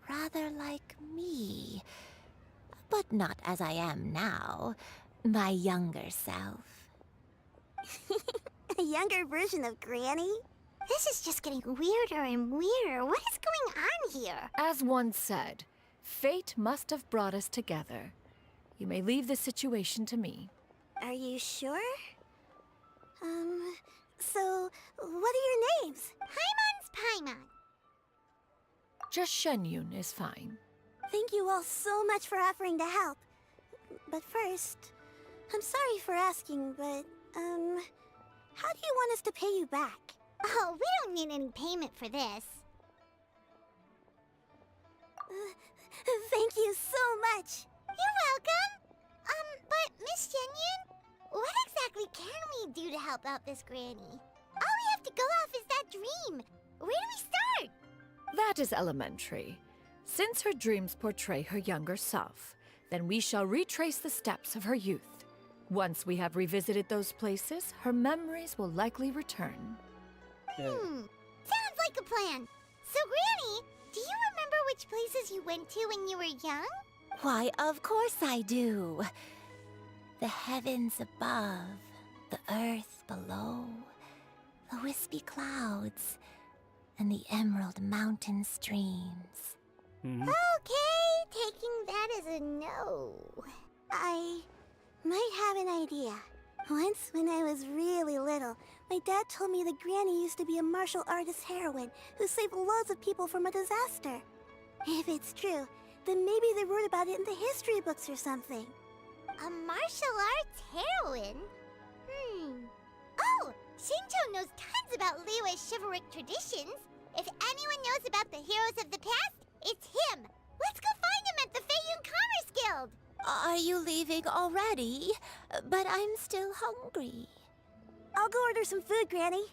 rather like me. But not as I am now. My younger self. A younger version of Granny? This is just getting weirder and weirder. What is going on here? As one said, fate must have brought us together. You may leave the situation to me. Are you sure? So, what are your names? Paimon's Paimon. Just Shenyun is fine. Thank you all so much for offering to help. But first, I'm sorry for asking, but, how do you want us to pay you back? Oh, we don't need any payment for this. Thank you so much. You're welcome. But Miss Shenyun, what exactly can we do to help out this granny? All we have to go off is that dream. Where do we start? That is elementary. Since her dreams portray her younger self, then we shall retrace the steps of her youth. Once we have revisited those places, her memories will likely return. Sounds like a plan. So, Granny, do you remember which places you went to when you were young? Why, of course I do. The heavens above, the earth below, the wispy clouds, and the emerald mountain streams. Okay, taking that as a no. I might have an idea. Once, when I was really little, my dad told me that Granny used to be a martial artist heroine who saved loads of people from a disaster. If it's true, then maybe they wrote about it in the history books or something. A martial arts heroine? Oh, Shinjo knows tons about Liyue's chivalric traditions. If anyone knows about the heroes of the past, it's him. Let's go find him at the Feiyun Commerce Guild. Are you leaving already? But I'm still hungry. I'll go order some food, Granny.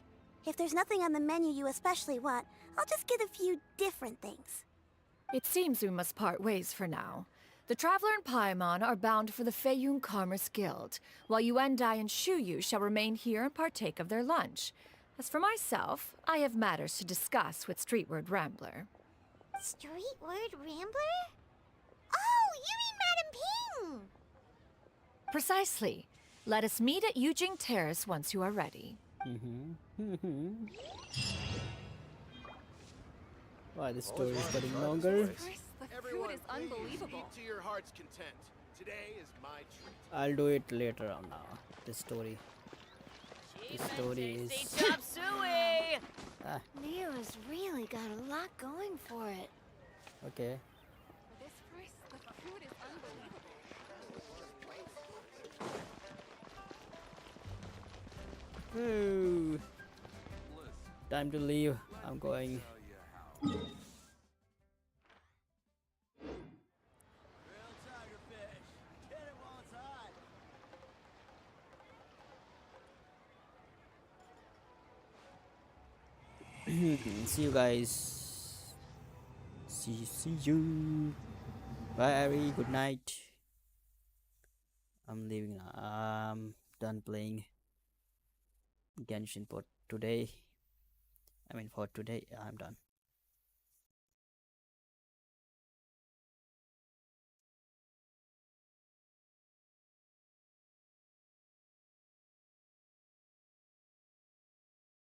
If there's nothing on the menu you especially want, I'll just get a few different things. It seems we must part ways for now. The Traveler and Paimon are bound for the Feiyun Commerce Guild, while Yuendai and Shuyu shall remain here and partake of their lunch. As for myself, I have matters to discuss with Streetward Rambler. Streetward Rambler? Oh, you mean Madam Ping! Precisely. Let us meet at Yujing Terrace once you are ready. Why the story is getting longer? The food is unbelievable. Eat to your heart's content. Today is my treat. I'll do it later on now. The story. The story is. Chop suey! Leo has really got a lot going for it. Okay. For this price, the food is unbelievable. Ooh. Time to leave. I'm going. See you guys. See you. Bye. Good night. I'm leaving now. I'm done playing Genshin for today. For today, I'm done.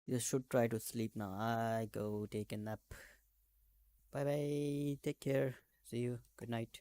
You should try to sleep now. I go take a nap. Bye bye. Take care. See you. Good night.